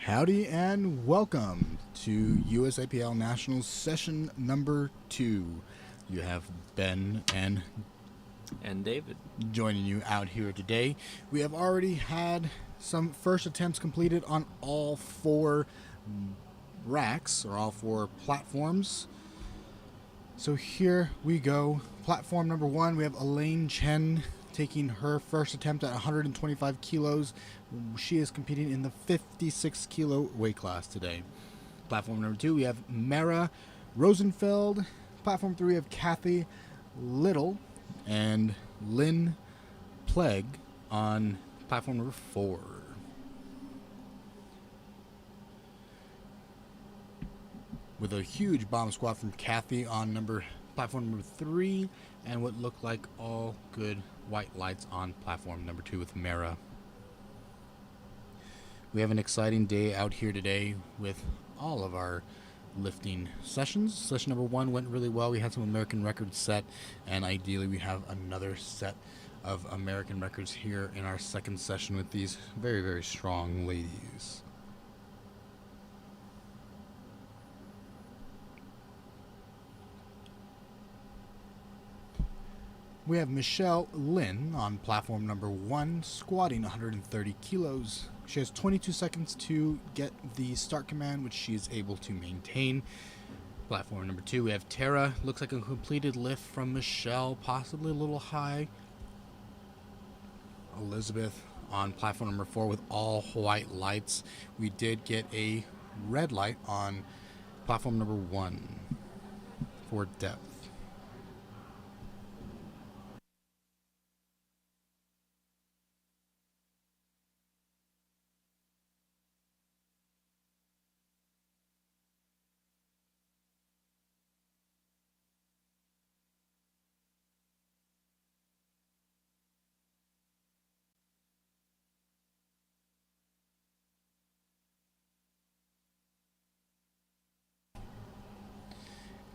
Howdy and welcome to USAPL Nationals session number 2. You have Ben and David joining you out here today. We have already had some first attempts completed on all 4 racks, or all 4 platforms. So here we go. Platform number 1, we have Elaine Chen taking her first attempt at 125 kilos. She is competing in the 56 kilo weight class today. Platform number 2, we have Mara Rosenfeld. Platform 3, we have Kathy Little and Lynn Plegg on platform number 4. With a huge bomb squat from Kathy on platform number 3, and what looked like all good white lights on platform number 2 with Mara. We have an exciting day out here today with all of our lifting sessions. Session number 1 went really well. We had some American records set, and ideally we have another set of American records here in our second session with these very, very strong ladies. We have Michelle Lynn on platform number 1, squatting 130 kilos. She has 22 seconds to get the start command, which she is able to maintain. Platform number 2, we have Tara. Looks like a completed lift from Michelle, possibly a little high. Elizabeth on platform number 4 with all white lights. We did get a red light on platform number 1 for depth.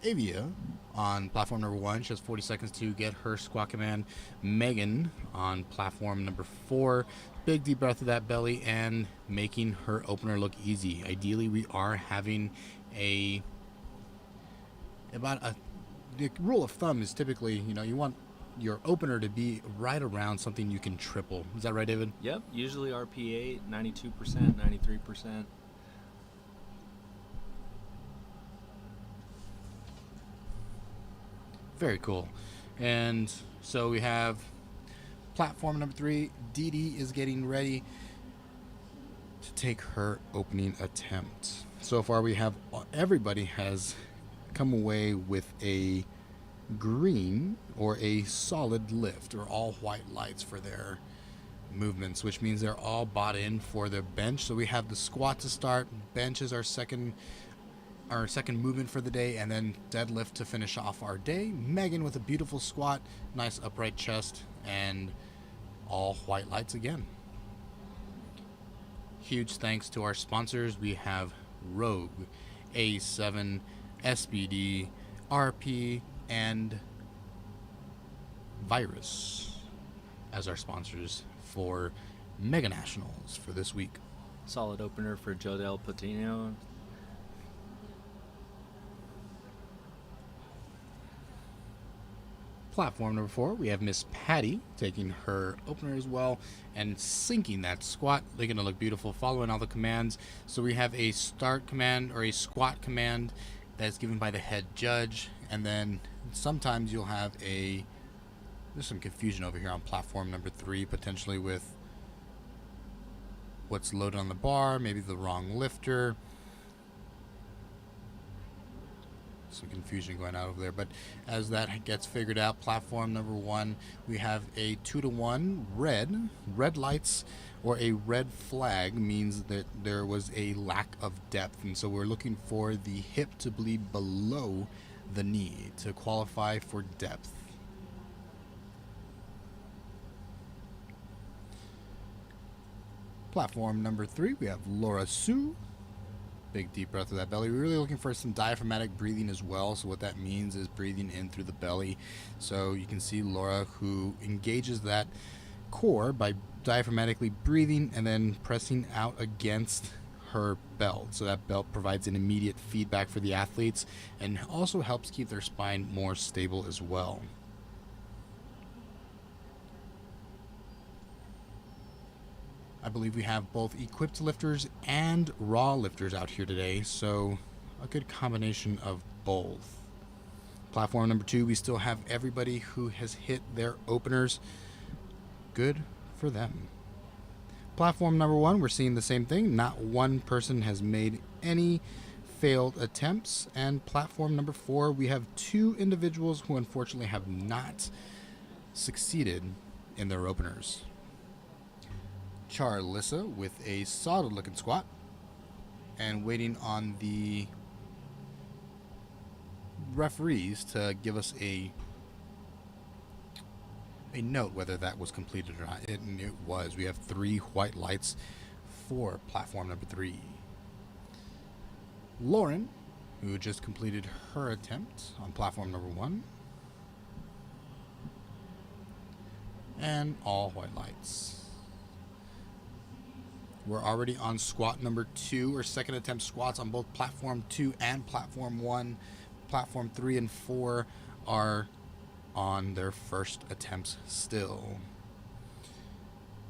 Avia on platform number 1. She has 40 seconds to get her squat command. Megan on platform number 4. Big deep breath of that belly and making her opener look easy. Ideally, we are having the rule of thumb is typically, you want your opener to be right around something you can triple. Is that right, David? Yep, usually RPA 92%, 93%. Very cool. And so we have platform number 3. Dee Dee is getting ready to take her opening attempt. So far we have everybody has come away with a green or a solid lift, or all white lights for their movements, which means they're all bought in for their bench. So we have the squat to start, bench is our second movement for the day, and then deadlift to finish off our day. Megan with a beautiful squat, nice upright chest, and all white lights again. Huge thanks to our sponsors. We have Rogue, A7, SBD, RP, and Virus as our sponsors for Mega Nationals for this week. Solid opener for Jodel Patino. Platform number 4, we have Miss Patty taking her opener as well and sinking that squat. They're going to look beautiful following all the commands. So we have a start command or a squat command that's given by the head judge, and then sometimes you'll have there's some confusion over here on platform number 3, potentially with what's loaded on the bar, maybe the wrong lifter. Some confusion going out over there, but as that gets figured out, platform number 1, we have a 2-to-1 red lights, or a red flag means that there was a lack of depth, and so we're looking for the hip to be below the knee to qualify for depth. Platform number 3, we have Laura Sue. Big deep breath of that belly. We're really looking for some diaphragmatic breathing as well. So what that means is breathing in through the belly. So you can see Laura, who engages that core by diaphragmatically breathing and then pressing out against her belt. So that belt provides an immediate feedback for the athletes and also helps keep their spine more stable as well. I believe we have both equipped lifters and raw lifters out here today, so a good combination of both. Platform number 2, we still have everybody who has hit their openers. Good for them. Platform number 1, we're seeing the same thing. Not one person has made any failed attempts. And platform number 4, we have 2 individuals who unfortunately have not succeeded in their openers. Charlissa with a solid looking squat and waiting on the referees to give us a note whether that was completed or not. It was. We have 3 white lights for platform number 3. Lauren, who just completed her attempt on platform number 1, and all white lights. We're already on squat number 2, or second attempt squats on both platform 2 and platform 1. Platform 3 and 4 are on their first attempts still.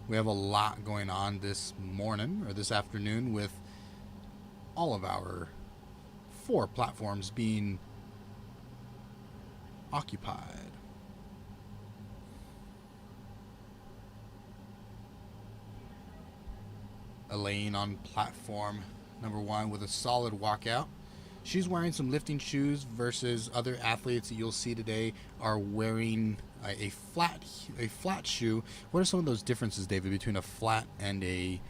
We have a lot going on this morning, or this afternoon, with all of our 4 platforms being occupied. Elaine on platform number 1 with a solid walkout. She's wearing some lifting shoes versus other athletes that you'll see today are wearing a flat shoe. What are some of those differences, David, between a flat and a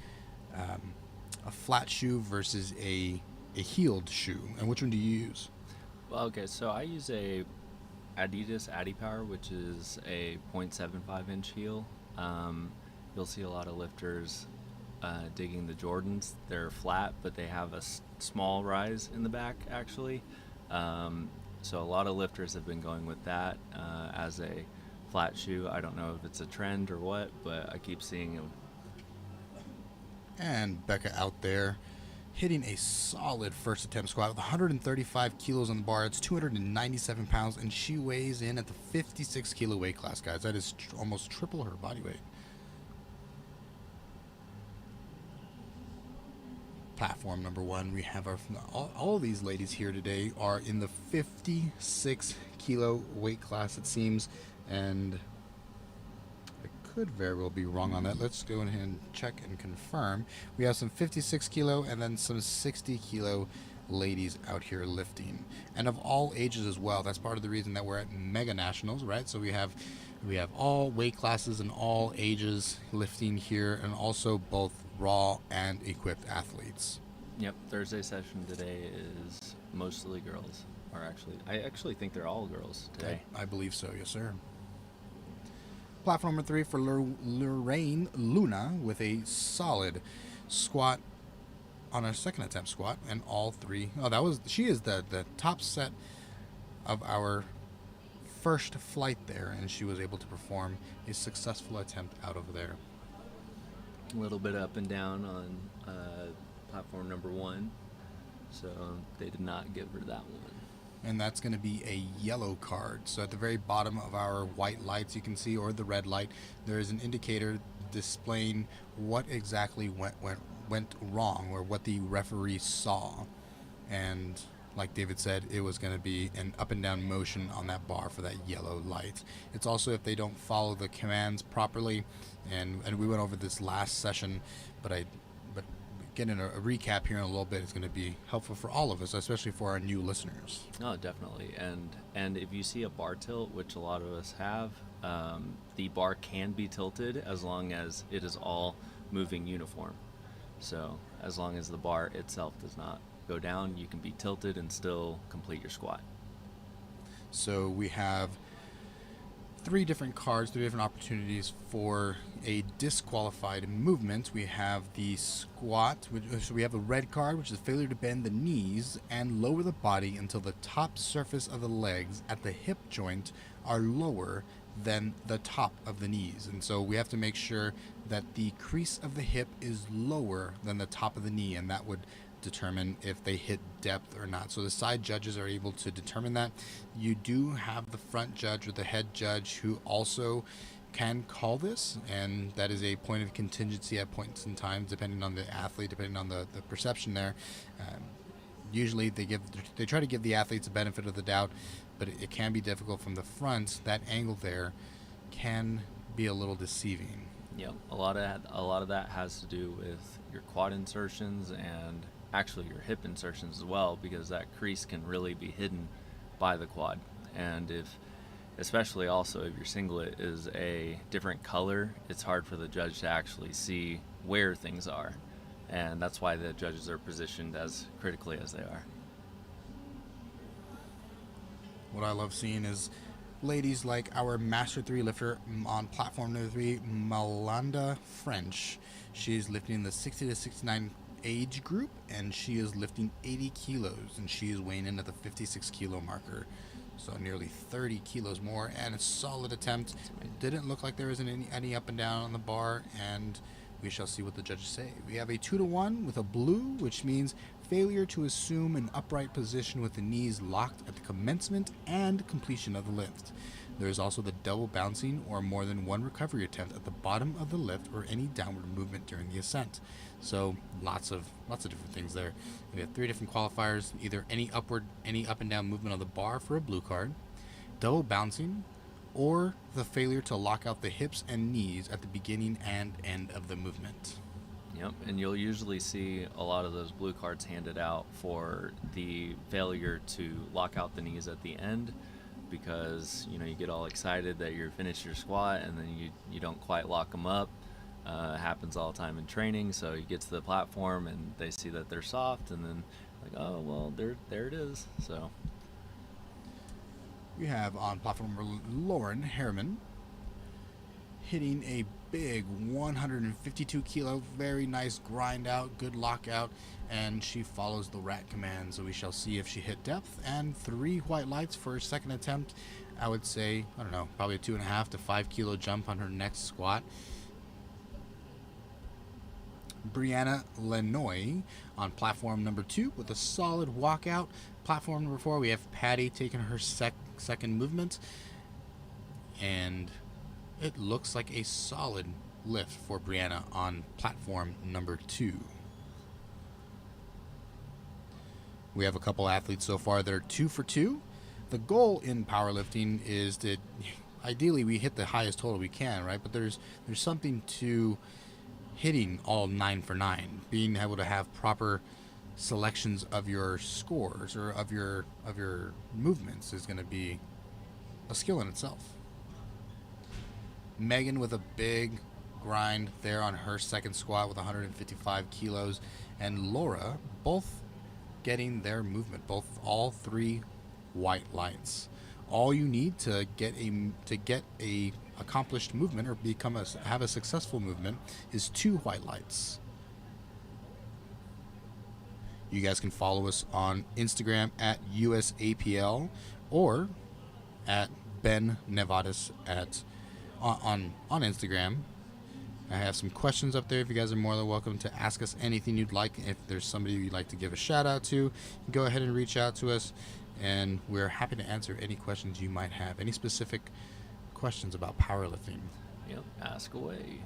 flat shoe versus a heeled shoe? And which one do you use? Well, okay, so I use a Adidas AdiPower, which is a 0.75 inch heel. You'll see a lot of lifters digging the Jordans. They're flat, but they have a small rise in the back, actually. So a lot of lifters have been going with that as a flat shoe. I don't know if it's a trend or what, but I keep seeing them. And Becca out there hitting a solid first attempt squat with 135 kilos on the bar. It's 297 pounds, and she weighs in at the 56 kilo weight class, guys. That is almost triple her body weight. Platform number 1, we have all these ladies here today are in the 56 kilo weight class, it seems, and I could very well be wrong on that. Let's go ahead and check and confirm. We have some 56 kilo and then some 60 kilo ladies out here lifting, and of all ages as well. That's part of the reason that we're at Mega Nationals, right? So we have all weight classes and all ages lifting here, and also both raw and equipped athletes. Yep, Thursday session today is mostly girls. Or I actually think they're all girls today. I believe so, yes sir. Platform number 3 for Lorraine Luna with a solid squat on a second attempt squat, and all 3. She is the top set of our first flight there, and she was able to perform a successful attempt out of there. A little bit up and down on platform number 1, so they did not give her that one. And that's going to be a yellow card. So at the very bottom of our white lights, you can see, or the red light, there is an indicator displaying what exactly went wrong, or what the referee saw. And like David said, it was going to be an up and down motion on that bar for that yellow light. It's also if they don't follow the commands properly, and we went over this last session, but getting a recap here in a little bit is going to be helpful for all of us, especially for our new listeners. Oh, definitely. And if you see a bar tilt, which a lot of us have, the bar can be tilted as long as it is all moving uniform. So as long as the bar itself does not go down, you can be tilted and still complete your squat. So we have 3 different cards, 3 different opportunities for a disqualified movement. We have the squat, so we have a red card, which is failure to bend the knees and lower the body until the top surface of the legs at the hip joint are lower than the top of the knees. And so we have to make sure that the crease of the hip is lower than the top of the knee, and that would determine if they hit depth or not. So the side judges are able to determine that. You do have the front judge or the head judge who also can call this, and that is a point of contingency at points in time, depending on the athlete, depending on the perception there. Usually they try to give the athletes a benefit of the doubt, but it can be difficult from the front. That angle there can be a little deceiving. Yep, a lot of that has to do with your quad insertions and actually your hip insertions as well, because that crease can really be hidden by the quad. And especially also if your singlet is a different color, it's hard for the judge to actually see where things are. And that's why the judges are positioned as critically as they are. What I love seeing is ladies like our Master 3 lifter on platform number 3, Malanda French. She's lifting the 60 to 69 age group, and she is lifting 80 kilos, and she is weighing in at the 56 kilo marker. So nearly 30 kilos more, and a solid attempt. It didn't look like there was any up and down on the bar, and we shall see what the judges say. We have a 2-to-1 with a blue, which means failure to assume an upright position with the knees locked at the commencement and completion of the lift. There is also the double bouncing or more than one recovery attempt at the bottom of the lift or any downward movement during the ascent. So lots of different things there. We have 3 different qualifiers: either any up and down movement of the bar for a blue card, double bouncing, or the failure to lock out the hips and knees at the beginning and end of the movement. Yep, and you'll usually see a lot of those blue cards handed out for the failure to lock out the knees at the end, because you get all excited that you're finished your squat and then you don't quite lock them up. It happens all the time in training. So you get to the platform and they see that they're soft, and then like, oh well, there it is. So we have on platform Lauren Harriman hitting a big 152 kilo, very nice grind out, good lockout, and she follows the rat command. So we shall see if she hit depth, and 3 white lights for her second attempt. I would say, I don't know, probably a 2.5 to 5 kilo jump on her next squat. Brianna Lenoy on platform number 2 with a solid walkout. Platform number 4, we have Patty taking her second movement, and it looks like a solid lift for Brianna on platform number 2. We have a couple athletes so far that are 2 for 2. The goal in powerlifting is that ideally we hit the highest total we can, right? But there's something to hitting all 9 for 9, being able to have proper selections of your scores or of your movements is going to be a skill in itself. Megan with a big grind there on her second squat with 155 kilos, and Laura both getting their movement, all 3 white lights. All you need to get a accomplished movement or have a successful movement is 2 white lights. You guys can follow us on Instagram at USAPL or at Ben Nevadas on Instagram. I have some questions up there. If you guys are more than welcome to ask us anything you'd like. If there's somebody you'd like to give a shout out to, go ahead and reach out to us, and we're happy to answer any questions you might have. Any specific questions about powerlifting? Yep, ask away.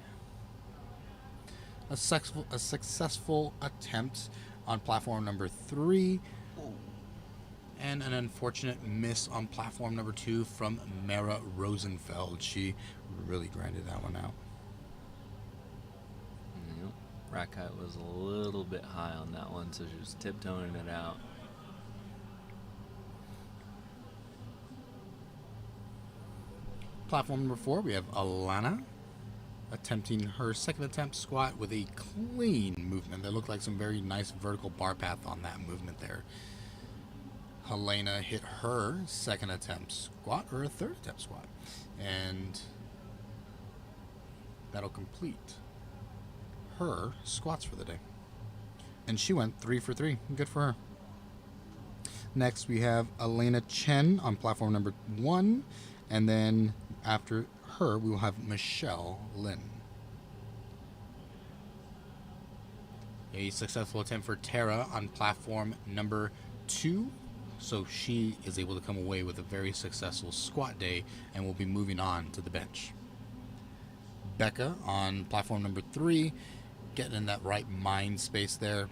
A successful attempt on platform number 3, and an unfortunate miss on platform number 2 from Mara Rosenfeld. She really grinded that one out. Yep. Rack height was a little bit high on that one, so she was tiptoeing it out. Platform number 4, we have Alana attempting her second attempt squat with a clean movement. There looked like some very nice vertical bar path on that movement there. Helena hit her second attempt squat, or a third attempt squat, and that'll complete her squats for the day. And she went 3 for 3. Good for her. Next, we have Elena Chen on platform number 1, and then after her, we will have Michelle Lynn. A successful attempt for Tara on platform number 2. So she is able to come away with a very successful squat day and will be moving on to the bench. Becca on platform number 3, getting in that right mind space there.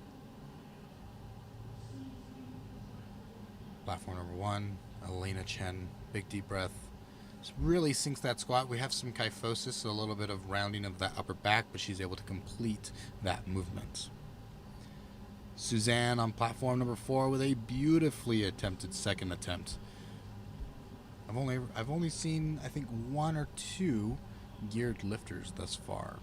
Platform number 1, Elena Chen, big deep breath. This really sinks that squat. We have some kyphosis, so a little bit of rounding of that upper back, but she's able to complete that movement. Suzanne on platform number 4 with a beautifully attempted second attempt. I've only seen, I think, 1 or 2 geared lifters thus far.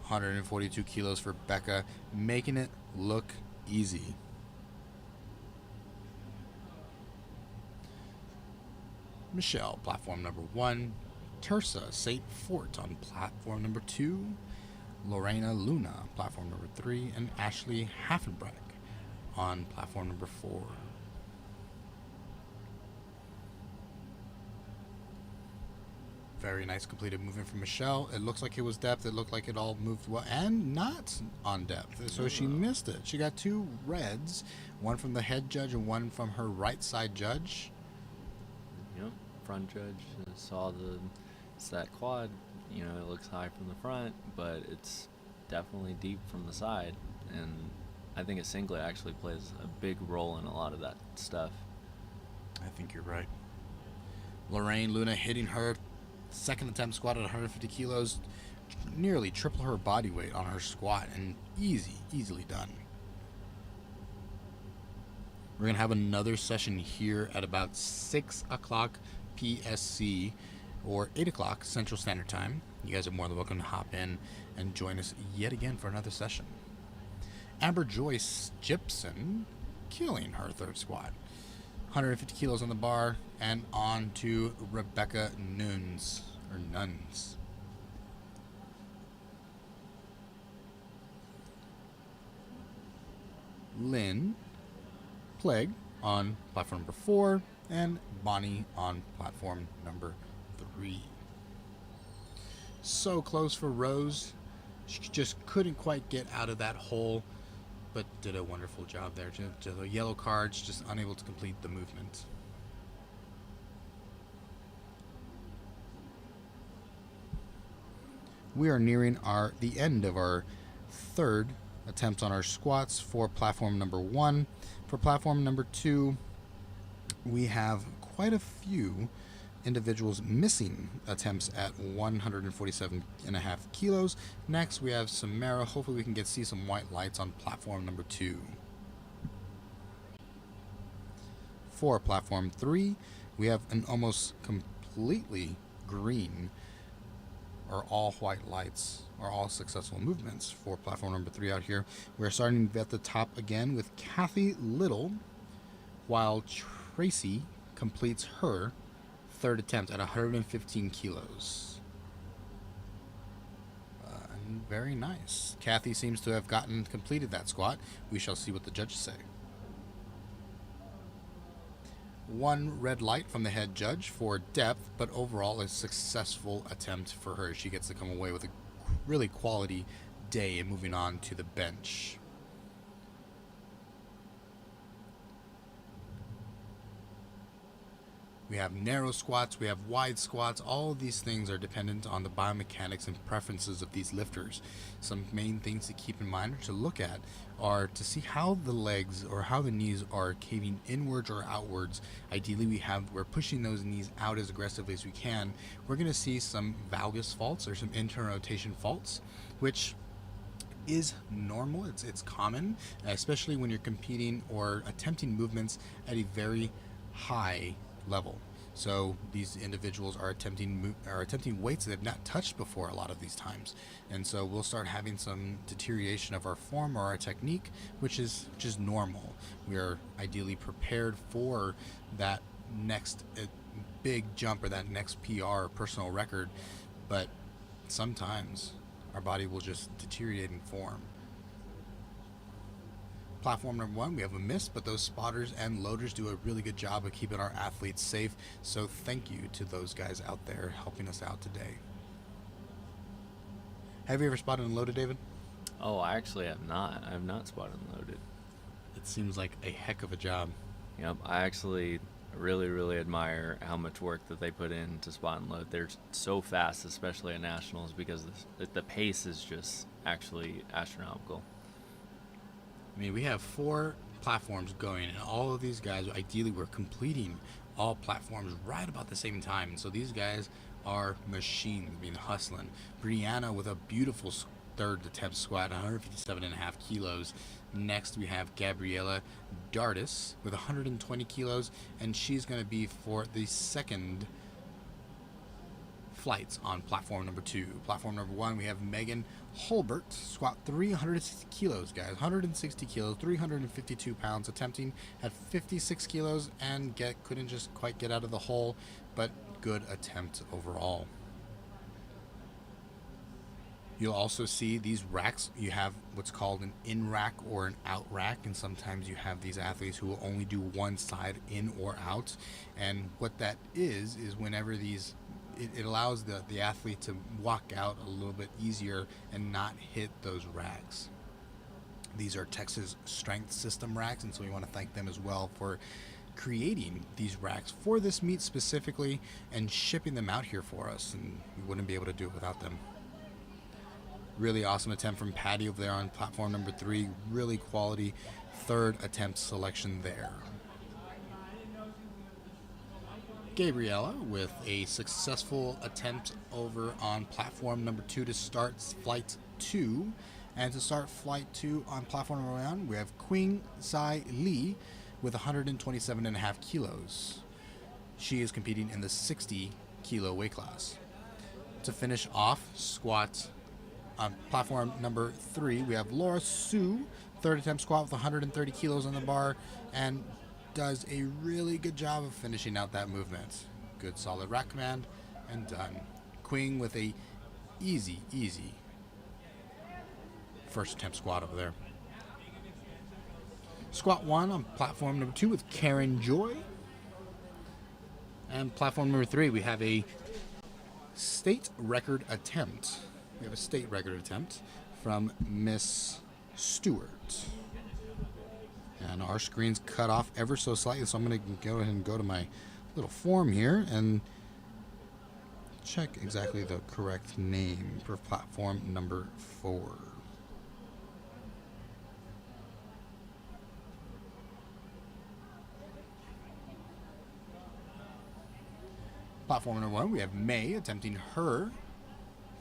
142 kilos for Becca, making it look easy. Michelle, platform number 1. Tersa St. Fort on platform number 2. Lorena Luna, platform number 3, and Ashley Haffenbreck on platform number 4. Very nice completed movement from Michelle. It looks like it was depth. It looked like it all moved well, and not on depth. So she missed it. She got 2 reds, one from the head judge and one from her right side judge. Yep, front judge saw it's that quad. You know, it looks high from the front, but it's definitely deep from the side. And I think a singlet actually plays a big role in a lot of that stuff. I think you're right. Lorraine Luna hitting her second attempt squat at 150 kilos, nearly triple her body weight on her squat, and easily done. We're going to have another session here at about 6 o'clock PSC, or 8 o'clock Central Standard Time. You guys are more than welcome to hop in and join us yet again for another session. Amber Joyce Gibson killing her third squat. 150 kilos on the bar, and on to Rebecca Nuns. Lynn Plague on platform number 4, and Bonnie on platform number 3. So close for Rose. She just couldn't quite get out of that hole, but did a wonderful job there. Just the yellow cards, just unable to complete the movement. We are nearing the end of our third attempt on our squats for platform number 1. For platform number 2, we have quite a few individuals missing attempts at 147.5 kilos. Next, we have Samara. Hopefully we can see some white lights on platform number 2. For platform 3, we have an almost completely green or all white lights, or all successful movements for platform number 3 out here. We're starting at the top again with Kathy Little, while Tracy completes her third attempt at 115 kilos. Very nice. Kathy seems to have completed that squat. We shall see what the judges say. 1 red light from the head judge for depth, but overall a successful attempt for her. She gets to come away with a really quality day and moving on to the bench. We have narrow squats, we have wide squats. All of these things are dependent on the biomechanics and preferences of these lifters. Some main things to keep in mind or to look at are to see how the legs or how the knees are caving inwards or outwards. Ideally, we're pushing those knees out as aggressively as we can. We're going to see some valgus faults or some internal rotation faults, which is normal. It's common, especially when you're competing or attempting movements at a very high level. So these individuals are attempting weights that they've not touched before a lot of these times, and so we'll start having some deterioration of our form or our technique, which is normal. We are ideally prepared for that next big jump or that next PR or personal record, but sometimes our body will just deteriorate in form. platform number 1, we have a miss, but those spotters and loaders do a really good job of keeping our athletes safe. So thank you to those guys out there helping us out today. Have you ever spotted and loaded, David? Oh, I actually have not. I have not spotted and loaded. It seems like a heck of a job. Yep, I actually really, really admire how much work that they put in to spot and load. They're so fast, especially at nationals, because the pace is just actually astronomical. I mean, we have 4 platforms going, and all of these guys, ideally, we're completing all platforms right about the same time. And so these guys are machines, being hustling. Brianna with a beautiful third attempt squat, 157.5 kilos. Next, we have Gabriella Dardis with 120 kilos, and she's going to be for the second flights on platform number 2. Platform number 1, we have Megan Holbert, squat 360 kilos, guys. 160 kilos, 352 pounds, attempting at 56 kilos, and couldn't just quite get out of the hole, but good attempt overall. You'll also see these racks. You have what's called an in rack or an out rack, and sometimes you have these athletes who will only do one side in or out. And what that is whenever these, it allows the athlete to walk out a little bit easier and not hit those racks. These are Texas Strength System racks, and so we want to thank them as well for creating these racks for this meet specifically and shipping them out here for us, and we wouldn't be able to do it without them. Really awesome attempt from Patty over there on platform number 3. Really quality third attempt selection there. Gabriella with a successful attempt over on platform number 2 to start flight 2. And to start flight 2 on platform number 1, we have Queen Sai Lee with 127.5 kilos. She is competing in the 60 kilo weight class. To finish off, squat on platform number 3, we have Laura Sue, third attempt squat with 130 kilos on the bar, and does a really good job of finishing out that movement. Good solid rack command, and done. Queen with a easy first attempt squat over there. Squat 1 on platform number 2 with Karen Joy. And platform number 3, we have a state record attempt. We have a state record attempt from Miss Stewart. And our screen's cut off ever so slightly, so I'm going to go ahead and go to my little form here and check exactly the correct name for platform number 4. Platform number 1, we have May attempting her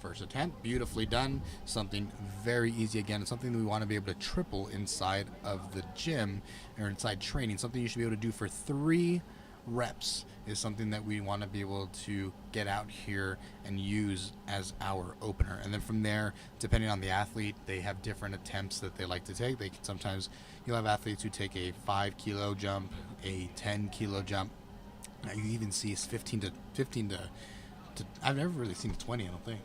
first attempt. Beautifully done. Something very easy again. It's something that we want to be able to triple inside of the gym or inside training. Something you should be able to do for 3 reps is something that we want to be able to get out here and use as our opener. And then from there, depending on the athlete, they have different attempts that they like to take. They can sometimes, you'll have athletes who take a 5 kilo jump, a 10 kilo jump. Now you even see 15 to I've never really seen a 20, I don't think.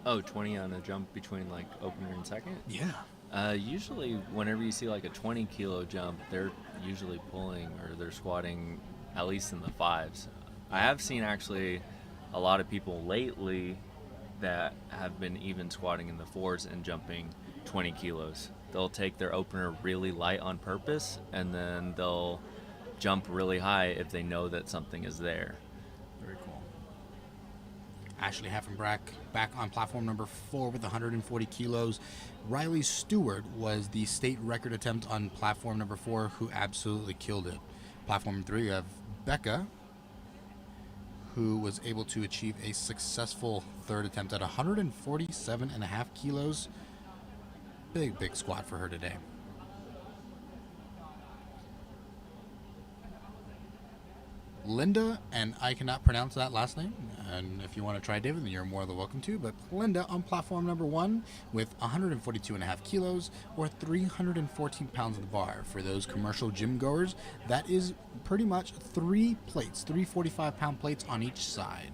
Oh, 20 on a jump between like opener and second? Yeah. Usually whenever you see like a 20 kilo jump, they're usually pulling or they're squatting at least in the 5s. I have seen actually a lot of people lately that have been even squatting in the 4s and jumping 20 kilos. They'll take their opener really light on purpose, and then they'll jump really high if they know that something is there. Very cool. Ashley Heffenbrack back on platform number 4 with 140 kilos. Riley Stewart was the state record attempt on platform number 4, who absolutely killed it. Platform 3, you have Becca, who was able to achieve a successful third attempt at 147.5 kilos. Big squat for her today. Linda, and I cannot pronounce that last name, and if you want to try David, then you're more than welcome to, but Linda on platform number 1 with 142.5 kilos or 314 pounds of the bar. For those commercial gym goers, that is pretty much 3 plates, 3 45-pound plates on each side.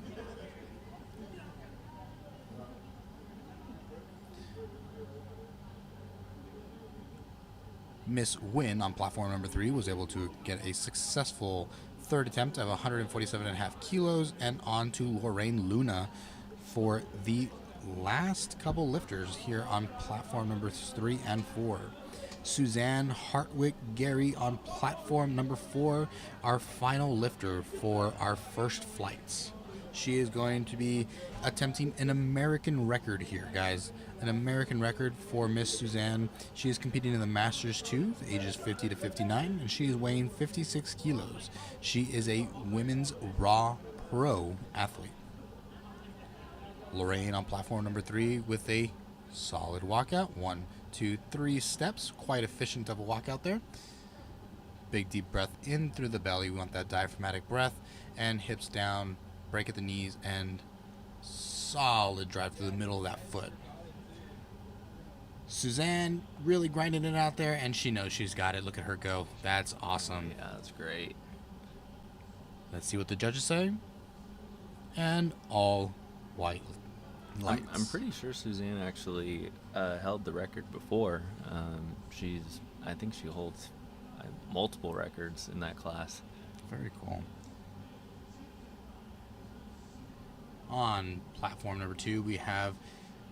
Miss Win on platform number 3 was able to get a successful third attempt of 147.5 kilos, and on to Lorraine Luna for the last couple lifters here on platform number 3 and 4. Suzanne Hartwick Gary on platform number 4, our final lifter for our first flights. She is going to be attempting an American record here, guys. An American record for Miss Suzanne. She is competing in the Masters 2, ages 50 to 59, and she is weighing 56 kilos. She is a women's raw pro athlete. Lorraine on platform number 3 with a solid walkout. 1, 2, 3 steps. Quite efficient of a walkout there. Big deep breath in through the belly. We want that diaphragmatic breath. And hips down, break at the knees, and solid drive through the middle of that foot. Suzanne really grinding it out there, and she knows she's got it. Look at her go. That's awesome. Yeah, that's great. Let's see what the judges say. And all white lights. I'm pretty sure Suzanne actually held the record before. I think she holds multiple records in that class. Very cool. On platform number 2, we have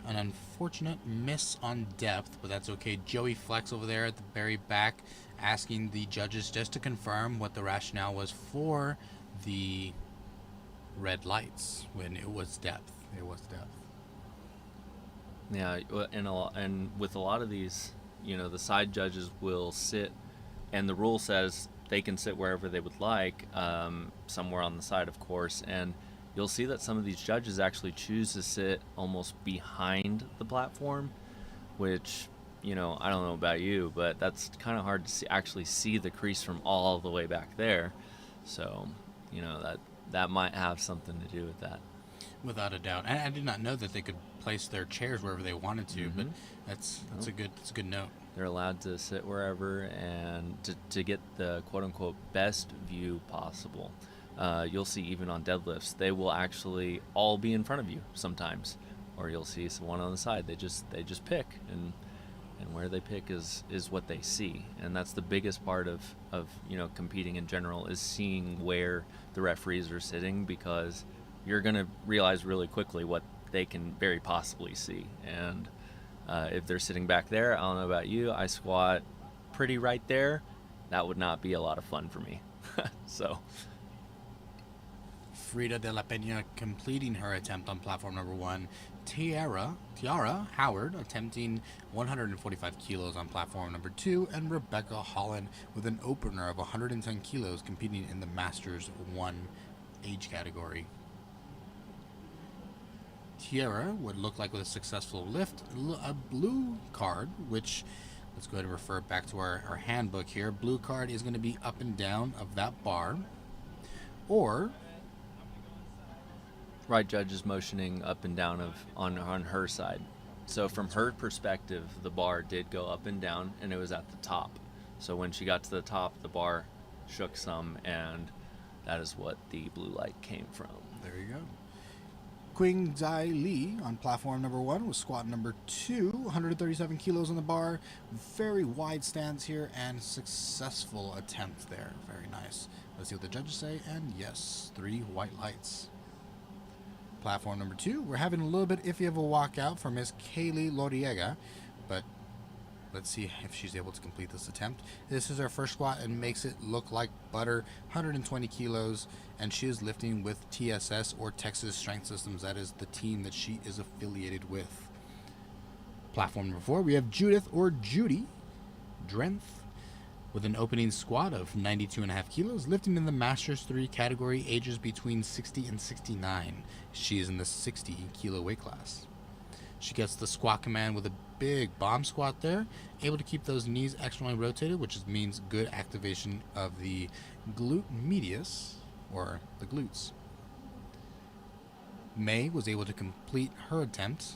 an unfortunate miss on depth, but that's okay. Joey Flex over there at the very back asking the judges just to confirm what the rationale was for the red lights when it was depth. It was depth. Yeah, and with a lot of these, the side judges will sit, and the rule says they can sit wherever they would like, somewhere on the side, of course, and you'll see that some of these judges actually choose to sit almost behind the platform, which, I don't know about you, but that's kind of hard to actually see the crease from all the way back there. So, that might have something to do with that. Without a doubt. I did not know that they could place their chairs wherever they wanted to, but that's a good note. They're allowed to sit wherever, and to get the quote-unquote best view possible. You'll see even on deadlifts, they will actually all be in front of you sometimes, or you'll see someone on the side. They just pick, and where they pick is what they see, and that's the biggest part of competing in general, is seeing where the referees are sitting, because you're gonna realize really quickly what they can very possibly see. And if they're sitting back there, I don't know about you, I squat pretty right there. That would not be a lot of fun for me. So. Frida de la Peña completing her attempt on platform number 1. Tiara Howard attempting 145 kilos on platform number 2. And Rebecca Holland with an opener of 110 kilos competing in the Masters 1 age category. Tiara would look like with a successful lift, a blue card, which, let's go ahead and refer back to our handbook here. Blue card is going to be up and down of that bar, or right judge is motioning up and down on her side. So from her perspective, the bar did go up and down, and it was at the top. So when she got to the top, the bar shook some, and that is what the blue light came from. There you go. Qing Zai Li on platform number 1 was squat number 2, 137 kilos on the bar. Very wide stance here and successful attempt there. Very nice. Let's see what the judges say, and yes, 3 white lights. Platform number 2, we're having a little bit iffy of a walkout for Miss Kaylee Loriega, but let's see if she's able to complete this attempt. This is her first squat and makes it look like butter, 120 kilos, and she is lifting with TSS, or Texas Strength Systems. That is the team that she is affiliated with. Platform number 4, we have Judith, or Judy Drenth, with an opening squat of 92.5 kilos, lifting in the Masters 3 category, ages between 60 and 69. She is in the 60 kilo weight class. She gets the squat command with a big bomb squat there, able to keep those knees externally rotated, which means good activation of the glute medius, or the glutes. May was able to complete her attempt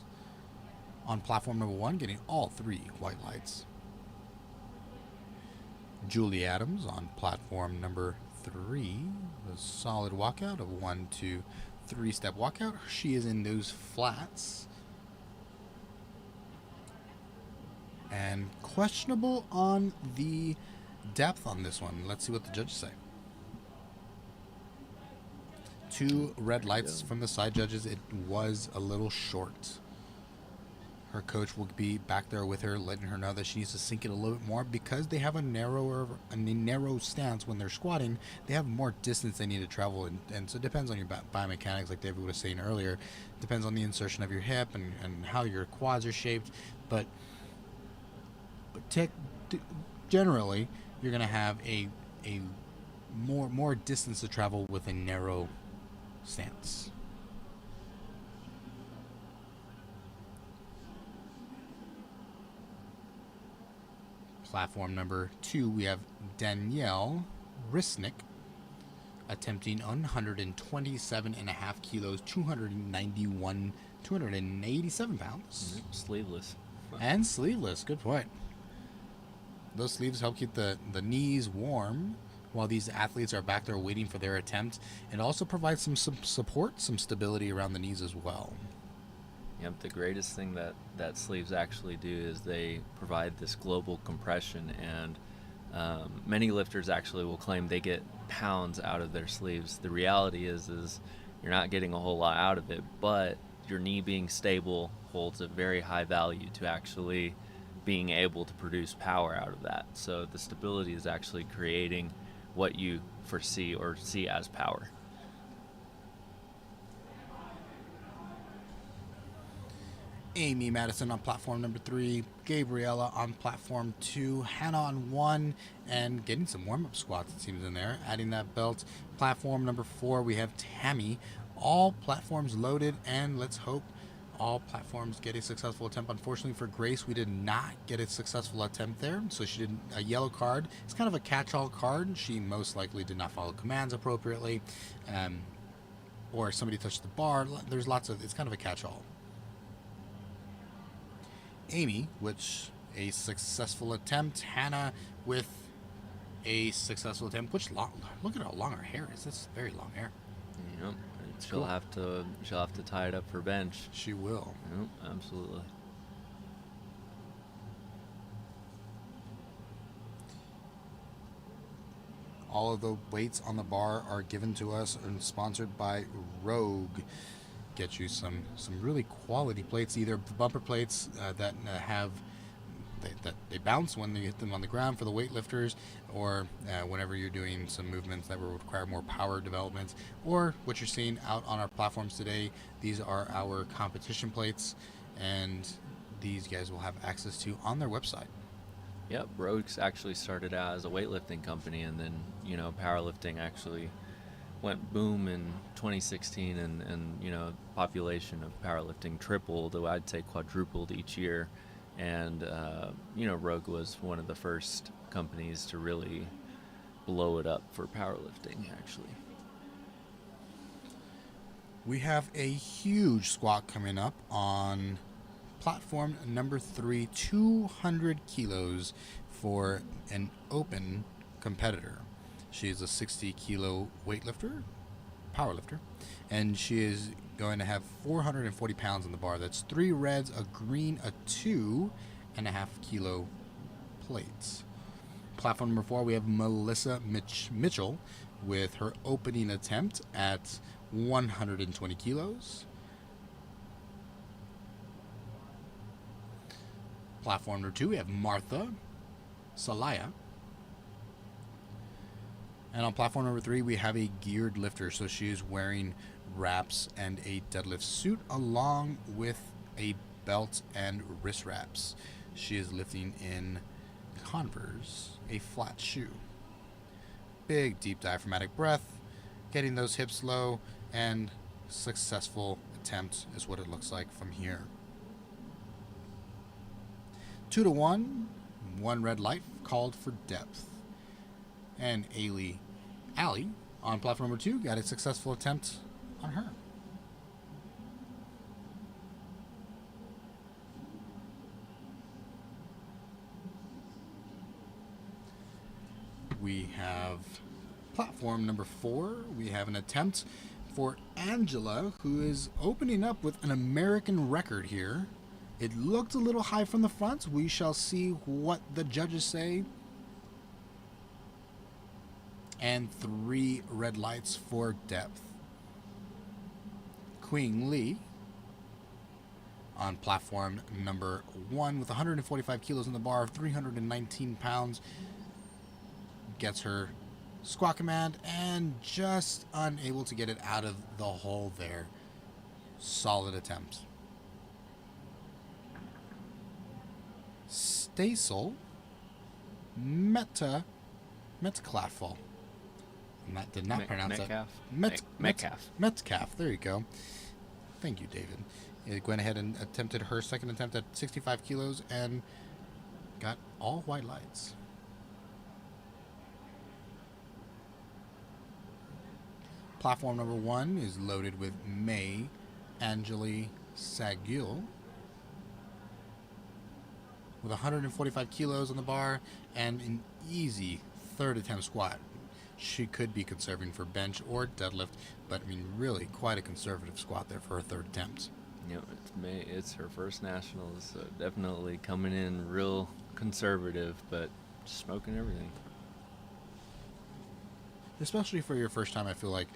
on platform number 1, getting all 3 white lights. Julie Adams on platform number 3, a solid walkout of 1, 2, 3 step walkout. She is in those flats. And questionable on the depth on this one. Let's see what the judges say. 2 red lights from the side judges. It was a little short. Her coach will be back there with her, letting her know that she needs to sink it a little bit more because they have a narrow stance when they're squatting. They have more distance they need to travel, and so it depends on your biomechanics, like David was saying earlier. It depends on the insertion of your hip and how your quads are shaped, but generally you're going to have a more distance to travel with a narrow stance. Platform number 2, we have Danielle Risnick attempting 127.5 kilos, 287 pounds. Sleeveless. And sleeveless, good point. Those sleeves help keep the knees warm while these athletes are back there waiting for their attempt. It also provides some support, some stability around the knees as well. Yep, the greatest thing that sleeves actually do is they provide this global compression, and many lifters actually will claim they get pounds out of their sleeves. The reality is you're not getting a whole lot out of it, but your knee being stable holds a very high value to actually being able to produce power out of that. So the stability is actually creating what you foresee or see as power. Amy Madison on platform number 3, Gabriella on platform 2, Hannah on 1, and getting some warm-up squats, it seems, in there, adding that belt. Platform number 4, we have Tammy. All platforms loaded, and let's hope all platforms get a successful attempt. Unfortunately for Grace, we did not get a successful attempt there, so she did a yellow card. It's kind of a catch-all card. She most likely did not follow commands appropriately, or somebody touched the bar. There's lots of, it's kind of a catch-all. Amy, which a successful attempt. Hannah with a successful attempt. Which long? Look at how long her hair is. That's very long hair. Yep. She'll have to tie it up for bench. She will. Yep, absolutely. All of the weights on the bar are given to us and sponsored by Rogue. Get you some really quality plates, either bumper plates that have that they bounce when they hit them on the ground for the weightlifters, or whenever you're doing some movements that will require more power development, or what you're seeing out on our platforms today. These are our competition plates, and these guys will have access to on their website. Yep, Rogue's actually started out as a weightlifting company, and then powerlifting actually went boom in 2016, and population of powerlifting tripled, though I'd say quadrupled each year. And Rogue was one of the first companies to really blow it up for powerlifting, actually. We have a huge squat coming up on platform number 3, 200 kilos for an open competitor. She is a 60 kilo weightlifter, powerlifter, and she is going to have 440 pounds on the bar. That's 3 reds, a green, a 2.5 kilo plates. Platform number 4, we have Melissa Mitchell with her opening attempt at 120 kilos. Platform number 2, we have Martha Salaya. And on platform number 3, we have a geared lifter. So she is wearing wraps and a deadlift suit along with a belt and wrist wraps. She is lifting in Converse, a flat shoe. Big, deep diaphragmatic breath, getting those hips low, and successful attempt is what it looks like from here. 2-1, 1 red light called for depth. And Allie on platform number 2 got a successful attempt on her. We have platform number 4. We have an attempt for Angela, who is opening up with an American record here It looked a little high from the front. We shall see what the judges say. And 3 red lights for depth. Queen Lee on platform number 1 with 145 kilos on the bar, 319 pounds. Gets her squat command and just unable to get it out of the hole there. Solid attempt. Stasel Metcalf. Did not pronounce Metcalf. that. Metcalf. Metcalf. There you go. Thank you, David. It went ahead and attempted her second attempt at 65 kilos and got all white lights. Platform number 1 is loaded with May Angeli Sagul with 145 kilos on the bar and an easy third attempt squat. She could be conserving for bench or deadlift, but I mean, really quite a conservative squat there for her third attempt. Yep, it's her first nationals, so definitely coming in real conservative, but smoking everything. Especially for your first time, I feel like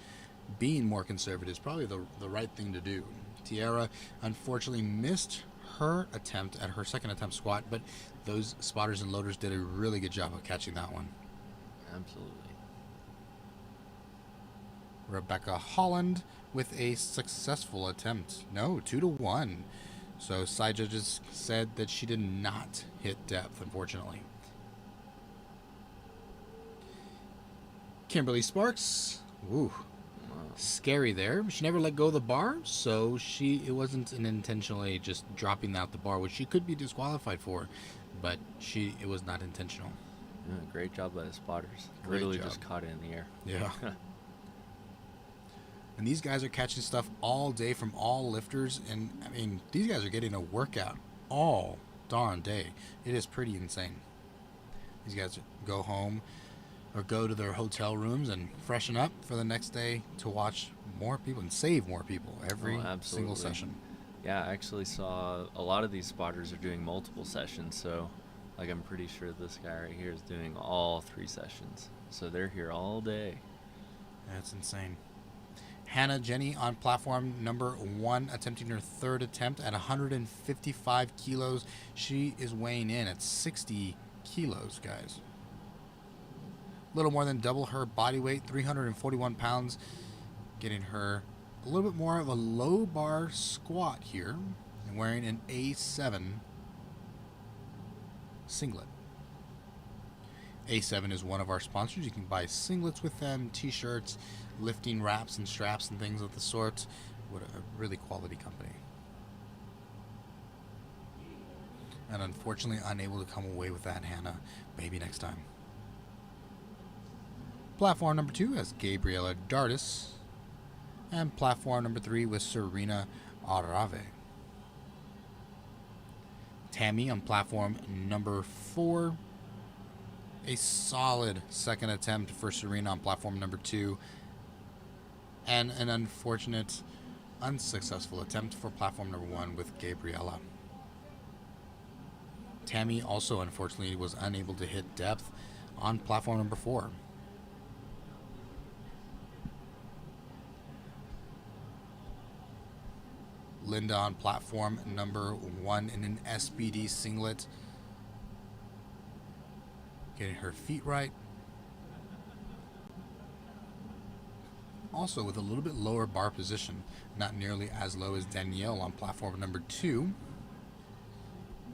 being more conservative is probably the right thing to do. Tiara unfortunately missed her attempt at her second attempt squat, but those spotters and loaders did a really good job of catching that one. Absolutely. Rebecca Holland with a successful attempt. No, 2-1. So side judges said that she did not hit depth, unfortunately. Kimberly Sparks. Ooh. Scary there. She never let go of the bar, so it wasn't an intentionally just dropping out the bar, which she could be disqualified for, but it was not intentional. Yeah, great job by the spotters. Great Literally job. just caught it in the air. Yeah. And these guys are catching stuff all day from all lifters, and I mean, these guys are getting a workout all darn day. It is pretty insane. These guys go home or go to their hotel rooms and freshen up for the next day to watch more people and save more people every single session. Yeah, I actually saw a lot of these spotters are doing multiple sessions, so like I'm pretty sure this guy right here is doing all 3 sessions. So they're here all day. That's insane. Hannah Jenny on platform number 1, attempting her third attempt at 155 kilos. She is weighing in at 60 kilos, guys. Little more than double her body weight, 341 pounds, getting her a little bit more of a low bar squat here, and wearing an A7 singlet. A7 is one of our sponsors. You can buy singlets with them, t-shirts, lifting wraps and straps and things of the sort. What a really quality company. And unfortunately unable to come away with that, Hannah. Maybe next time. Platform number 2 has Gabriela Dardis. And platform number 3 with Serena Arave. Tammy on platform number 4. A solid second attempt for Serena on platform number 2. And an unfortunate, unsuccessful attempt for platform number 1 with Gabriela. Tammy also, unfortunately, was unable to hit depth on platform number 4. Linda on platform number 1 in an SBD singlet. Getting her feet right. Also with a little bit lower bar position. Not nearly as low as Danielle on platform number 2.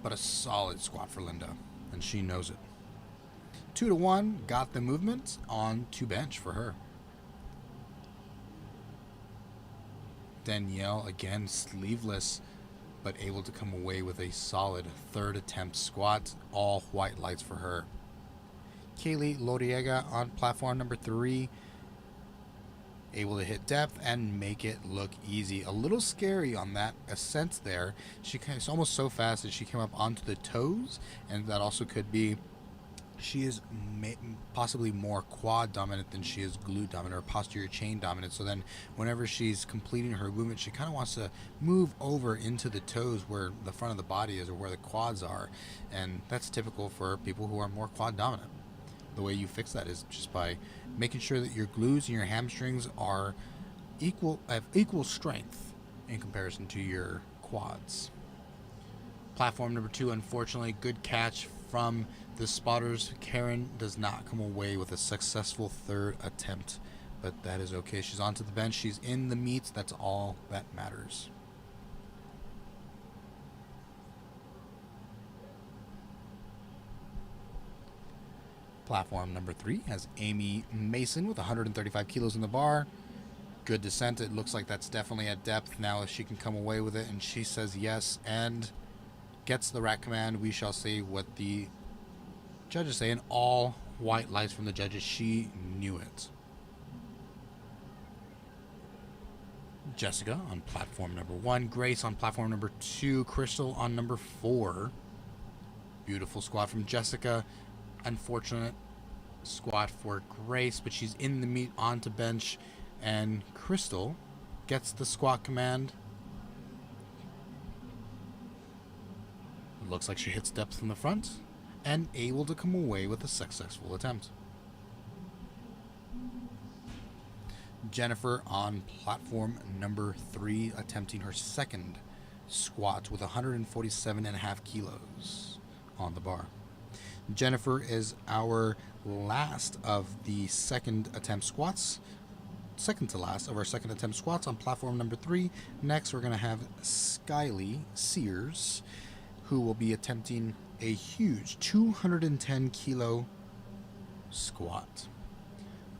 But a solid squat for Linda. And she knows it. 2-1. Got the movement on to bench for her. Danielle, again, sleeveless, but able to come away with a solid third attempt squat. All white lights for her. Kaylee Loriega on platform number 3. Able to hit depth and make it look easy. A little scary on that ascent there. It's almost so fast that she came up onto the toes, and that also could be she is possibly more quad dominant than she is glute dominant or posterior chain dominant. So then whenever she's completing her movement, she kind of wants to move over into the toes where the front of the body is or where the quads are. And that's typical for people who are more quad dominant. The way you fix that is just by making sure that your glutes and your hamstrings are have equal strength in comparison to your quads. Platform number 2, unfortunately, good catch from the spotters. Karen does not come away with a successful third attempt, but that is okay. She's onto the bench. She's in the meets. That's all that matters. Platform number 3 has Amy Mason with 135 kilos in the bar. Good descent. It looks like that's definitely at depth. Now if she can come away with it, and she says yes and gets the rack command, we shall see what the judges say. And all white lights from the judges. She knew it. Jessica on platform number 1. Grace on platform number 2. Crystal on number 4. Beautiful squat from Jessica. Unfortunate squat for Grace, but she's in the meet onto bench, and Crystal gets the squat command. Looks like she hits depth from the front and able to come away with a successful attempt. Jennifer on platform number 3, attempting her second squat with 147.5 kilos on the bar. Jennifer is our last of the second to last of our second attempt squats on platform number 3. Next, we're going to have Skyly Sears, who will be attempting a huge 210 kilo squat.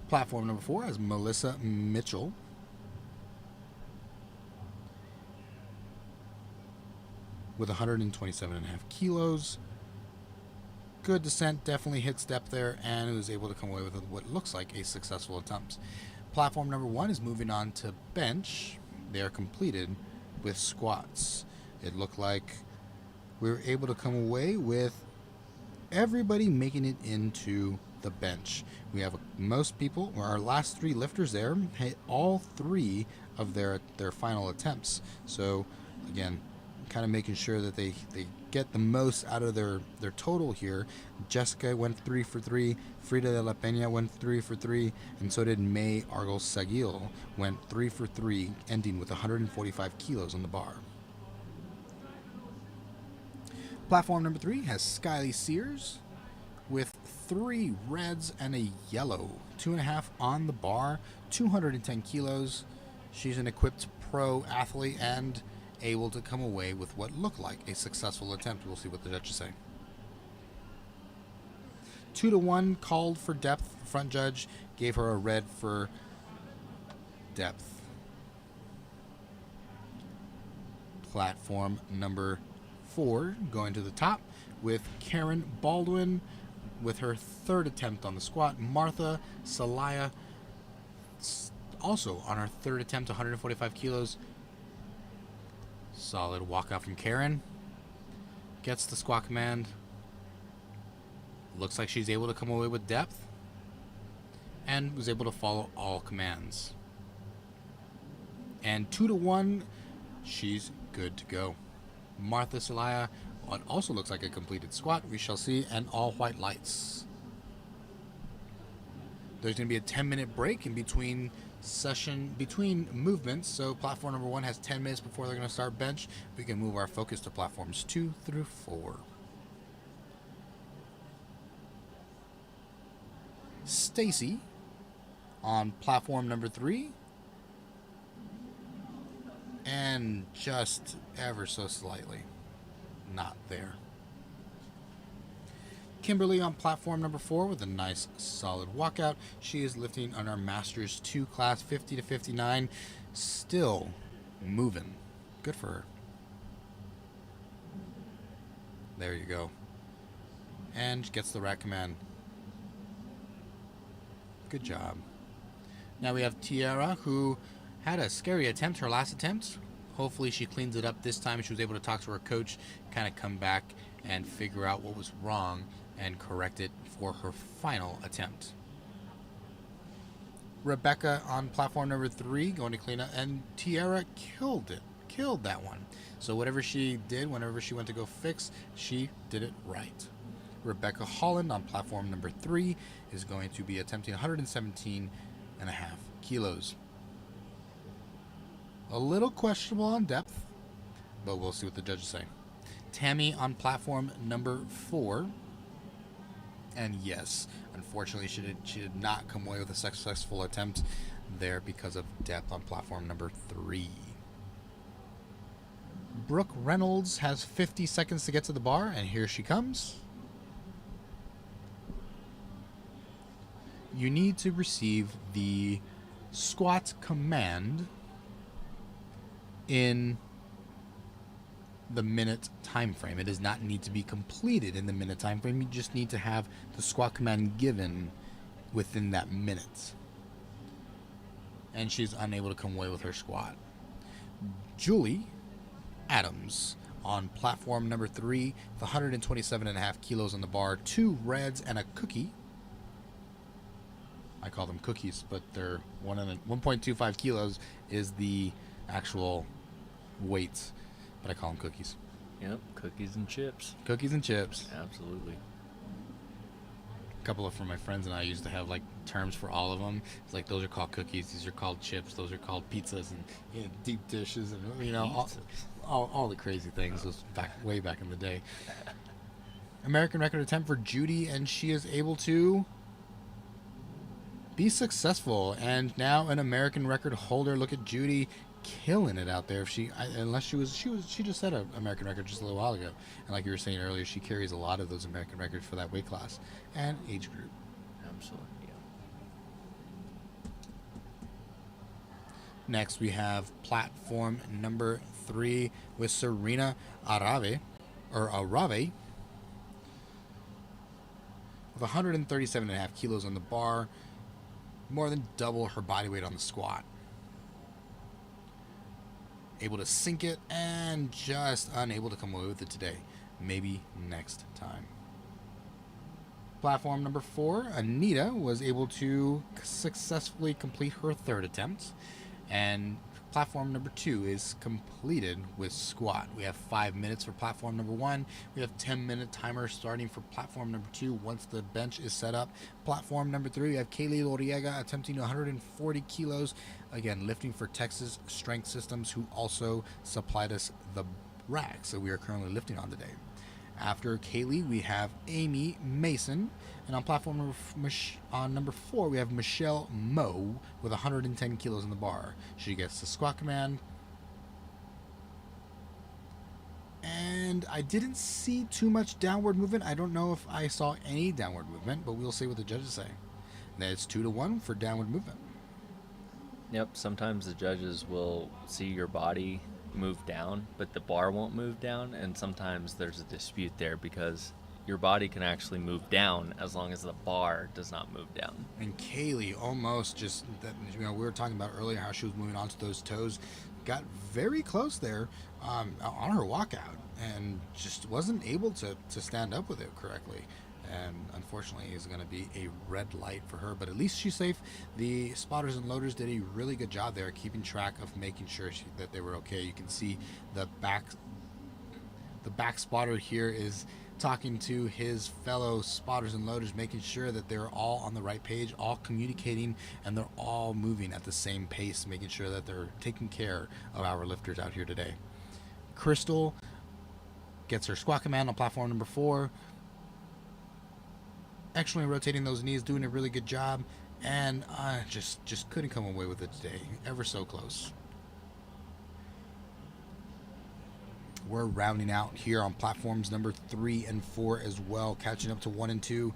Platform number 4 has Melissa Mitchell with 127.5 kilos. Good descent, definitely hits depth there, and was able to come away with what looks like a successful attempt. Platform number 1 is moving on to bench. They are completed with squats. It looked like we were able to come away with everybody making it into the bench. We have most people, or our last 3 lifters there, hit all 3 of their final attempts. So again, kind of making sure that they get the most out of their total here. Jessica went 3 for 3. Frida de la Peña went 3 for 3. And so did May Argos Seguil, went 3 for 3, ending with 145 kilos on the bar. Platform number 3 has Skyly Sears with 3 reds and a yellow. 2.5 on the bar, 210 kilos. She's an equipped pro athlete and able to come away with what looked like a successful attempt. We'll see what the judges say. 2-1 called for depth. The front judge gave her a red for depth. Platform number 4 going to the top with Karen Baldwin with her third attempt on the squat. Martha Salaya also on her third attempt, 145 kilos. Solid walkout from Karen. Gets the squat command. Looks like she's able to come away with depth and was able to follow all commands. And 2-1, she's good to go. Martha Salaya, what also looks like a completed squat, we shall see, and all white lights. There's going to be a 10-minute break in between movements, so platform number 1 has 10 minutes before they're going to start bench. We can move our focus to platforms 2 through 4. Stacy on platform number 3, and just ever so slightly not there. Kimberly on platform number 4 with a nice solid walkout. She is lifting on our Masters 2 class, 50 to 59. Still moving. Good for her. There you go. And gets the rack command. Good job. Now we have Tiara, who had a scary attempt, her last attempt. Hopefully she cleans it up this time. She was able to talk to her coach, kind of come back and figure out what was wrong. and correct it for her final attempt. Rebecca on platform number 3 going to clean up, and Tiara killed that one. So whatever she did, whenever she went to go fix, she did it right. Rebecca Holland on platform number 3 is going to be attempting 117.5 kilos. A little questionable on depth, but we'll see what the judges say. Tammy on platform number 4. And yes, unfortunately, she did not come away with a successful attempt there because of depth on platform number 3. Brooke Reynolds has 50 seconds to get to the bar, and here she comes. You need to receive the squat command in the minute time frame. It does not need to be completed in the minute time frame. You just need to have the squat command given within that minute. And she's unable to come away with her squat. Julie Adams on platform number 3 with 127.5 kilos on the bar, 2 reds and a cookie. I call them cookies, but they're 1.25 kilos is the actual weight, but I call them cookies. Yep, cookies and chips. Cookies and chips. Absolutely. A couple of my friends and I used to have like terms for all of them. It's like those are called cookies, these are called chips, those are called pizzas, and deep dishes, and all the crazy things. Those way back in the day. American record attempt for Judy, and she is able to be successful, and now an American record holder. Look at Judy killing it out there. She just set an American record just a little while ago, and like you were saying earlier, she carries a lot of those American records for that weight class and age group. Absolutely. Yeah. Next we have platform number 3 with Serena Arave with 137.5 kilos on the bar, more than double her body weight on the squat. Able to sink it and just unable to come away with it today. Maybe next time. Platform number 4, Anita was able to successfully complete her 3rd attempt. And platform number 2 is completed with squat. We have 5 minutes for platform number 1. We have 10-minute timer starting for platform number 2 once the bench is set up. Platform number 3, we have Kaylee Loriega attempting 140 kilos. Again, lifting for Texas Strength Systems, who also supplied us the racks that we are currently lifting on today. After Kaylee, we have Amy Mason. And on platform number 4, we have Michelle Moe with 110 kilos on the bar. She gets the squat command. And I didn't see too much downward movement. I don't know if I saw any downward movement, but we'll see what the judges say. That's 2-1 for downward movement. Yep, sometimes the judges will see your body move down, but the bar won't move down, and sometimes there's a dispute there because your body can actually move down as long as the bar does not move down. And Kaylee almost just, we were talking about earlier how she was moving onto those toes, got very close there on her walkout, and just wasn't able to stand up with it correctly. And unfortunately, it's going to be a red light for her, but at least she's safe. The spotters and loaders did a really good job there, keeping track of making sure that they were okay. You can see the back spotter here is talking to his fellow spotters and loaders, making sure that they're all on the right page, all communicating, and they're all moving at the same pace, making sure that they're taking care of our lifters out here today. Crystal gets her squat command on platform number 4. Excellently rotating those knees, doing a really good job, and just couldn't come away with it today. Ever so close. We're rounding out here on platforms number 3 and 4 as well, catching up to 1 and 2.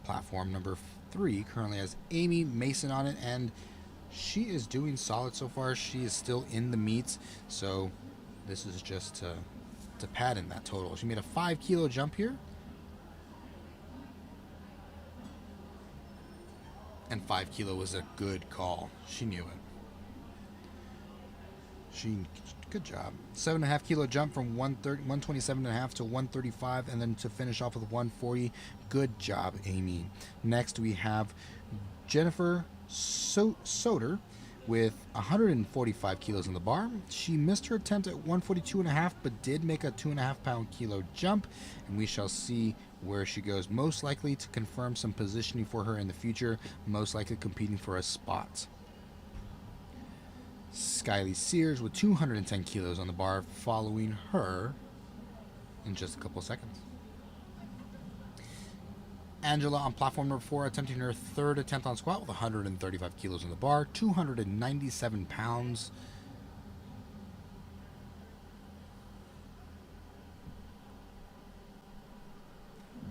Platform number 3 currently has Amy Mason on it, and she is doing solid so far. She is still in the meets, so this is just to pad in that total. She made a 5 kilo jump here. And 5 kilo was a good call. She knew it. Good job. 7.5 kilo jump from 127.5 to 135, and then to finish off with 140. Good job, Amy. Next we have Jennifer Soder with 145 kilos on the bar. She missed her attempt at 142.5, but did make a 2.5 kilo jump, and we shall see where she goes. Most likely to confirm some positioning for her in the future, most likely competing for a spot. Skyly Sears with 210 kilos on the bar, following her in just a couple seconds. Angela on platform number 4, attempting her third attempt on squat with 135 kilos on the bar, 297 pounds.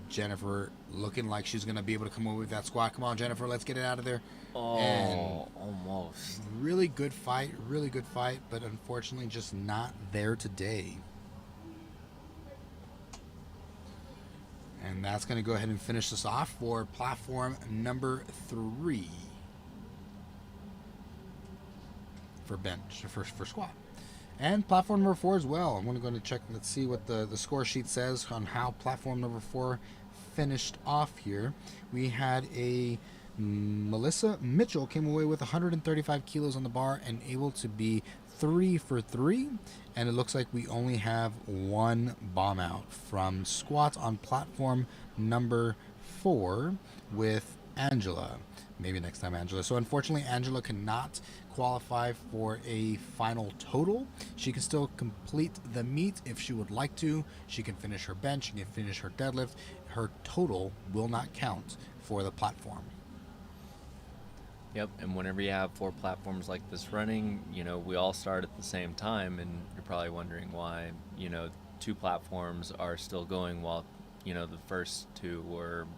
Jennifer looking like she's going to be able to come away with that squat. Come on, Jennifer, let's get it out of there. Oh, almost. Really good fight, but unfortunately just not there today. And that's going to go ahead and finish us off for platform number 3 for bench, for squat. And platform number 4 as well. I'm going to go and check, let's see what the score sheet says on how platform number 4 finished off here. We had a Melissa Mitchell came away with 135 kilos on the bar and able to be 3 for 3. And it looks like we only have one bomb out from squats on platform number 4 with Angela. Maybe next time, Angela. So unfortunately, Angela cannot qualify for a final total. She can still complete the meet if she would like to. She can finish her bench, she can finish her deadlift. Her total will not count for the platform. Yep, and whenever you have 4 platforms like this running, we all start at the same time, and you're probably wondering why, 2 platforms are still going while, the first 2 were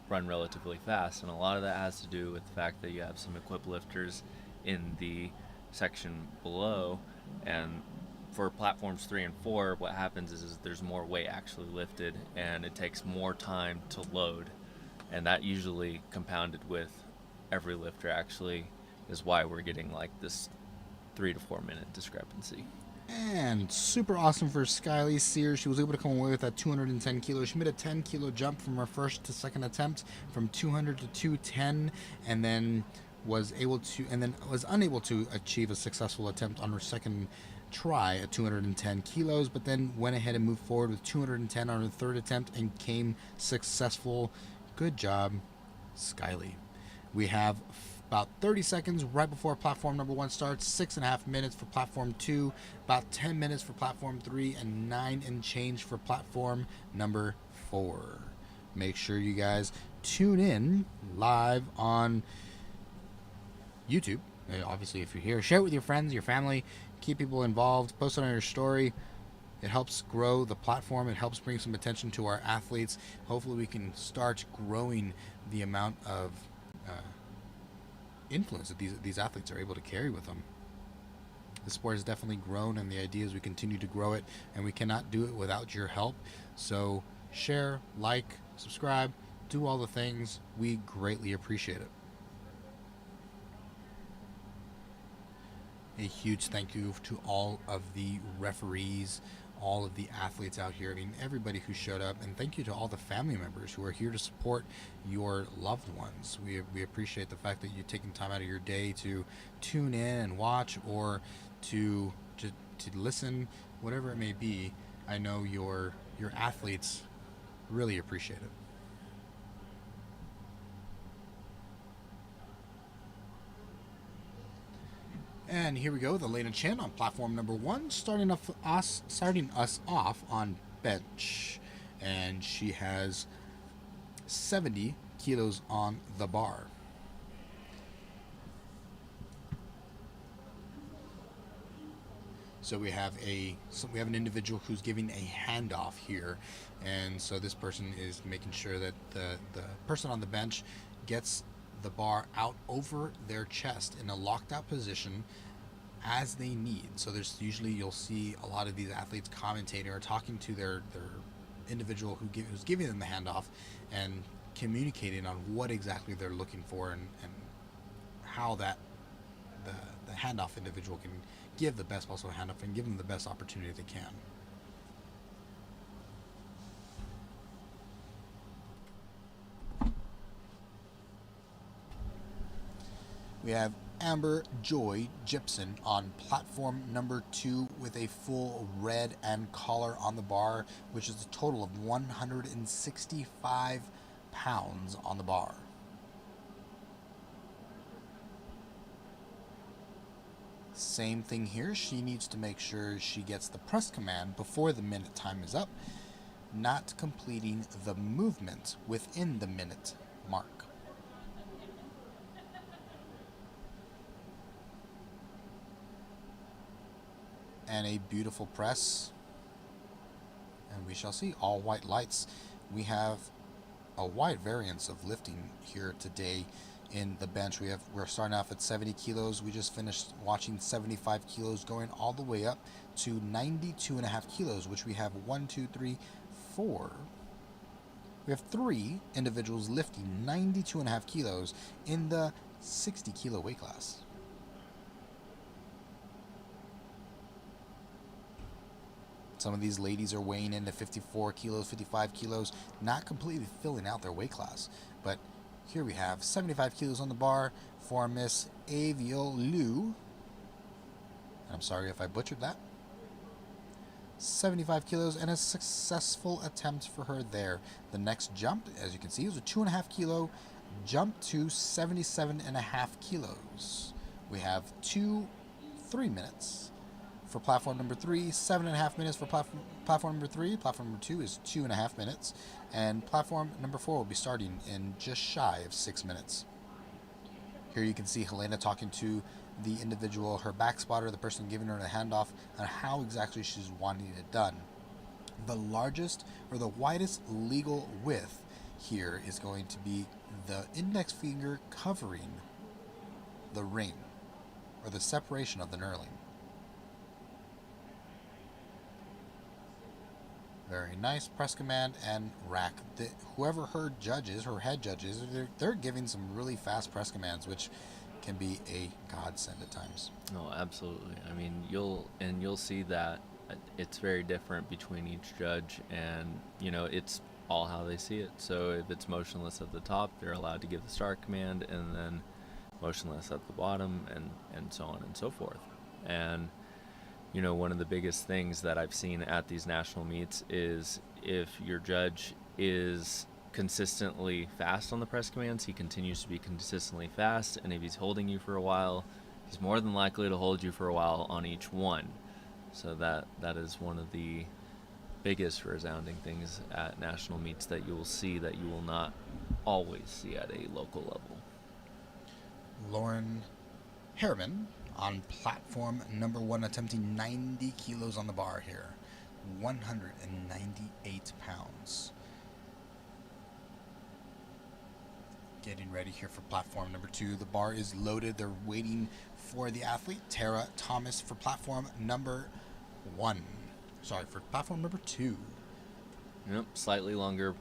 run relatively fast. And a lot of that has to do with the fact that you have some equipped lifters in the section below, and for platforms 3 and 4, what happens is there's more weight actually lifted, and it takes more time to load, and that usually compounded with every lifter actually is why we're getting like this 3 to 4 minute discrepancy. And super awesome for Skyly Sears. She was able to come away with that 210 kilos. She made a 10 kilo jump from her first to second attempt from 200 to 210, and then was unable to achieve a successful attempt on her second try at 210 kilos, but then went ahead and moved forward with 210 on her third attempt and came successful. Good job, Skyly. We have about 30 seconds right before platform number 1 starts, 6.5 minutes for platform 2, about 10 minutes for platform 3, and 9 and change for platform number 4. Make sure you guys tune in live on YouTube. Obviously, if you're here, share it with your friends, your family, keep people involved, post it on your story. It helps grow the platform. It helps bring some attention to our athletes. Hopefully we can start growing the amount of influence that these athletes are able to carry with them. The sport has definitely grown, and the idea is we continue to grow it, and we cannot do it without your help. So share, like, subscribe, do all the things. We greatly appreciate it. A huge thank you to all of the referees, all of the athletes out here. I mean, everybody who showed up, and thank you to all the family members who are here to support your loved ones. We appreciate the fact that you're taking time out of your day to tune in and watch, or to listen, whatever it may be. I know your athletes really appreciate it. And here we go, the Lena Chen on platform number 1, starting us off on bench. And she has 70 kilos on the bar. So we have an individual who's giving a handoff here, and so this person is making sure that the person on the bench gets the bar out over their chest in a locked out position as they need. So there's usually, you'll see a lot of these athletes commentating or talking to their individual who's giving them the handoff, and communicating on what exactly they're looking for, and how that the handoff individual give the best possible handoff and give them the best opportunity they can. We have Amber Joy Gibson on platform number 2 with a full red and collar on the bar, which is a total of 165 pounds on the bar. Same thing here. She needs to make sure she gets the press command before the minute time is up, not completing the movement within the minute mark. And a beautiful press, and we shall see all white lights. We have a wide variance of lifting here today in the bench. We're starting off at 70 kilos. We just finished watching 75 kilos going all the way up to 92.5 kilos, which we have 1, 2, 3, 4. We have 3 individuals lifting 92.5 kilos in the 60 kilo weight class. Some of these ladies are weighing into 54 kilos, 55 kilos, not completely filling out their weight class. But here we have 75 kilos on the bar for Miss Aviel Liu. I'm sorry if I butchered that. 75 kilos and a successful attempt for her there. The next jump, as you can see, was a 2.5 kilo jump to 77.5 kilos. We have 3 minutes. For platform number 3, 7.5 minutes for platform number 3. Platform number 2 is 2.5 minutes. And platform number 4 will be starting in just shy of 6 minutes. Here you can see Helena talking to the individual, her back spotter, the person giving her the handoff, on how exactly she's wanting it done. The largest or the widest legal width here is going to be the index finger covering the ring, or the separation of the knurling. Very nice. Press command and rack. Whoever her head judges, they're giving some really fast press commands, which can be a godsend at times. Oh, absolutely. I mean, you'll see that it's very different between each judge, and it's all how they see it. So if it's motionless at the top, they're allowed to give the start command, and then motionless at the bottom, and so on and so forth. And one of the biggest things that I've seen at these national meets is if your judge is consistently fast on the press commands, he continues to be consistently fast, and if he's holding you for a while, he's more than likely to hold you for a while on each one. So that is one of the biggest resounding things at national meets that you will see that you will not always see at a local level. Lauren Harriman on platform number 1, attempting 90 kilos on the bar here. 198 pounds. Getting ready here for platform number 2. The bar is loaded. They're waiting for the athlete, Tara Thomas, for platform number 1. Sorry, for platform number 2. Yep, slightly longer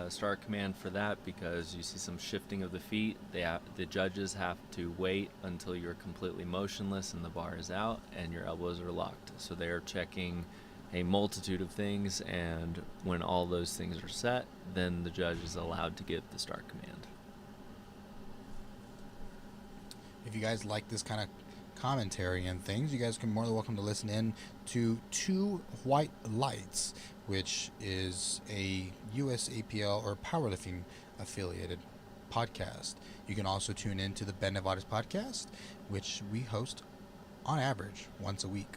start command for that, because you see some shifting of the feet. The judges have to wait until you're completely motionless and the bar is out and your elbows are locked. So they are checking a multitude of things, and when all those things are set, then the judge is allowed to give the start command. If you guys like this kind of commentary and things, you guys can more than welcome to listen in to Two White Lights, which is a USAPL or Powerlifting affiliated podcast. You can also tune in to the Ben Nevadas podcast, which we host on average once a week.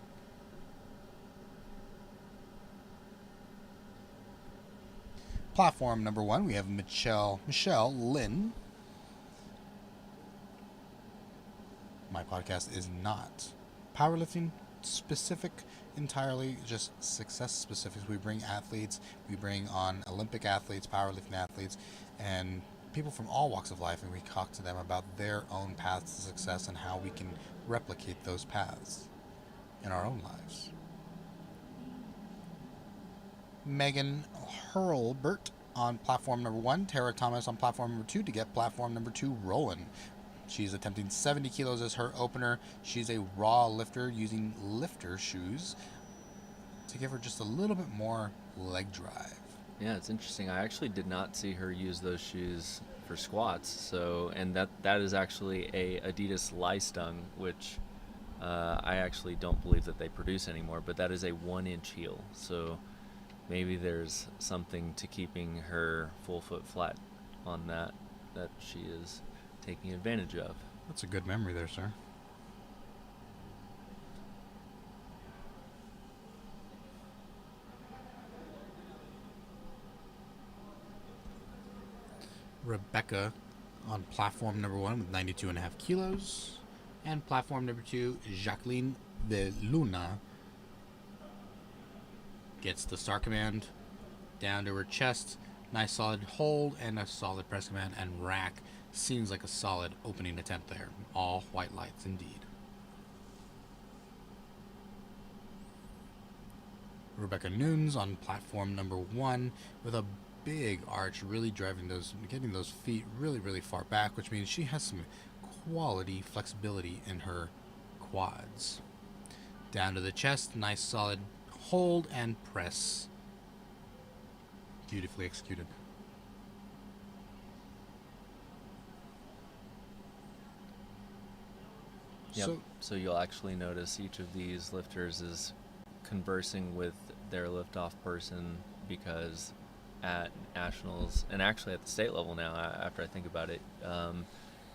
Platform number 1, we have Michelle Lynn. My podcast is not powerlifting specific entirely, just success specifics. We bring athletes, we bring on Olympic athletes, powerlifting athletes, and people from all walks of life, and we talk to them about their own paths to success and how we can replicate those paths in our own lives. Megan Hurlbert on platform number 1, Tara Thomas on platform number 2 to get platform number 2 rolling. She's attempting 70 kilos as her opener. She's a raw lifter using lifter shoes to give her just a little bit more leg drive. Yeah, it's interesting. I actually did not see her use those shoes for squats. So, and that is actually a Adidas Leistung, which I actually don't believe that they produce anymore. But that is a 1-inch heel. So maybe there's something to keeping her full foot flat on that she is taking advantage of. That's a good memory there, sir. Rebecca on platform number 1 with 92.5 kilos. And platform number 2, Jacqueline de Luna gets the star command down to her chest. Nice solid hold and a solid press command and rack. Seems like a solid opening attempt there. All white lights indeed. Rebecca Nunes on platform number 1 with a big arch, really getting those feet really far back, which means she has some quality flexibility in her quads. Down to the chest, nice solid hold and press. Beautifully executed. Yep. So you'll actually notice each of these lifters is conversing with their liftoff person, because at nationals and actually at the state level now, after I think about it,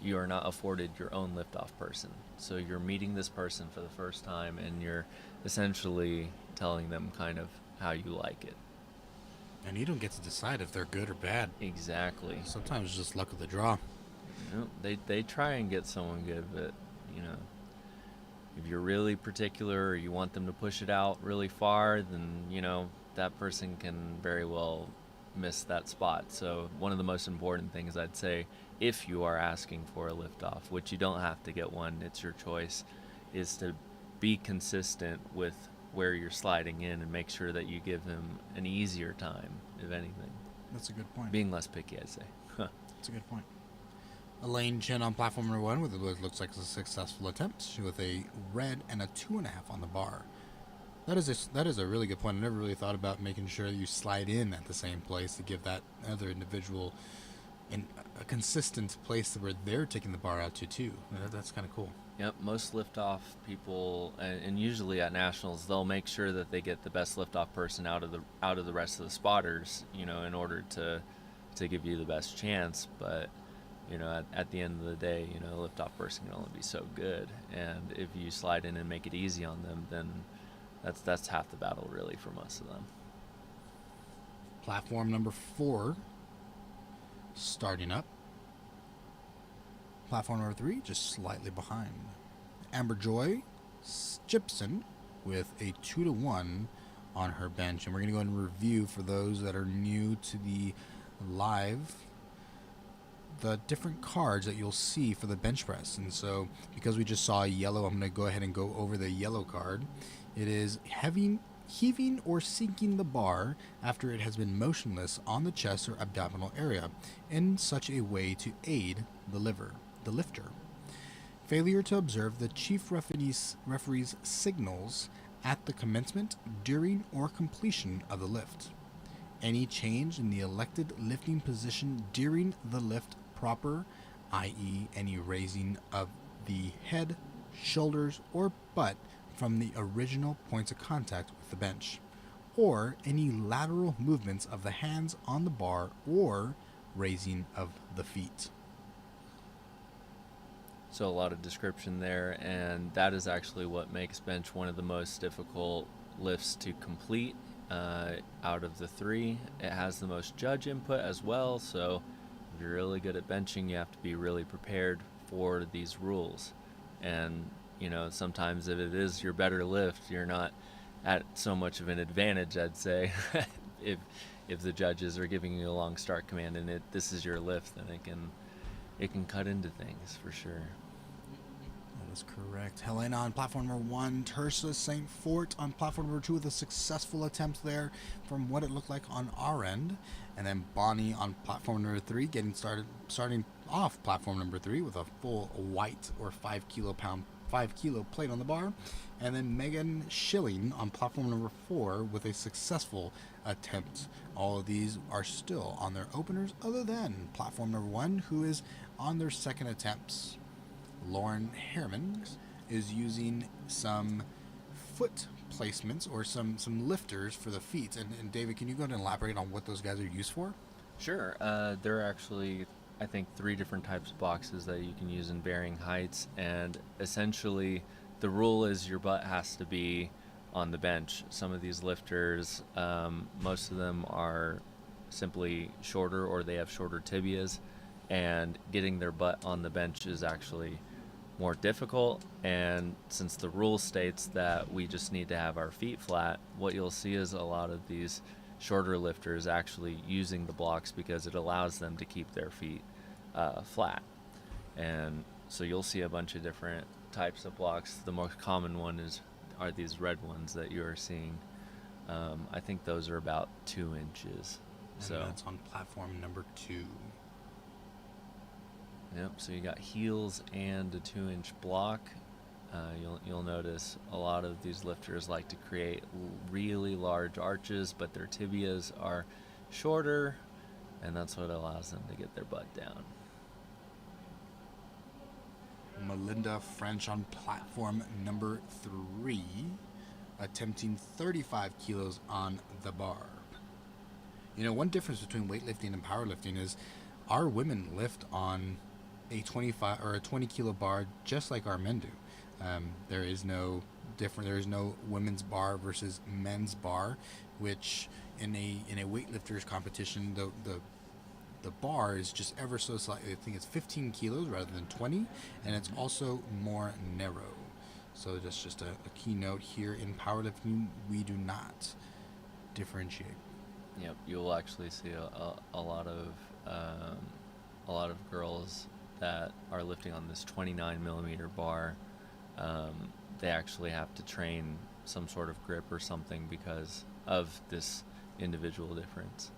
you are not afforded your own liftoff person. So you're meeting this person for the first time and you're essentially telling them kind of how you like it. And you don't get to decide if they're good or bad. Exactly. Sometimes it's just luck of the draw. They try and get someone good, but if you're really particular or you want them to push it out really far, then that person can very well miss that spot. So one of the most important things I'd say, if you are asking for a liftoff, which you don't have to get one, it's your choice, is to be consistent with where you're sliding in and make sure that you give him an easier time, if anything. That's a good point. Being less picky, I'd say. That's a good point. Elaine Chin on platform number 1 with what looks like a successful attempt with a red and a 2.5 on the bar. That is a really good point. I never really thought about making sure that you slide in at the same place to give that other individual a consistent place where they're taking the bar out to too. That's kind of cool. Yep, most liftoff people, and usually at nationals, they'll make sure that they get the best liftoff person out of the rest of the spotters, in order to give you the best chance. But at the end of the day, a liftoff person can only be so good, and if you slide in and make it easy on them, then that's half the battle really for most of them. Platform number 4 starting up. Platform number 3 just slightly behind. Amber Joy Gibson with a 2-1 on her bench, and we're going to go ahead and review for those that are new to the live the different cards that you'll see for the bench press. And so because we just saw yellow, I'm going to go ahead and go over the yellow card. It is heaving or sinking the bar after it has been motionless on the chest or abdominal area in such a way to aid the lifter. Failure to observe the chief referee's signals at the commencement, during, or completion of the lift. Any change in the elected lifting position during the lift proper, i.e. any raising of the head, shoulders, or butt from the original points of contact with the bench, or any lateral movements of the hands on the bar or raising of the feet. So a lot of description there, and that is actually what makes bench one of the most difficult lifts to complete out of the 3. It has the most judge input as well, so if you're really good at benching, you have to be really prepared for these rules. And sometimes if it is your better lift, you're not at so much of an advantage, I'd say. if the judges are giving you a long start command and this is your lift, then it can cut into things for sure. That is correct. Helena on platform number 1. Tersa St. Fort on platform number 2 with a successful attempt there from what it looked like on our end. And then Bonnie on platform number 3 starting off platform number 3 with a full white or 5 kilo plate on the bar. And then Megan Schilling on platform number 4 with a successful attempt. All of these are still on their openers other than platform number 1, who is on their second attempts. Lauren Herman is using some foot placements or some lifters for the feet. And David, can you go ahead and elaborate on what those guys are used for? Sure. There are actually, I think, 3 different types of boxes that you can use in varying heights, and essentially the rule is your butt has to be on the bench. Some of these lifters, most of them are simply shorter, or they have shorter tibias, and getting their butt on the bench is actually more difficult. And since the rule states that we just need to have our feet flat, what you'll see is a lot of these shorter lifters actually using the blocks because it allows them to keep their feet flat. And so you'll see a bunch of different types of blocks. The most common one are these red ones that you are seeing. I think those are about 2 inches. And so that's on platform number 2. Yep. So you got heels and a 2-inch block. You'll notice a lot of these lifters like to create really large arches, but their tibias are shorter, and that's what allows them to get their butt down. Melinda French on platform number 3, attempting 35 kilos on the bar. You know, one difference between weightlifting and powerlifting is our women lift on a 25 or a 20 kilo bar just like our men do. There is no women's bar versus men's bar, which in a weightlifter's competition, the bar is just ever so slightly. I think it's 15 kilos rather than 20, and it's also more narrow. So that's just a key note here. In powerlifting, we do not differentiate. Yep, you'll actually see a lot of girls that are lifting on this 29 millimeter bar. They actually have to train some sort of grip or something because of this individual difference.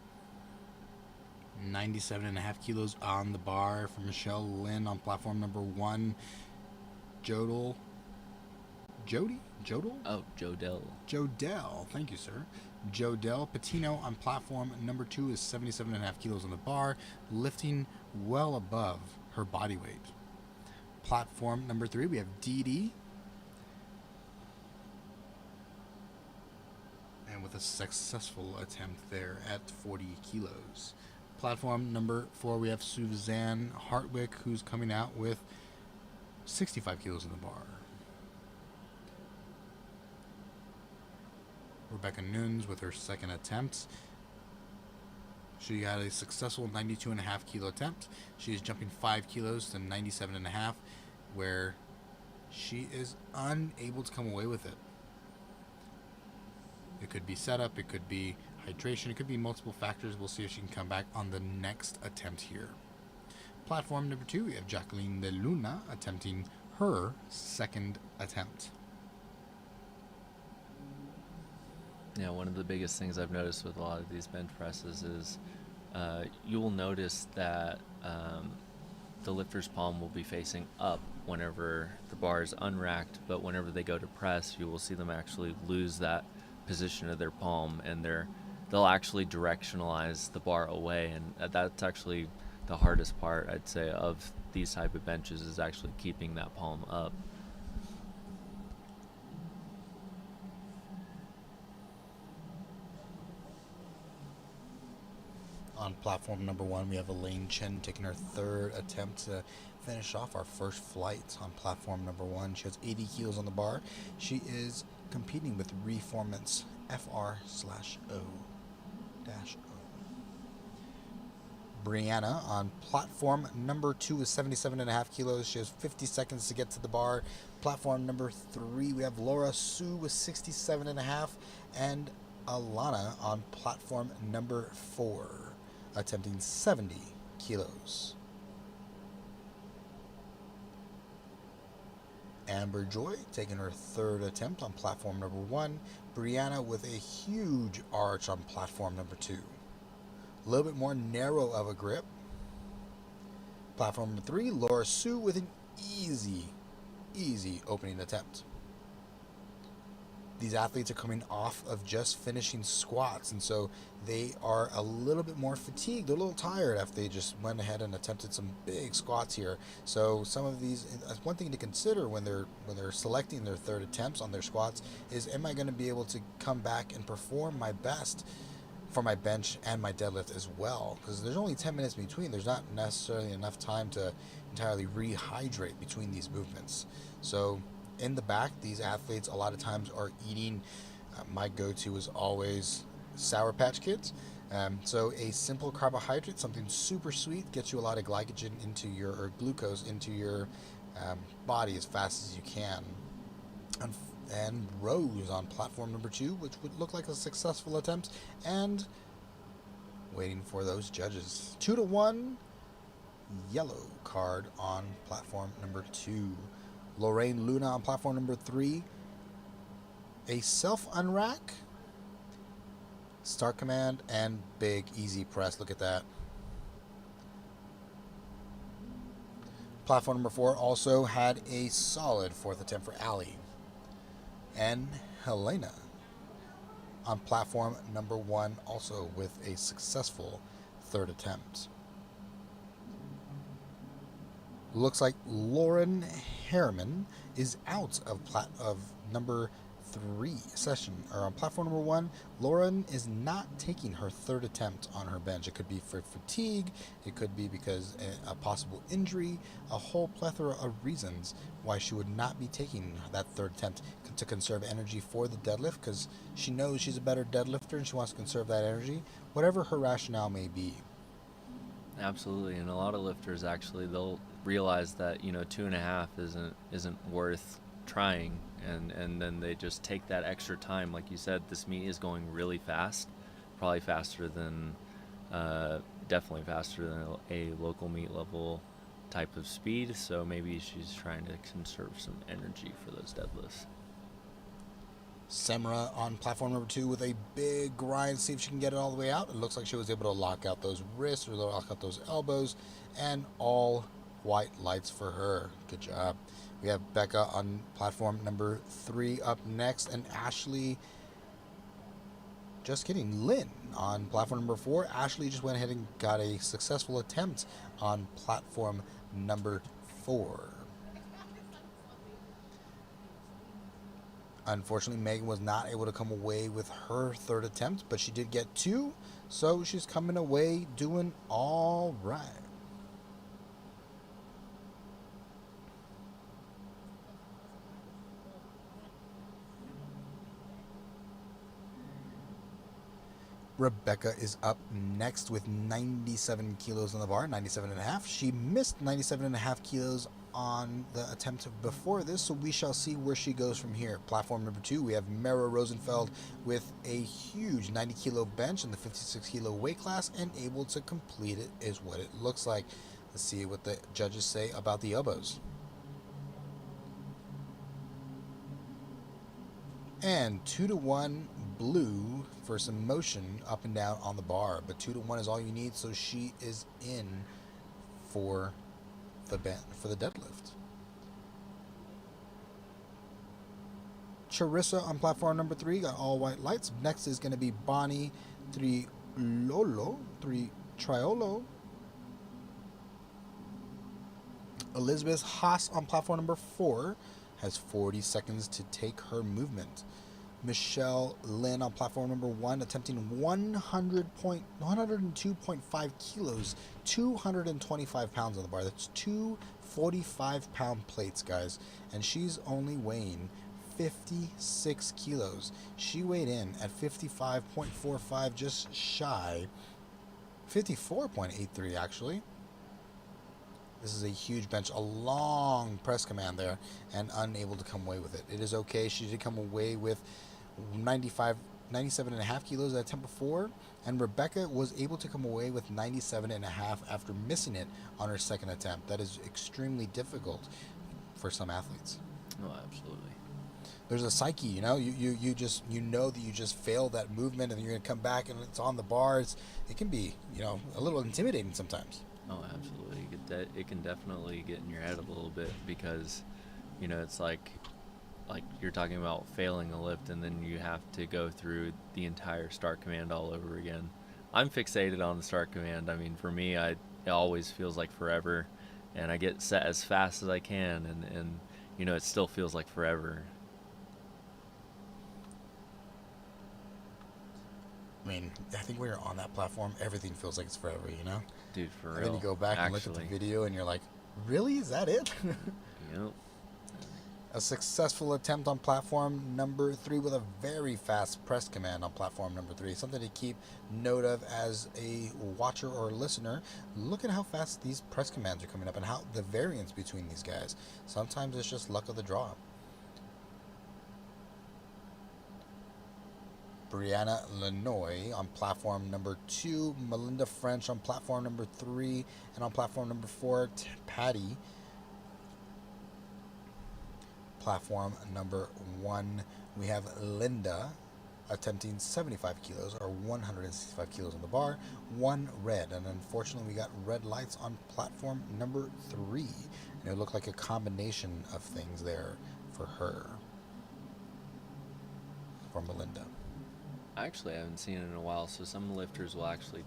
97.5 kilos on the bar for Michelle Lynn on platform number 1. Jodel. Oh, Jodel. Thank you, sir. Jodel Patino on platform number 2 is 77.5 kilos on the bar, lifting well above her body weight. Platform number 3, we have Dee Dee. And with a successful attempt there at 40 kilos. Platform number 4, we have Suzanne Hartwick, who's coming out with 65 kilos in the bar. Rebecca Nunes with her second attempt. She had a successful 92.5 kilo attempt. She is jumping 5 kilos to 97.5, where she is unable to come away with it. It could be setup, it could be hydration, it could be multiple factors. We'll see if she can come back on the next attempt here. Platform number 2, we have Jacqueline de Luna attempting her second attempt. Yeah, one of the biggest things I've noticed with a lot of these bench presses is you will notice that the lifter's palm will be facing up whenever the bar is unracked, but whenever they go to press, you will see them actually lose that position of their palm, and they'll actually directionalize the bar away, and that's actually the hardest part, I'd say, of these type of benches, is actually keeping that palm up. On platform number 1, we have Elaine Chen taking her third attempt to finish off our first flight on platform number 1. She has 80 kilos on the bar. She is competing with Reformance FR/O-O. Brianna on platform number 2 is 77.5 kilos. She has 50 seconds to get to the bar. Platform number 3, we have Laura Sue with 67.5, and Alana on platform number 4, attempting 70 kilos. Amber Joy taking her third attempt on platform number 1. Brianna with a huge arch on platform number 2. A little bit more narrow of a grip. Platform number 3, Laura Sue with an easy opening attempt. These athletes are coming off of just finishing squats, and so they are a little bit more fatigued. They're a little tired after they just went ahead and attempted some big squats here. So some of these, one thing to consider when they're selecting their third attempts on their squats is, am I going to be able to come back and perform my best for my bench and my deadlift as well? Because there's only 10 minutes between. There's not necessarily enough time to entirely rehydrate between these movements. So in the back, these athletes a lot of times are eating. My go-to is always Sour Patch Kids. So a simple carbohydrate, something super sweet, gets you a lot of glycogen into your, or glucose into your body as fast as you can. And Rose on platform number 2, which would look like a successful attempt, and waiting for those judges. 2-1, yellow card on platform number 2. Lorraine Luna on platform number 3. A self-unrack, start command, and big easy press. Look at that. Platform number 4 also had a solid fourth attempt for Allie. And Helena on platform number 1, also with a successful third attempt. Looks like Lauren Harriman is out of number 3 session, or on platform number 1. Lauren is not taking her third attempt on her bench. It could be for fatigue, it could be because a possible injury, a whole plethora of reasons why she would not be taking that third attempt to conserve energy for the deadlift, because she knows she's a better deadlifter and she wants to conserve that energy, whatever her rationale may be. Absolutely, and a lot of lifters actually, they'll realize that 2.5 isn't worth trying, and then they just take that extra time. Like you said, this meet is going really fast, probably faster than definitely faster than a local meet level type of speed, so maybe she's trying to conserve some energy for those deadlifts. Semra on platform number 2 with a big grind, see if she can get it all the way out. It looks like she was able to lock out those wrists or lock out those elbows, and all white lights for her. Good job. We have Becca on platform number 3 up next, and Ashley, just kidding, Lynn on platform number 4. Ashley just went ahead and got a successful attempt on platform number 4. Unfortunately, Megan was not able to come away with her third attempt, but she did get 2, so she's coming away doing all right. Rebecca is up next with 97 kilos on the bar, 97.5. She missed 97.5 kilos on the attempt before this, so we shall see where she goes from here. Platform number 2, we have Mara Rosenfeld with a huge 90 kilo bench in the 56 kilo weight class, and able to complete it is what it looks like. Let's see what the judges say about the elbows. And 2-1 blue for some motion up and down on the bar, but 2-1 is all you need, so she is in for the deadlift. Charissa on platform number 3 got all white lights. Next is going to be Bonnie Triolo. Elizabeth Haas on platform number 4 has 40 seconds to take her movement. Michelle Lynn on platform number 1 attempting 102.5 kilos, 225 pounds on the bar. That's 2 45-pound plates, guys. And she's only weighing 56 kilos. She weighed in at 55.45, just shy. 54.83, actually. This is a huge bench, a long press command there, and unable to come away with it. It is okay. She did come away with 97.5 kilos at attempt before, and Rebecca was able to come away with 97.5 after missing it on her second attempt. That is extremely difficult for some athletes. No, absolutely. There's a psyche, you just that you just failed that movement and you're gonna come back and it's on the bars. It can be a little intimidating sometimes. Oh, absolutely. It can definitely get in your head a little bit because, it's like you're talking about failing a lift and then you have to go through the entire start command all over again. I'm fixated on the start command. I mean, for me, it always feels like forever, and I get set as fast as I can, and it still feels like forever. I mean, I think when you're on that platform, everything feels like it's forever. Dude, for And then you real. go back and look at the Actually. video and you're like, really? Is that it? Yep. A successful attempt on platform number 3 with a very fast press command on platform number 3. Something to keep note of as a watcher or listener. Look at how fast these press commands are coming up and how the variance between these guys. Sometimes it's just luck of the draw. Brianna Lenoy on platform number 2, Melinda French on platform number 3, and on platform number 4, Patty. Platform number 1, we have Linda attempting 75 kilos or 165 kilos on the bar, 1 red, and unfortunately we got red lights on platform number 3, and it looked like a combination of things there for her, for Melinda. I actually haven't seen it in a while, so some lifters will actually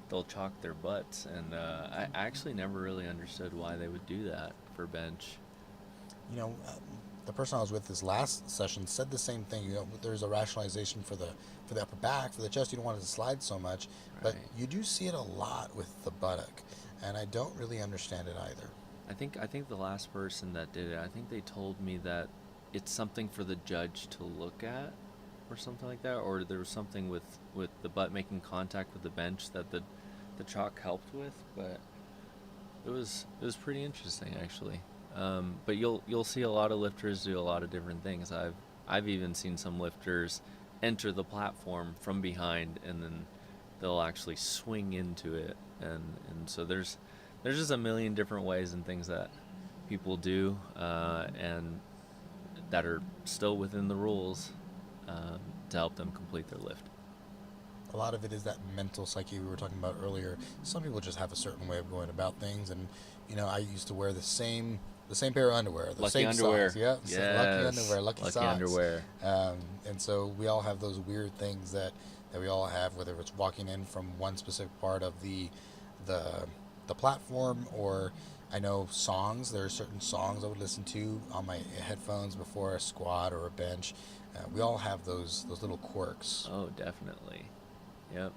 they'll chalk their butts, and I actually never really understood why they would do that for bench. The person I was with this last session said the same thing. There's a rationalization for the upper back, for the chest. You don't want it to slide so much, but Right. you do see it a lot with the buttock, and I don't really understand it either. I think the last person that did it, I think they told me that it's something for the judge to look at or something like that, or there was something with the butt making contact with the bench that the chalk helped with, but it was pretty interesting actually. But you'll see a lot of lifters do a lot of different things. I've even seen some lifters enter the platform from behind and then they'll actually swing into it, and so there's just a million different ways and things that people do, and that are still within the rules, to help them complete their lift. A lot of it is that mental psyche we were talking about earlier. Some people just have a certain way of going about things, and I used to wear the same pair of underwear, the Lucky same underwear. socks. Yeah, lucky Yes. underwear, lucky Lucky socks. underwear. And so we all have those weird things that we all have, whether it's walking in from one specific part of the the platform, or I know songs. There are certain songs I would listen to on my headphones before a squat or a bench. We all have those little quirks. Oh, definitely. Yep.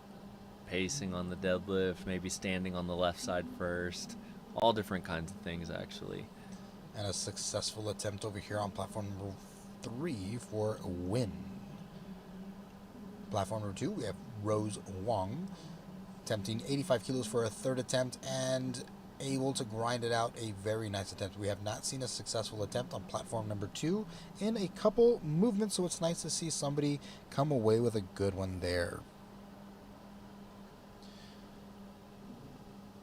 Pacing on the deadlift, maybe standing on the left side first. All different kinds of things, actually. And a successful attempt over here on platform number 3 for a win. Platform number 2, we have Rose Wong attempting 85 kilos for a third attempt and able to grind it out. A very nice attempt. We have not seen a successful attempt on platform number 2 in a couple movements, so it's nice to see somebody come away with a good one there.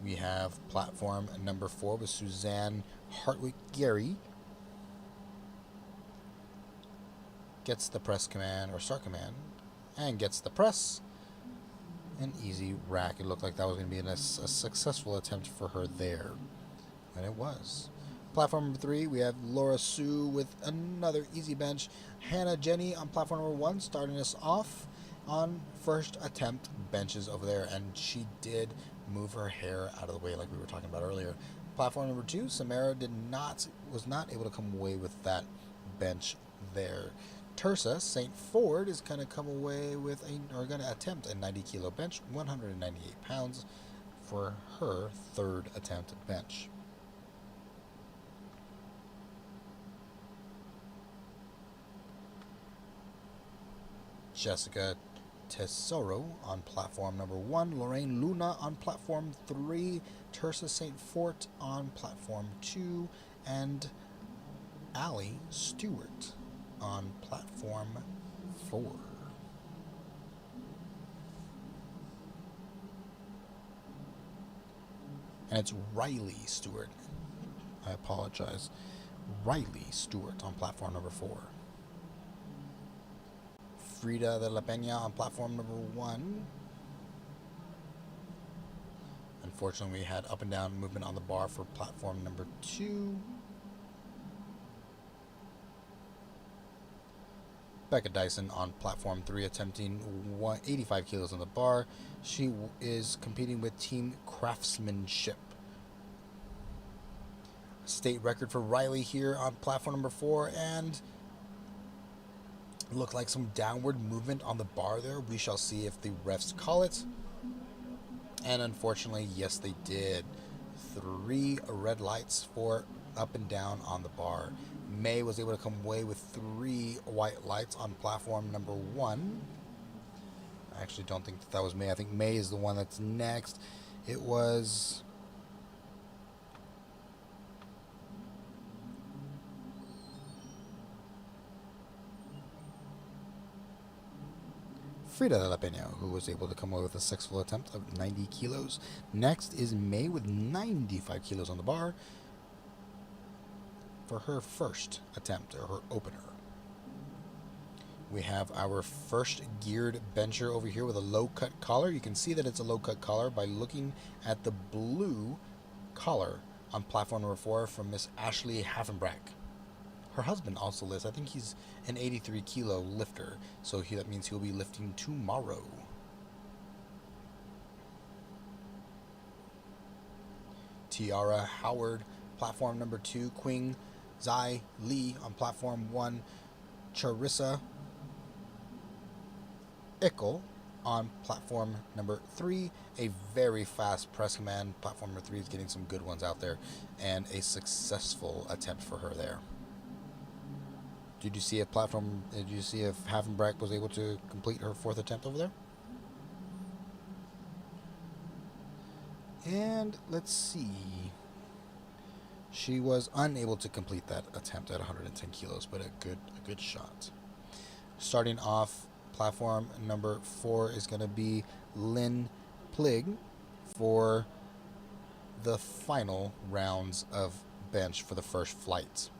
We have platform number 4 with Suzanne Hartwick-Gary. Gets the press command or start command and gets the press. An easy rack. It looked like that was going to be a successful attempt for her there. And it was. Platform number 3, we have Laura Sue with another easy bench. Hannah Jenny on platform number 1 starting us off on first attempt benches over there. And she did move her hair out of the way like we were talking about earlier. Platform number 2, Samara was not able to come away with that bench there. Tersa St. Ford is going to come away with going to attempt a 90 kilo bench, 198 pounds for her third attempt at bench. Jessica Tesoro on platform number 1, Lorraine Luna on platform 3, Tersa St. Fort on platform 2, and Allie Stewart on platform 4. And it's Riley Stewart I apologize. Riley Stewart on platform number 4. Frida de la Peña on platform number 1. Unfortunately, we had up and down movement on the bar for platform number 2. Becca Dyson on platform 3, attempting 85 kilos on the bar. She is competing with Team Craftsmanship. State record for Riley here on platform number 4, and look like some downward movement on the bar there. We shall see if the refs call it. And unfortunately, yes, they did. 3 red lights for up and down on the bar. May was able to come away with 3 white lights on platform number 1. I actually don't think that was May. I think May is the one that's next. It was... Frida de la Peña, who was able to come away with a successful attempt of 90 kilos. Next is May with 95 kilos on the bar for her first attempt, or her opener. We have our first geared bencher over here with a low-cut collar. You can see that it's a low-cut collar by looking at the blue collar on platform number 4 from Miss Ashley Haffenbrack. Her husband also lifts. I think he's an 83-kilo lifter, so that means he'll be lifting tomorrow. Tiara Howard, platform number 2. Quing Zai Lee on platform 1. Charissa Ickle on platform number 3. A very fast press command. Platform number 3 is getting some good ones out there, and a successful attempt for her there. Did you see if Haffenbrack was able to complete her 4th attempt over there? And let's see. She was unable to complete that attempt at 110 kilos, but a good shot. Starting off, platform number 4 is going to be Lynn Plig for the final rounds of bench for the first flight.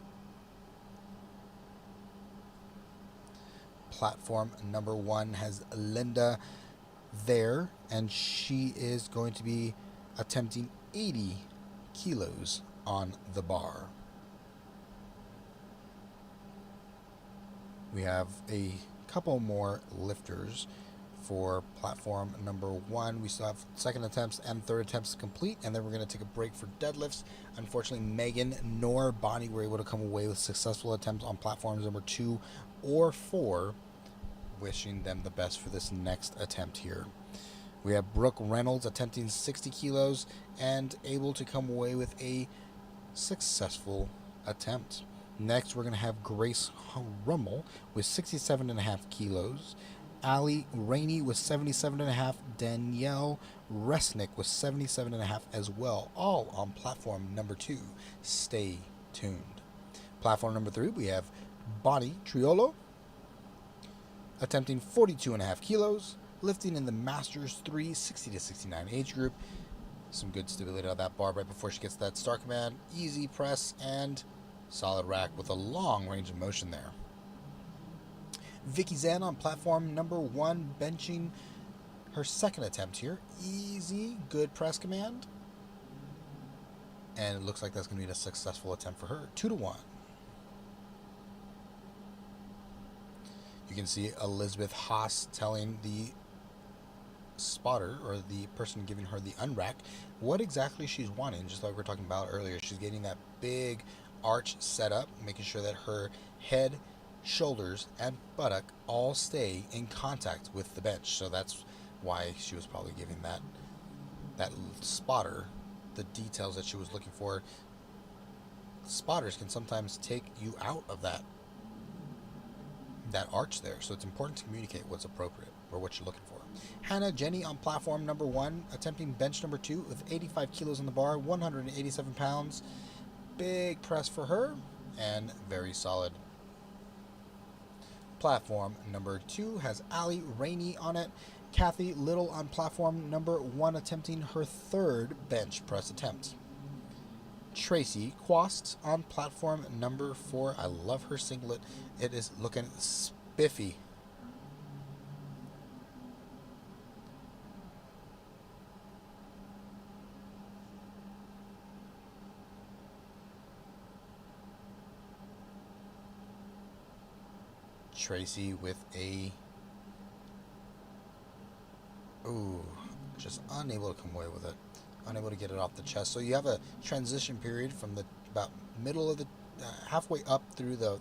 Platform number 1 has Linda there, and she is going to be attempting 80 kilos on the bar. We have a couple more lifters for platform number 1. We still have second attempts and third attempts to complete, and then we're going to take a break for deadlifts. Unfortunately, Megan nor Bonnie were able to come away with successful attempts on platforms number 2 or 4. Wishing them the best for this next attempt here. We have Brooke Reynolds attempting 60 kilos and able to come away with a successful attempt. Next, we're going to have Grace Rummel with 67.5 kilos. Ali Rainey with 77.5. Danielle Resnick with 77.5 as well, all on platform number 2. Stay tuned. Platform number 3, we have Bonnie Triolo attempting 42.5 kilos, lifting in the Masters 3 60 to 69 age group. Some good stability on that bar right before she gets that start command. Easy press and solid rack with a long range of motion there. Vicky Zan on platform number 1, benching her second attempt here. Easy, good press command. And it looks like that's going to be a successful attempt for her. 2-1. You can see Elizabeth Haas telling the spotter, or the person giving her the unrack, what exactly she's wanting, just like we were talking about earlier. She's getting that big arch set up, making sure that her head, shoulders, and buttock all stay in contact with the bench. So that's why she was probably giving that spotter the details that she was looking for. Spotters can sometimes take you out of that arch there, so it's important to communicate what's appropriate or what you're looking for. Hannah Jenny on platform number 1, attempting bench number 2 with 85 kilos on the bar, 187 pounds. Big press for her, and very solid. Platform number 2 has Ali Rainey on it. Kathy Little on platform number 1, attempting her 3rd bench press attempt. Tracy Quast on platform number 4. I love her singlet. It is looking spiffy. Tracy with a... Ooh, just unable to come away with it. Unable to get it off the chest. So you have a transition period from the about middle of the... halfway up through the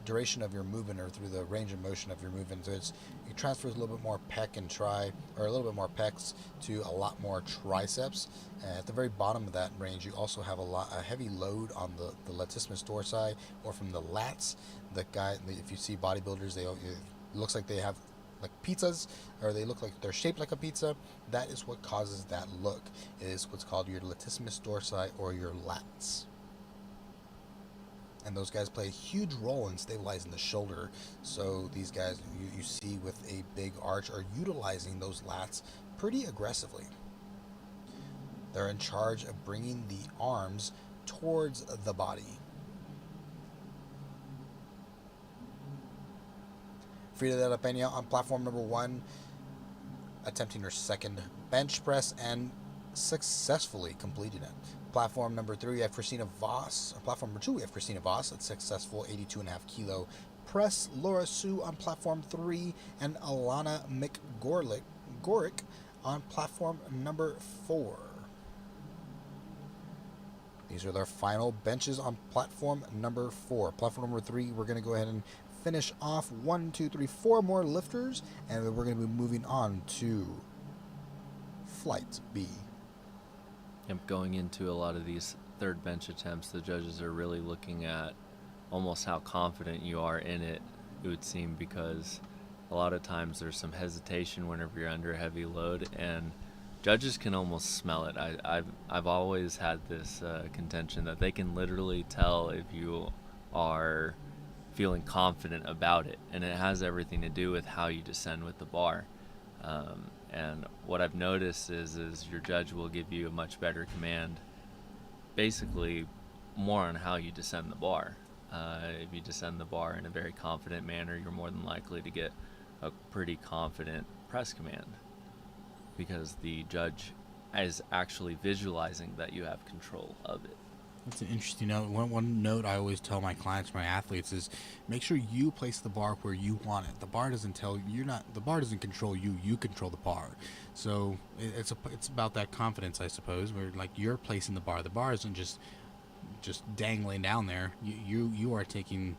duration of your movement, or through the range of motion of your movement. So it transfers a little bit more pec and tri, or a little bit more pecs to a lot more triceps. And at the very bottom of that range, you also have a heavy load on the latissimus dorsi, or from the lats. If you see bodybuilders, it looks like they have like pizzas, or they look like they're shaped like a pizza. That is what causes that look. It is what's called your latissimus dorsi, or your lats. And those guys play a huge role in stabilizing the shoulder. So these guys you see with a big arch are utilizing those lats pretty aggressively. They're in charge of bringing the arms towards the body. Frida de la Peña on platform number 1, attempting her second bench press and successfully completing it. Platform number 3, we have Christina Voss. On platform number 2, we have Christina Voss, a successful 82.5 kilo press. Laura Sue on platform 3, and Alana McGorick on platform number 4. These are their final benches on platform number 4. Platform number 3, we're going to go ahead and finish off 1, 2, 3, 4 more lifters, and then we're going to be moving on to Flight B. Going into a lot of these third bench attempts, the judges are really looking at almost how confident you are in it, it would seem, because a lot of times there's some hesitation whenever you're under a heavy load, and judges can almost smell it. I've always had this contention that they can literally tell if you are feeling confident about it, and it has everything to do with how you descend with the bar. And what I've noticed is your judge will give you a much better command, basically more on how you descend the bar. If you descend the bar in a very confident manner, you're more than likely to get a pretty confident press command, because the judge is actually visualizing that you have control of it. That's an interesting note. One note I always tell my clients, my athletes, is make sure you place the bar where you want it. The bar doesn't the bar doesn't control you. You control the bar. So it's about that confidence, I suppose, where like you're placing the bar. The bar isn't just dangling down there. You are taking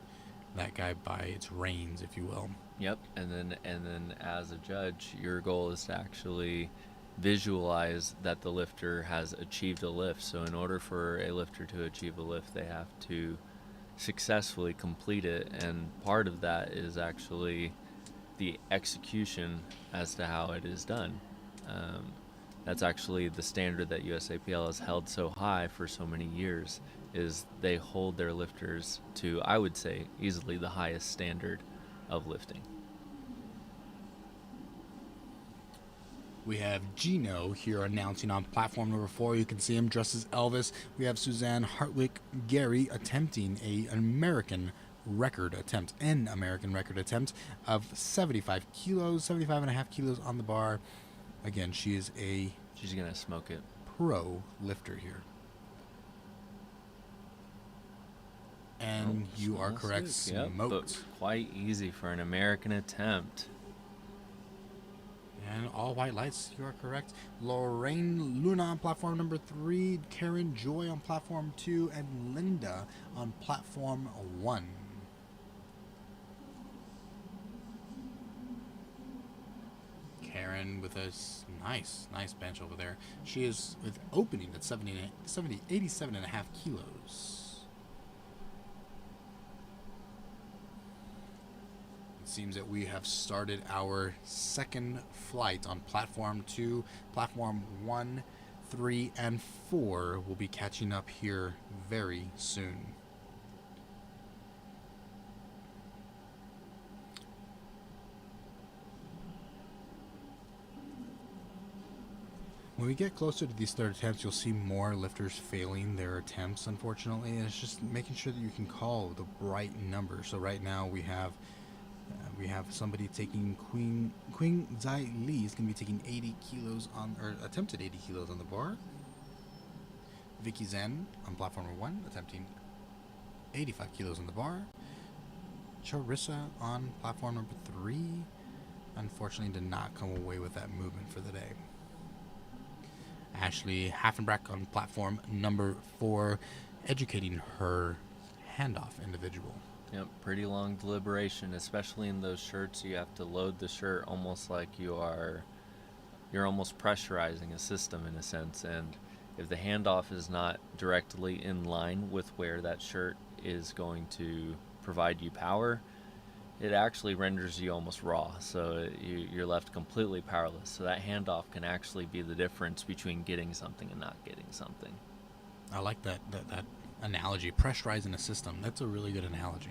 that guy by its reins, if you will. Yep. And then as a judge, your goal is to actually visualize that the lifter has achieved a lift. So in order for a lifter to achieve a lift, they have to successfully complete it, and part of that is actually the execution as to how it is done. That's actually the standard that USAPL has held so high for so many years, is they hold their lifters to, I would say, easily the highest standard of lifting. We have Gino here announcing on platform number 4. You can see him dressed as Elvis. We have Suzanne Hartwick Gary attempting an American record attempt of 75 and a half kilos on the bar. Again, she's gonna smoke it. Pro lifter here. And you are correct, smoked. Yep, but quite easy for an American attempt. And all white lights, you are correct. Lorraine Luna on platform number 3, Karen Joy on platform 2, and Linda on platform 1. Karen with a nice bench over there. She is with opening at 87 and a half kilos. Seems that we have started our second flight on platform 2. Platform 1, 3, and 4 will be catching up here very soon. When we get closer to these third attempts, you'll see more lifters failing their attempts, unfortunately. And it's just making sure that you can call the right number. So right now we have somebody taking Queen Zai Li is going to be taking 80 kilos on, or attempted 80 kilos on the bar. Vicky Zhen on platform number 1, attempting 85 kilos on the bar. Charissa on platform number 3, unfortunately did not come away with that movement for the day. Ashley Haffenbrack on platform number 4, educating her handoff individual. Yep, pretty long deliberation, especially in those shirts. You have to load the shirt almost like you're almost pressurizing a system in a sense, and if the handoff is not directly in line with where that shirt is going to provide you power, it actually renders you almost raw, so you're left completely powerless. So that handoff can actually be the difference between getting something and not getting something. I like that analogy, pressurizing a system. That's a really good analogy.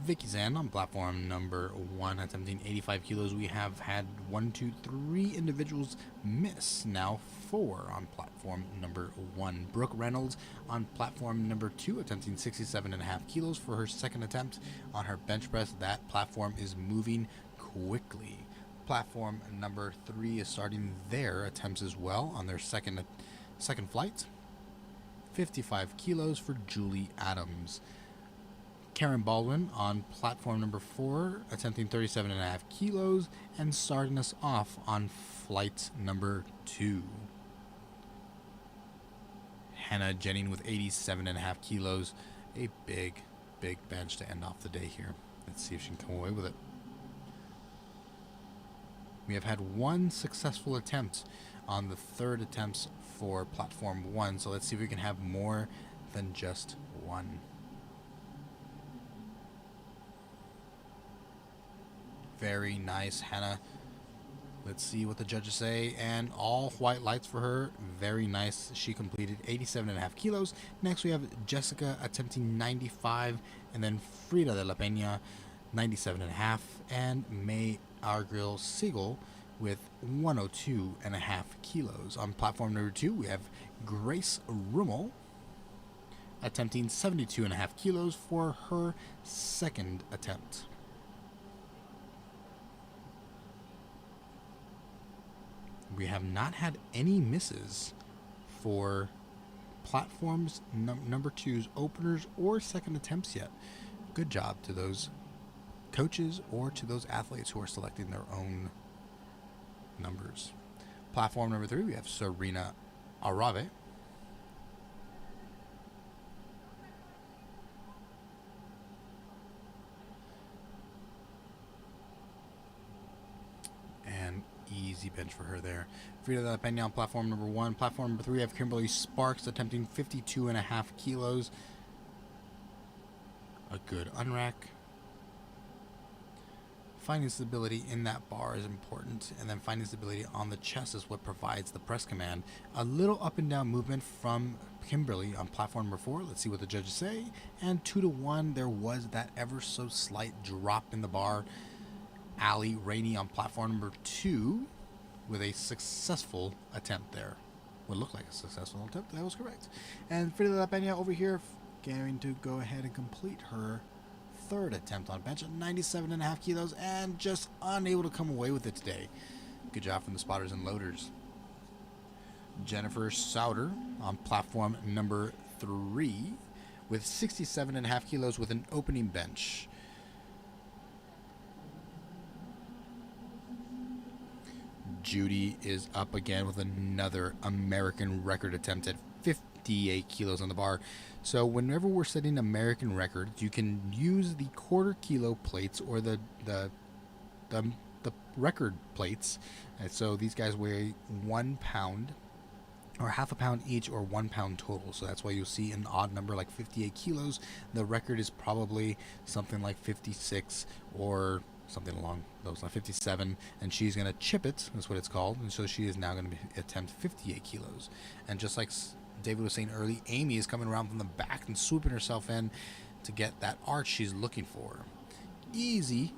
Vicky Zan on platform number 1, attempting 85 kilos. We have had 3 individuals miss. Now 4 on platform number 1. Brooke Reynolds on platform number 2, attempting 67.5 kilos for her second attempt on her bench press. That platform is moving quickly. Platform number 3 is starting their attempts as well on their second flight. 55 kilos for Julie Adams. Karen Baldwin on platform number 4, attempting 37.5 kilos and starting us off on flight number 2. Hannah Jennings with 87.5 kilos. A big bench to end off the day here. Let's see if she can come away with it. We have had 1 successful attempt on the third attempts for platform 1, so let's see if we can have more than just 1. Very nice, Hannah. Let's see what the judges say. And all white lights for her. Very nice. She completed 87.5 kilos. Next, we have Jessica attempting 95. And then Frida de la Peña, 97.5. And May Argrill Siegel with 102.5 kilos. On platform number 2, we have Grace Rummel attempting 72.5 kilos for her second attempt. We have not had any misses for platforms number 2's openers or second attempts yet. Good job to those coaches or to those athletes who are selecting their own numbers. Platform number 3, we have Serena Arave. And easy bench for her there. Frida de la Peña on platform number 1. Platform number 3, we have Kimberly Sparks attempting 52.5 kilos. A good unrack. Finding stability in that bar is important, and then finding stability on the chest is what provides the press command. A little up and down movement from Kimberly on platform number 4. Let's see what the judges say. And 2-1, there was that ever so slight drop in the bar. Ali Rainey on platform number 2 with a successful attempt there. What looked like a successful attempt. That was correct. And Frida de la Peña over here going to go ahead and complete her third attempt on bench at 97.5 kilos and just unable to come away with it today. Good job from the spotters and loaders. Jennifer Sauter on platform number 3 with 67.5 kilos with an opening bench. Judy is up again with another American record attempt at 58 kilos on the bar. So whenever we're setting American records, you can use the quarter kilo plates or the record plates. And so these guys weigh 1 pound or half a pound each or 1 pound total. So that's why you'll see an odd number like 58 kilos. The record is probably something like 56 or something along those lines, 57, and she's going to chip it, that's what it's called, and so she is now going to attempt 58 kilos. And just like David was saying early, Amy is coming around from the back and swooping herself in to get that arch she's looking for. Easy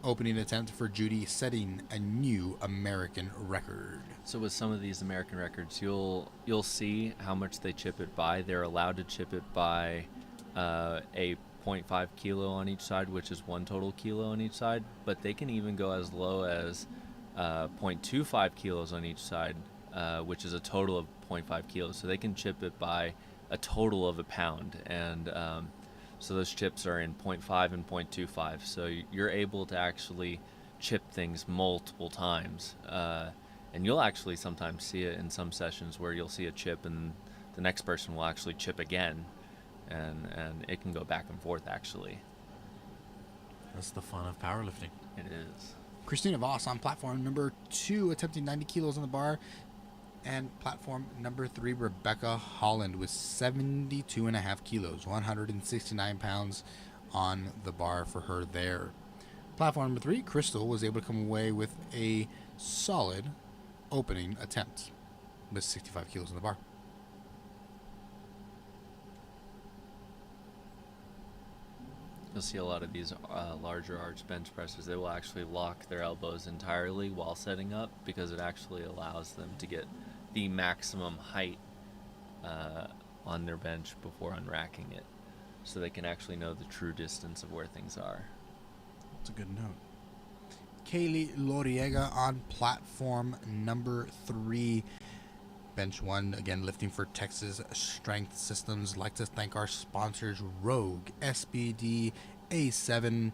opening attempt for Judy, setting a new American record. So with some of these American records, you'll see how much they chip it by. They're allowed to chip it by a zero point 0.5 kilo on each side, which is 1 total kilo on each side. But they can even go as low as 0.25 kilos on each side, which is a total of 0.5 kilos. So they can chip it by a total of a pound. And so those chips are in 0.5 and 0.25. So you're able to actually chip things multiple times. And you'll actually sometimes see it in some sessions where you'll see a chip and the next person will actually chip again. And it can go back and forth, actually. That's the fun of powerlifting. It is. Christina Voss on platform number 2, attempting 90 kilos on the bar. And platform number 3, Rebecca Holland with 72.5 kilos, 169 pounds on the bar for her there. Platform number 3, Crystal was able to come away with a solid opening attempt with 65 kilos on the bar. You'll see a lot of these larger arch bench presses. They will actually lock their elbows entirely while setting up because it actually allows them to get the maximum height on their bench before unracking it, so they can actually know the true distance of where things are. That's a good note. Kaylee Loriega on platform number 3. Bench 1, again lifting for Texas Strength Systems. Like to thank our sponsors Rogue, SBD, A7,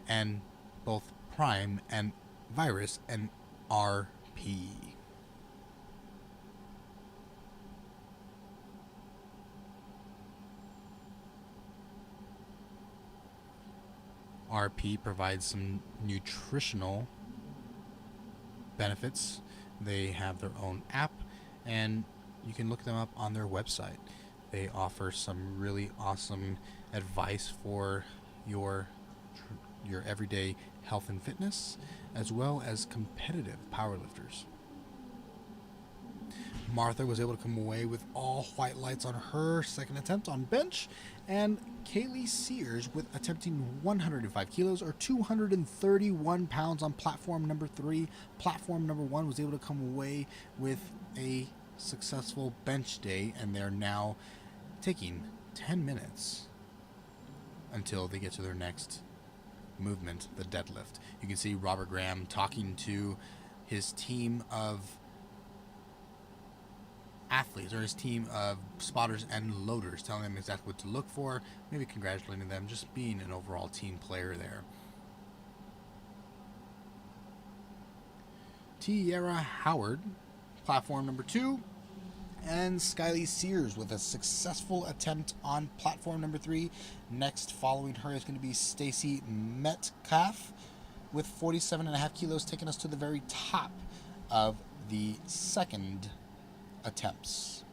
and both Prime and Virus and RP. RP provides some nutritional benefits. They have their own app, and you can look them up on their website. They offer some really awesome advice for your everyday health and fitness, as well as competitive powerlifters. Martha was able to come away with all white lights on her second attempt on bench, and Kaylee Sears with attempting 105 kilos or 231 pounds on platform number 3. Platform number 1 was able to come away with a successful bench day, and they're now taking 10 minutes until they get to their next movement, the deadlift. You can see Robert Graham talking to his team of athletes, or his team of spotters and loaders, telling them exactly what to look for, maybe congratulating them, just being an overall team player there. Tiara Howard, platform number 2, and Skylie Sears with a successful attempt on platform number 3. Next, following her, is going to be Stacy Metcalf with 47.5 kilos, taking us to the very top of the second attempts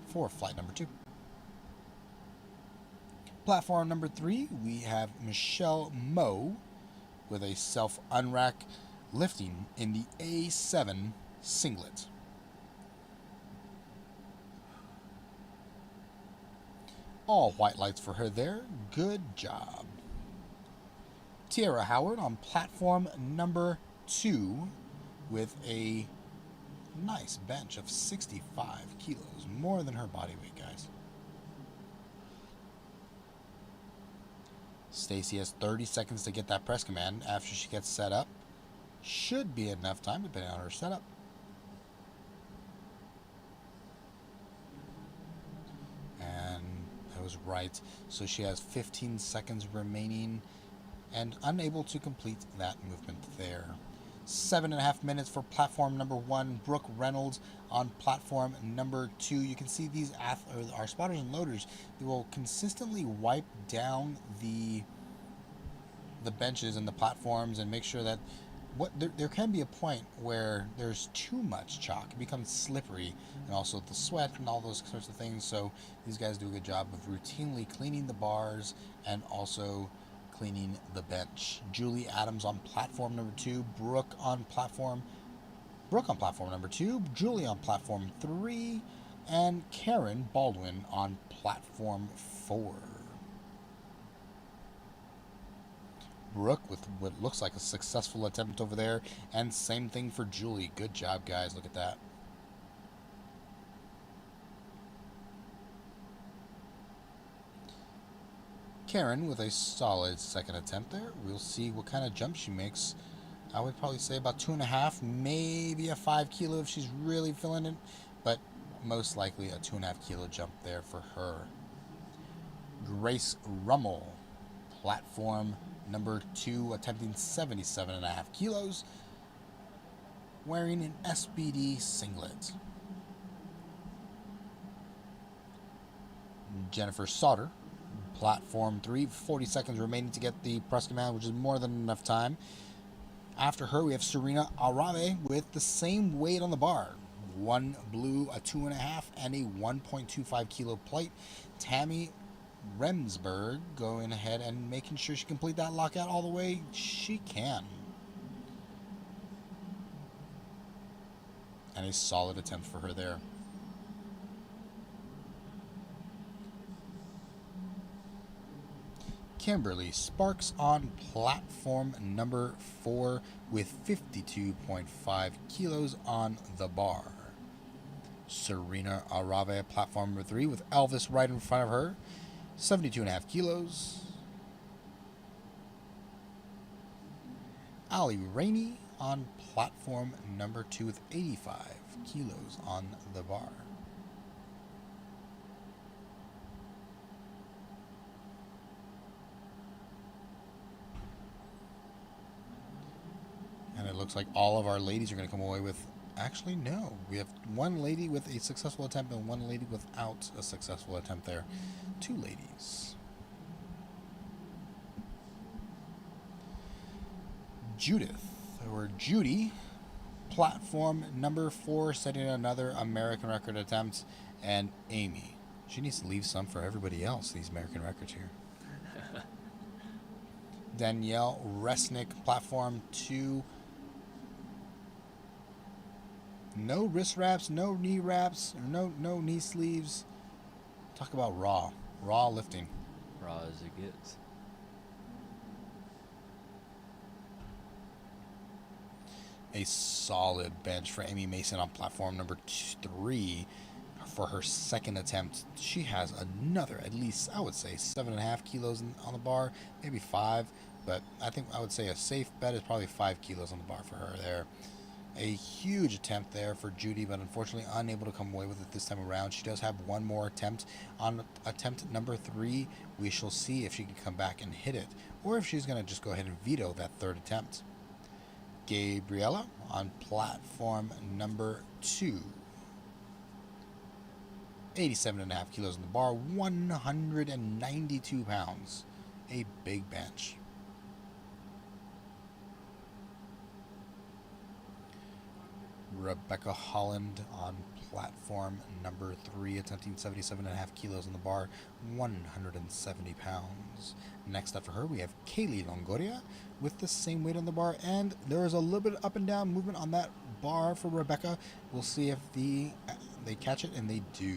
for flight number 2. Platform number 3, we have Michelle Moe with a self-unrack lifting in the A7 singlet. All white lights for her there. Good job. Tiara Howard on platform number 2 with a nice bench of 65 kilos, more than her body weight, guys. Stacy has 30 seconds to get that press command after she gets set up. Should be enough time depending on her setup. And I was right. So she has 15 seconds remaining and unable to complete that movement there. 7.5 minutes for platform number 1. Brooke Reynolds on platform number 2. You can see these our spotters and loaders. They will consistently wipe down the benches and the platforms and make sure that there can be a point where there's too much chalk. It becomes slippery, and also the sweat and all those sorts of things. So these guys do a good job of routinely cleaning the bars and also cleaning the bench. Julie Adams on platform number 2, Brooke on platform number 2, Julie on platform 3, and Karen Baldwin on platform 4. Brooke with what looks like a successful attempt over there. And same thing for Julie. Good job, guys. Look at that. Karen with a solid second attempt there. We'll see what kind of jump she makes. I would probably say about 2.5, maybe a 5 kilo if she's really feeling it, but most likely a 2.5 kilo jump there for her. Grace Rummel, platform number 2, attempting 77.5 kilos, wearing an SBD singlet. Jennifer Sauter, platform 3, 40 seconds remaining to get the press command, which is more than enough time. After her, we have Serena Arave with the same weight on the bar. One blue, a 2.5, and a 1.25 kilo plate. Tammy Remsberg going ahead and making sure she complete that lockout all the way. She can. And a solid attempt for her there. Kimberly Sparks on platform number 4 with 52.5 kilos on the bar. Serena Arave, platform number 3 with Elvis right in front of her, 72.5 kilos. Ali Rainey on platform number 2 with 85 kilos on the bar. And it looks like all of our ladies are going to come away with... Actually, no. We have one lady with a successful attempt and one lady without a successful attempt there. 2 ladies. Judith, or Judy, platform number 4, setting another American record attempt. And Amy. She needs to leave some for everybody else, these American records here. Danielle Resnick, platform 2. No wrist wraps, no knee wraps, no knee sleeves. Talk about raw lifting. Raw as it gets. A solid bench for Amy Mason on platform number 3 for her second attempt. She has another, at least I would say 7.5 kilos on the bar, maybe 5, but I would say a safe bet is probably 5 kilos on the bar for her there. A huge attempt there for Judy, but unfortunately unable to come away with it this time around. She does have one more attempt on attempt number 3. We shall see if she can come back and hit it, or if she's going to just go ahead and veto that third attempt. Gabriella on platform number 2. 87.5 kilos on the bar, 192 pounds. A big bench. Rebecca Holland on platform number 3, attempting 77.5 kilos on the bar, 170 pounds. Next up for her, we have Kaylee Longoria with the same weight on the bar, and there is a little bit of up and down movement on that bar for Rebecca. We'll see if they catch it, and they do.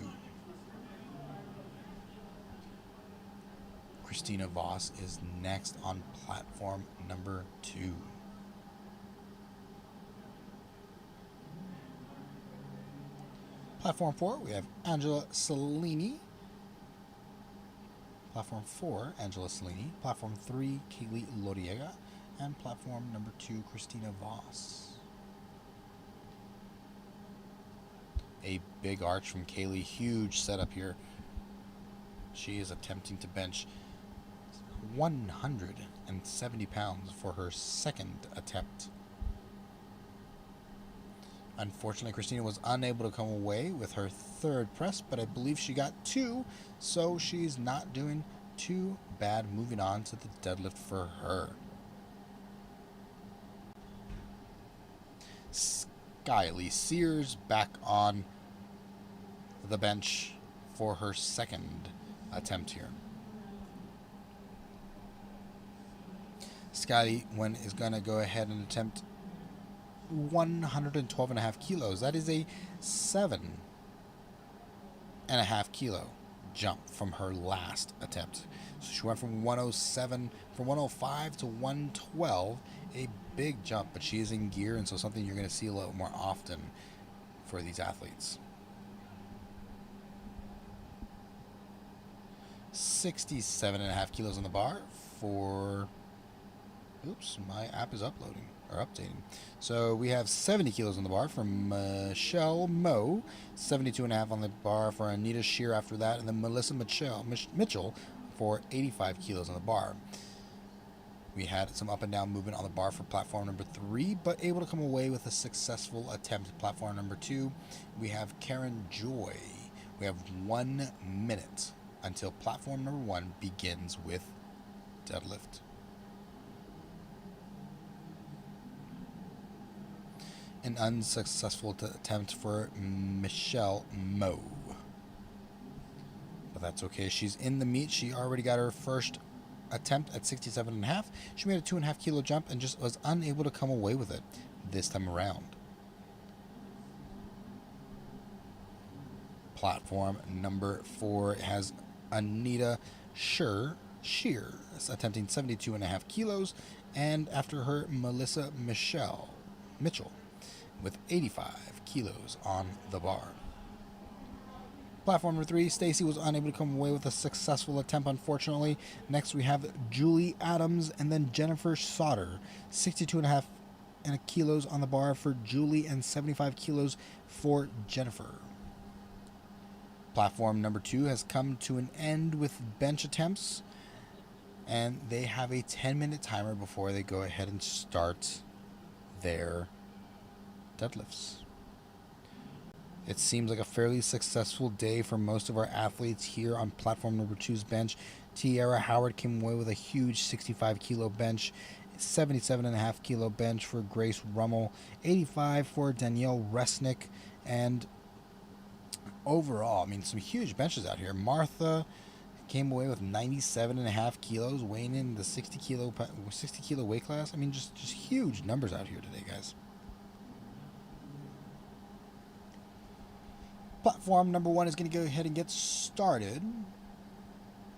Christina Voss is next on platform number 2. Platform 4, we have Angela Cellini. Platform 4, Angela Cellini. Platform 3, Kaylee Loriega. And platform number 2, Christina Voss. A big arch from Kaylee. Huge setup here. She is attempting to bench 170 pounds for her second attempt. Unfortunately, Christina was unable to come away with her third press, but I believe she got 2, so she's not doing too bad. Moving on to the deadlift for her. Skylee Sears back on the bench for her second attempt here. Skylee is going to go ahead and attempt 112.5 kilos. That is a 7.5 kilo jump from her last attempt. So she went from 105 to 112, a big jump, but she is in gear, and so something you're going to see a little more often for these athletes. 67.5 kilos on the bar for... Oops, my app is uploading or updating. So we have 70 kilos on the bar from Michelle Moe, 72.5 on the bar for Anita Shear after that, and then Melissa Mitchell for 85 kilos on the bar. We had some up and down movement on the bar for platform number 3, but able to come away with a successful attempt. Platform number 2, we have Karen Joy. We have 1 minute until platform number 1 begins with deadlift. An unsuccessful attempt for Michelle Moe. But that's okay. She's in the meet. She already got her first attempt at 67.5. She made a 2.5 kilo jump and just was unable to come away with it this time around. Platform number 4 has Anita Shear attempting 72.5 kilos, and after her Melissa Mitchell with 85 kilos on the bar. Platform number 3, Stacy was unable to come away with a successful attempt, unfortunately. Next we have Julie Adams and then Jennifer Sauter, 62.5 kilos on the bar for Julie and 75 kilos for Jennifer. Platform number 2 has come to an end with bench attempts, and they have a 10-minute timer before they go ahead and start their deadlifts. It seems like a fairly successful day for most of our athletes here on platform number 2's bench. Tiara Howard came away with a huge 65 kilo bench, 77.5 kilo bench for Grace Rummel, 85 for Danielle Resnick, and overall, I mean, some huge benches out here. Martha came away with 97.5 kilos, weighing in the 60 kilo weight class. I mean, just huge numbers out here today, guys. Platform number 1 is going to go ahead and get started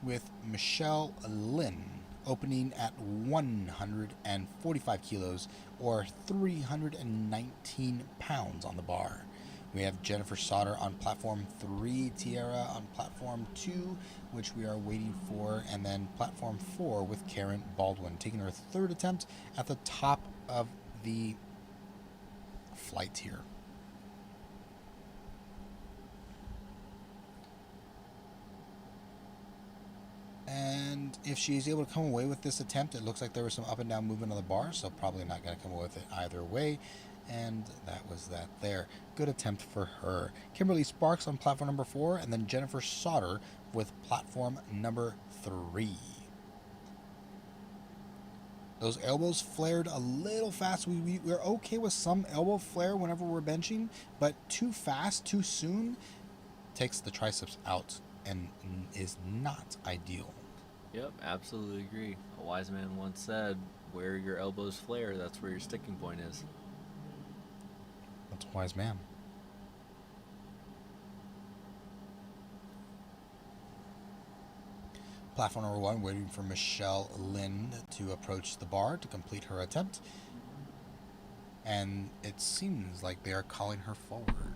with Michelle Lynn opening at 145 kilos or 319 pounds on the bar. We have Jennifer Sauter on platform 3, Tiara on platform 2, which we are waiting for, and then platform 4 with Karen Baldwin taking her 3rd attempt at the top of the flight here. And if she's able to come away with this attempt, it looks like there was some up and down movement on the bar, so probably not going to come away with it either way. And that was that there. Good attempt for her. Kimberly Sparks on platform number 4, and then Jennifer Sauter with platform number 3. Those elbows flared a little fast. We're okay with some elbow flare whenever we're benching, but too fast, too soon, takes the triceps out and is not ideal. Yep, absolutely agree. A wise man once said, where your elbows flare, that's where your sticking point is. That's a wise man. Platform number 1, waiting for Michelle Lind to approach the bar to complete her attempt. And it seems like they are calling her forward.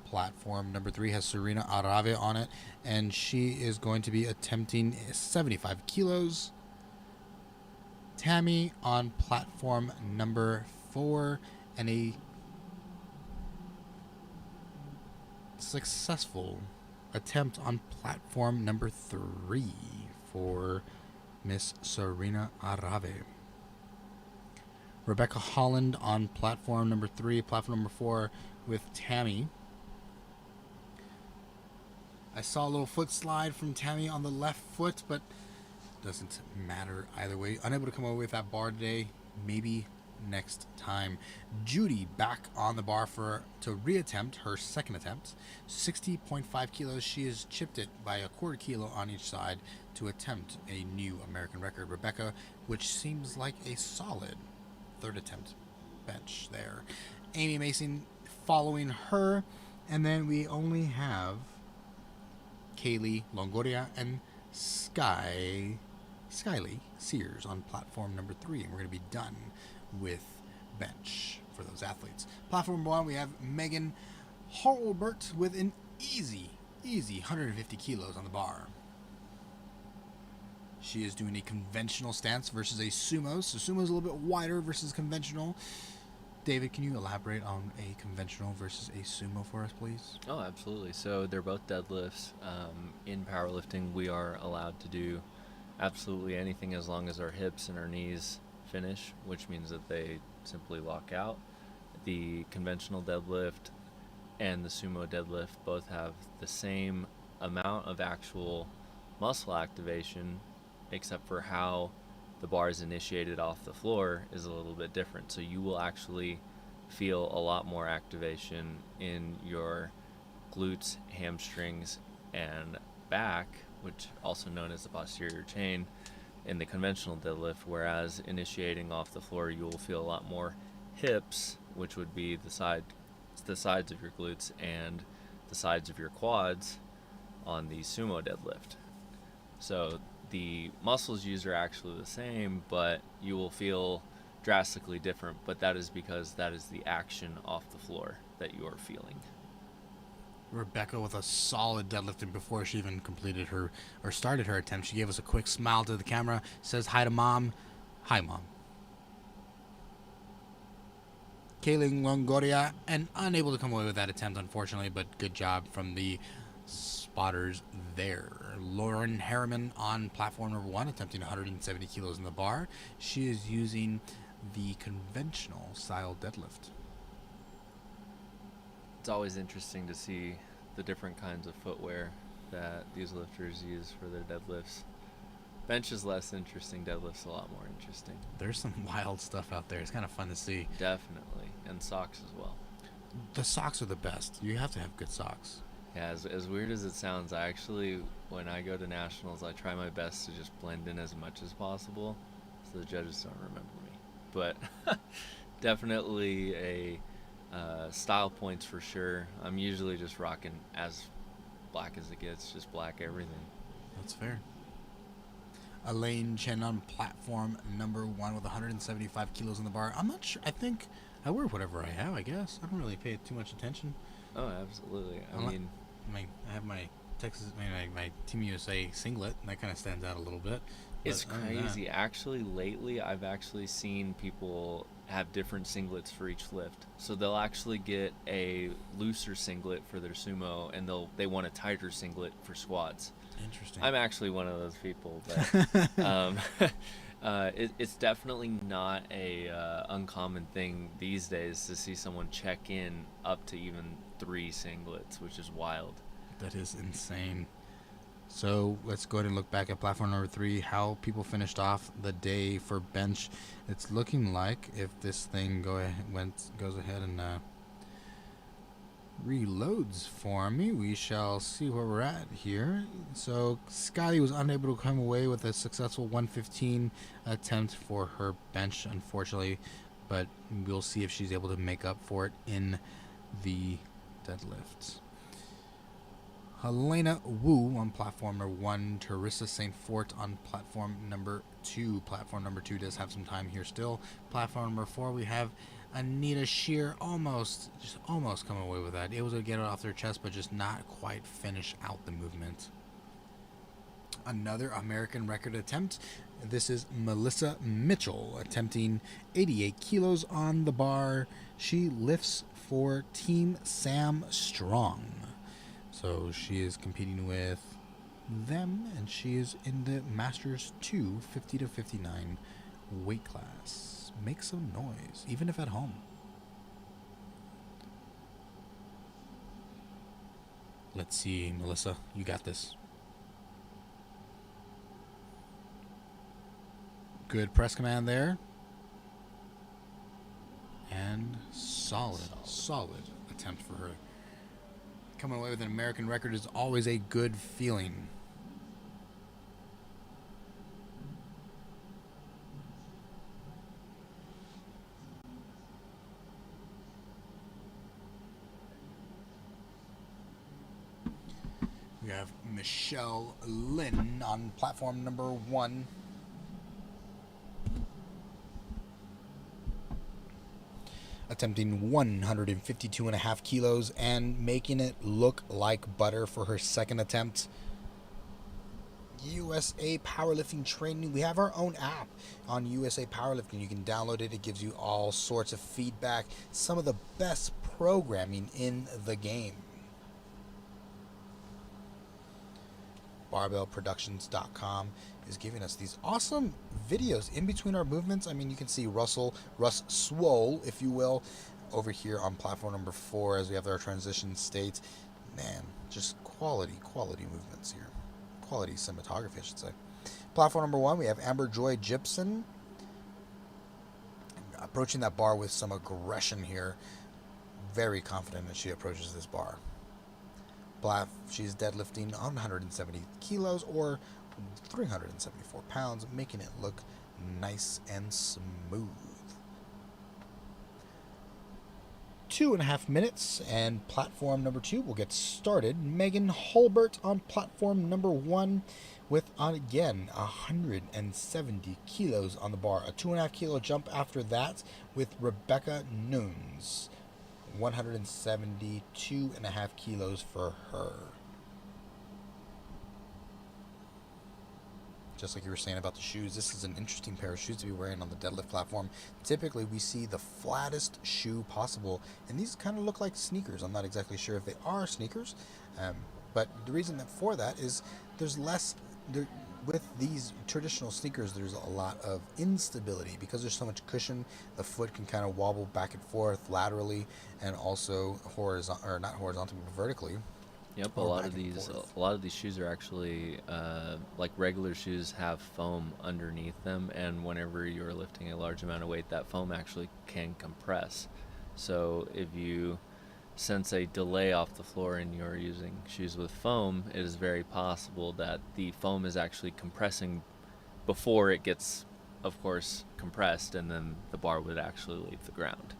Platform number 3 has Serena Arave on it, and she is going to be attempting 75 kilos. Tammy on platform number 4, and a successful attempt on platform number 3 for Miss Serena Arave. Rebecca Holland on platform number 3, platform number 4 with Tammy. I saw a little foot slide from Tammy on the left foot, but doesn't matter either way. Unable to come away with that bar today. Maybe next time. Judy back on the bar to reattempt her 2nd attempt. 60.5 kilos. She has chipped it by a quarter kilo on each side to attempt a new American record. Rebecca, which seems like a solid 3rd attempt bench there. Amy Mason following her. And then we only have Kaylee Longoria and Skyly Sears on platform number 3. And we're going to be done with bench for those athletes. Platform number 1, we have Megan Holbert with an easy 150 kilos on the bar. She is doing a conventional stance versus a sumo. So sumo is a little bit wider versus conventional. David, can you elaborate on a conventional versus a sumo for us, please? Oh, absolutely. So they're both deadlifts. In powerlifting, we are allowed to do absolutely anything as long as our hips and our knees finish, which means that they simply lock out. The conventional deadlift and the sumo deadlift both have the same amount of actual muscle activation, except for how the bar is initiated off the floor is a little bit different. So you will actually feel a lot more activation in your glutes, hamstrings, and back, which also known as the posterior chain, in the conventional deadlift, whereas initiating off the floor you will feel a lot more hips, which would be the sides of your glutes and the sides of your quads on the sumo deadlift. So the muscles used are actually the same, but you will feel drastically different, but that is because that is the action off the floor that you are feeling. Rebecca with a solid deadlift, and before she even completed her or started her attempt, she gave us a quick smile to the camera, says hi to mom. Hi, mom. Kaylee Longoria, and unable to come away with that attempt, unfortunately, but good job from the spotters there. Lauren Harriman on platform number 1, attempting 170 kilos in the bar. She is using the conventional style deadlift. It's always interesting to see the different kinds of footwear that these lifters use for their deadlifts. Bench is less interesting, deadlift's a lot more interesting. There's some wild stuff out there. It's kind of fun to see. Definitely, and socks as well. The socks are the best. You have to have good socks. Yeah, as weird as it sounds, I actually, when I go to nationals, I try my best to just blend in as much as possible so the judges don't remember me. But definitely a style points for sure. I'm usually just rocking as black as it gets, just black everything. That's fair. Elaine Chen on platform number 1 with 175 kilos in the bar. I'm not sure. I think I wear whatever I have, I guess. I don't really pay too much attention. Oh, absolutely. I have my my Team USA singlet, and that kind of stands out a little bit. It's crazy. Actually, lately, I've actually seen people have different singlets for each lift. So they'll actually get a looser singlet for their sumo, and they want a tighter singlet for squats. Interesting. I'm actually one of those people, but it's definitely not a uncommon thing these days to see someone check in up to even 3 singlets, which is wild. That is insane. So let's go ahead and look back at platform number 3, how people finished off the day for bench. It's looking like, if this thing goes ahead and reloads for me, we shall see where we're at here. So Scotty was unable to come away with a successful 115 attempt for her bench, unfortunately, but we'll see if she's able to make up for it in the deadlifts. Helena Wu on platform number 1, Teresa St. Fort on platform number 2. Platform number 2 does have some time here still. Platform number 4, we have Anita Shear almost come away with that. Able to get it off their chest, but just not quite finish out the movement. Another American record attempt. This is Melissa Mitchell attempting 88 kilos on the bar. She lifts for Team Sam Strong. So she is competing with them, and she is in the Masters 2 50 to 59 weight class. Make some noise, even if at home. Let's see, Melissa, you got this. Good press command there. And solid attempt for her. Coming away with an American record is always a good feeling. We have Michelle Lynn on platform number 1. Attempting 152.5 kilos and making it look like butter for her second attempt. USA Powerlifting Training. We have our own app on USA Powerlifting. You can download it. It gives you all sorts of feedback. Some of the best programming in the game. Barbellproductions.com is giving us these awesome videos in between our movements. I mean, you can see Russ Swole, if you will, over here on platform number 4 as we have our transition states. Man, just quality movements here. Quality cinematography, I should say. Platform number 1, we have Amber Joy Gibson approaching that bar with some aggression here. Very confident that she approaches this bar. She's deadlifting 170 kilos or 374 pounds, making it look nice and smooth. 2.5 minutes, and platform number 2 will get started. Megan Holbert on platform number 1 with, again, 170 kilos on the bar. A 2.5 kilo jump after that with Rebecca Nunes. 172.5 kilos for her. Just like you were saying about the shoes, this is an interesting pair of shoes to be wearing on the deadlift platform. Typically, we see the flattest shoe possible, and these kind of look like sneakers. I'm not exactly sure if they are sneakers, but the reason for that is there's less... With these traditional sneakers, there's a lot of instability because there's so much cushion. The foot can kind of wobble back and forth laterally and also not horizontally, but vertically. Yep, a lot of these shoes are actually like regular shoes have foam underneath them, and whenever you're lifting a large amount of weight, that foam actually can compress. So if you sense a delay off the floor and you're using shoes with foam, it is very possible that the foam is actually compressing before it gets, of course, compressed, and then the bar would actually leave the ground.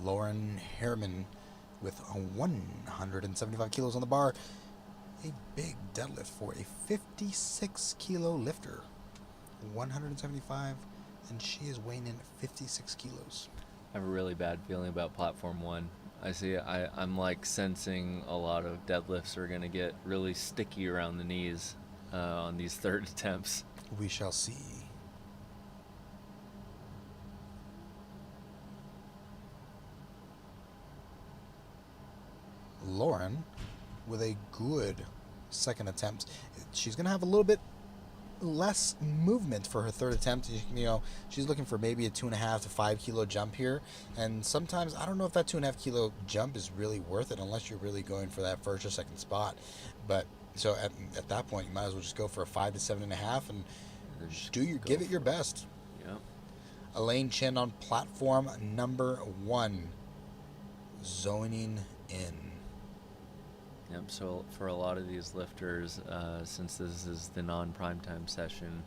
Lauren Harriman with 175 kilos on the bar. A big deadlift for a 56 kilo lifter. 175, and she is weighing in 56 kilos. I have a really bad feeling about platform 1. I'm like sensing a lot of deadlifts are going to get really sticky around the knees on these third attempts. We shall see. Lauren with a good second attempt. She's going to have a little bit less movement for her third attempt. She's looking for maybe a 2.5 to 5 kilo jump here, and sometimes I don't know if that 2.5 kilo jump is really worth it unless you're really going for that first or second spot. But so at that point, you might as well just go for a 5 to 7.5 and give it your best. Yep. Elaine Chen on platform number 1, zoning in. Yep, so for a lot of these lifters, since this is the non-primetime session,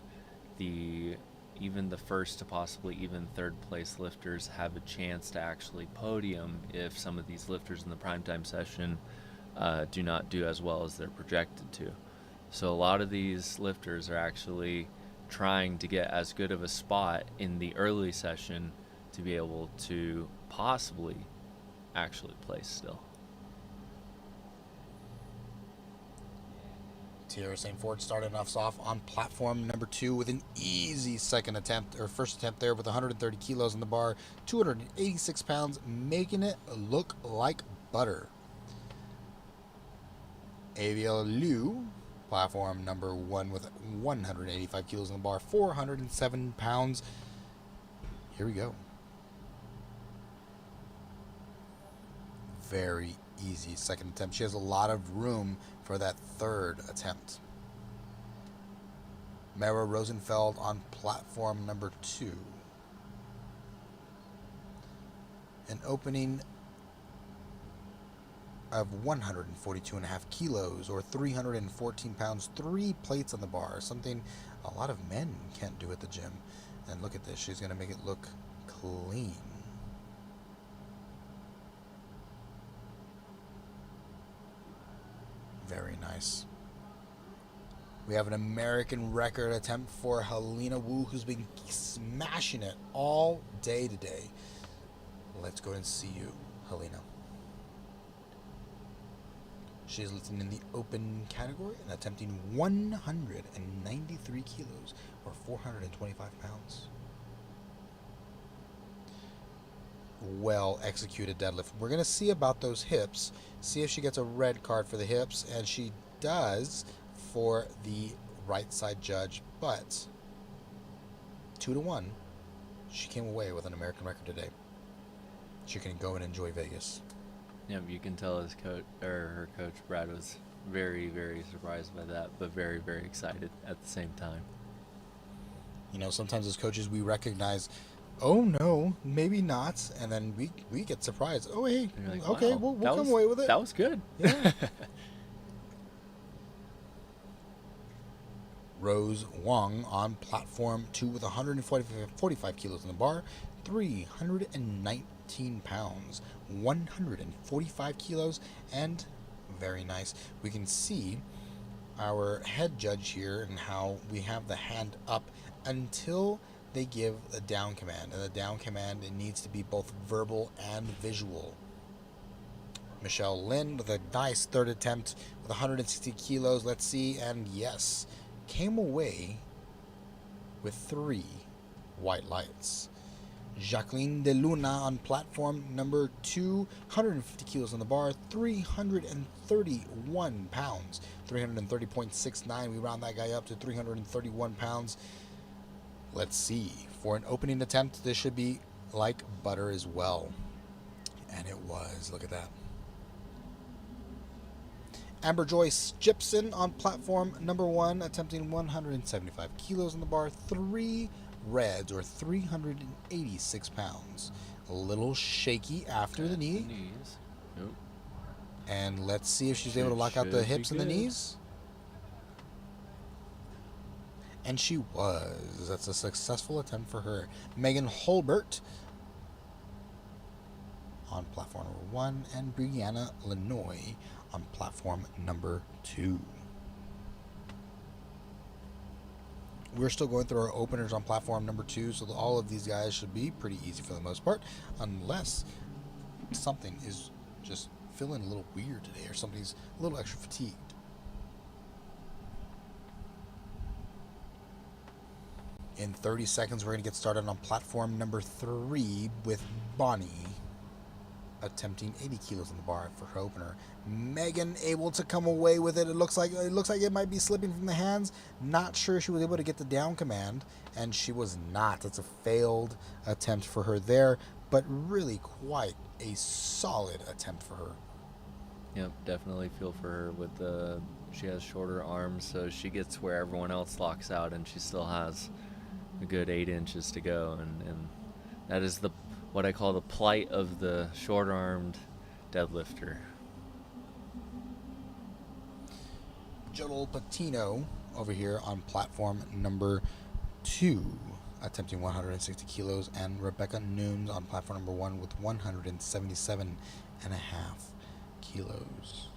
even the first to possibly even third place lifters have a chance to actually podium if some of these lifters in the primetime session do not do as well as they're projected to. So a lot of these lifters are actually trying to get as good of a spot in the early session to be able to possibly actually place still. Tierra St. Ford started us off on platform number 2 with an easy first attempt there with 130 kilos on the bar, 286 pounds, making it look like butter. Aviel Liu, platform number 1 with 185 kilos on the bar, 407 pounds. Here we go. Very easy second attempt. She has a lot of room for that third attempt. Mara Rosenfeld on platform number 2. An opening of 142.5 kilos or 314 pounds, 3 plates on the bar, something a lot of men can't do at the gym. And look at this, she's going to make it look clean. Very nice. We have an American record attempt for Helena Wu, who's been smashing it all day today. Let's go and see you, Helena. She is listed in the open category and attempting 193 kilos or 425 pounds. Well executed deadlift. We're going to see about those hips, see if she gets a red card for the hips, and she does for the right side judge, but 2-1, she came away with an American record today. She can go and enjoy Vegas. Yeah, you can tell his coach or her coach Brad was very, very surprised by that, but very, very excited at the same time. You know, sometimes as coaches we recognize, oh no, maybe not, and then we get surprised. Oh hey, Like, okay, wow, we'll come away with it. That was good. Yeah. Rose Wong on platform 2 with 145 kilos in the bar, 319 pounds, 145 kilos, and very nice. We can see our head judge here and how we have the hand up until they give a down command, and the down command, it needs to be both verbal and visual. Michelle Lin with a nice third attempt with 160 kilos. Let's see, and yes, came away with 3 white lights. Jacqueline De Luna on platform number 2, 150 kilos on the bar, 331 pounds, 330.69. We round that guy up to 331 pounds. Let's see. For an opening attempt, this should be like butter as well. And it was. Look at that. Amber Joyce Gibson on platform number 1, attempting 175 kilos on the bar, 3 reds or 386 pounds. A little shaky after the knee. Knees. Nope. And let's see if she's able to lock out the hips and the knees. And she was. That's a successful attempt for her. Megan Holbert on platform number 1, and Brianna Lenoy on platform number 2. We're still going through our openers on platform number 2, so all of these guys should be pretty easy for the most part, unless something is just feeling a little weird today or somebody's a little extra fatigued. In 30 seconds, we're going to get started on platform number 3 with Bonnie attempting 80 kilos on the bar for her opener. Megan able to come away with it. It looks like it might be slipping from the hands. Not sure she was able to get the down command, and she was not. It's a failed attempt for her there, but really quite a solid attempt for her. Yep, definitely feel for her with the. She has shorter arms, so she gets where everyone else locks out, and she still has a good 8 inches to go, and that is what I call the plight of the short-armed deadlifter. Joel Patino over here on platform number 2, attempting 160 kilos, and Rebecca Nunes on platform number 1 with 177.5 kilos.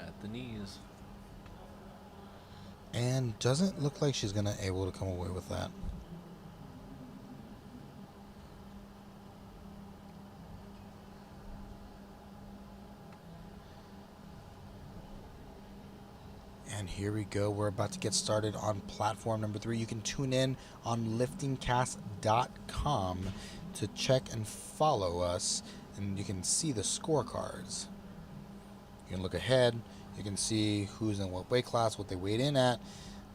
At the knees. And doesn't look like she's going to able to come away with that. And here we go. We're about to get started on platform number 3. You can tune in on liftingcast.com to check and follow us, and you can see the scorecards. You can look ahead. You can see who's in what weight class, what they weighed in at.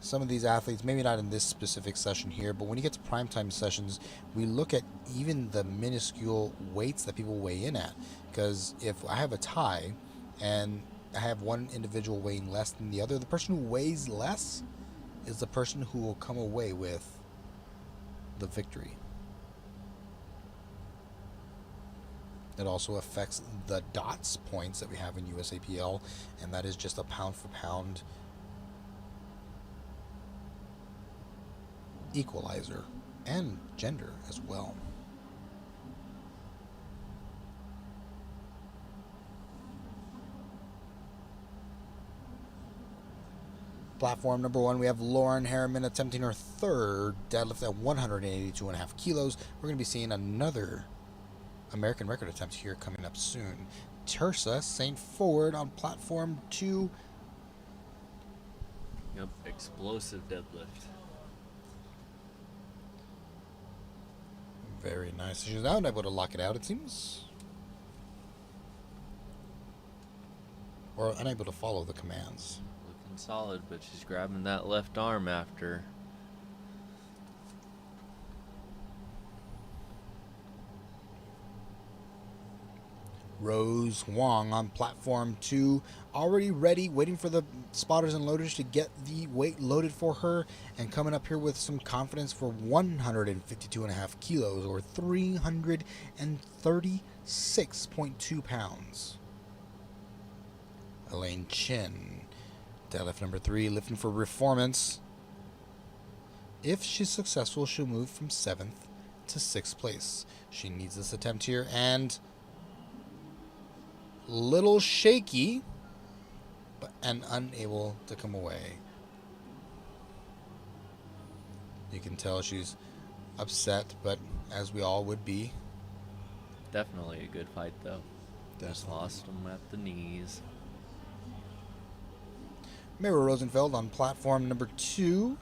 Some of these athletes, maybe not in this specific session here, but when you get to primetime sessions, we look at even the minuscule weights that people weigh in at. Because if I have a tie and I have one individual weighing less than the other, the person who weighs less is the person who will come away with the victory. It also affects the DOTS points that we have in USAPL, and that is just a pound for pound equalizer, and gender as well. Platform number 1, we have Lauren Harriman attempting her third deadlift at 182.5 kilos. We're going to be seeing another American record attempt here coming up soon. Tersa St. Ford on platform 2. Yep, explosive deadlift. Very nice. She's now able to lock it out, it seems. Or unable to follow the commands. Looking solid, but she's grabbing that left arm after. Rose Wong on platform 2, already ready, waiting for the spotters and loaders to get the weight loaded for her, and coming up here with some confidence for 152.5 kilos, or 336.2 pounds. Elaine Chin, deadlift number 3, lifting for performance. If she's successful, she'll move from 7th to 6th place. She needs this attempt here, and little shaky, and unable to come away. You can tell she's upset, but as we all would be. Definitely a good fight, though. Just Definitely. lost him at the knees. Mary Rosenfeld on platform number 2,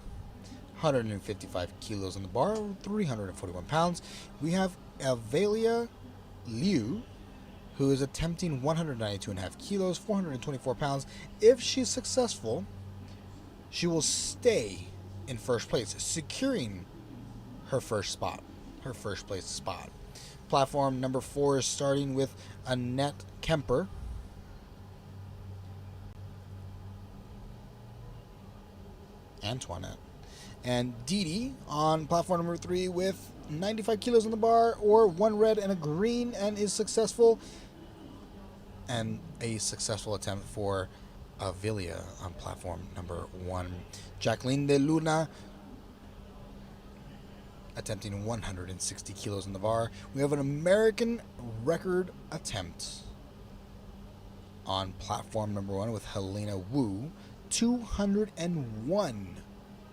155 kilos on the bar, 341 pounds. We have Avelia Liu, who is attempting 192.5 kilos, 424 pounds. If she's successful, she will stay in first place, securing her first place spot. Platform number 4 is starting with Annette Kemper. Antoinette. And Dee Dee on platform number 3 with 95 kilos on the bar, or 1 red and a green, and is successful. And a successful attempt for Avilia on platform number 1. Jacqueline de Luna attempting 160 kilos on the bar. We have an American record attempt on platform number 1 with Helena Wu, 201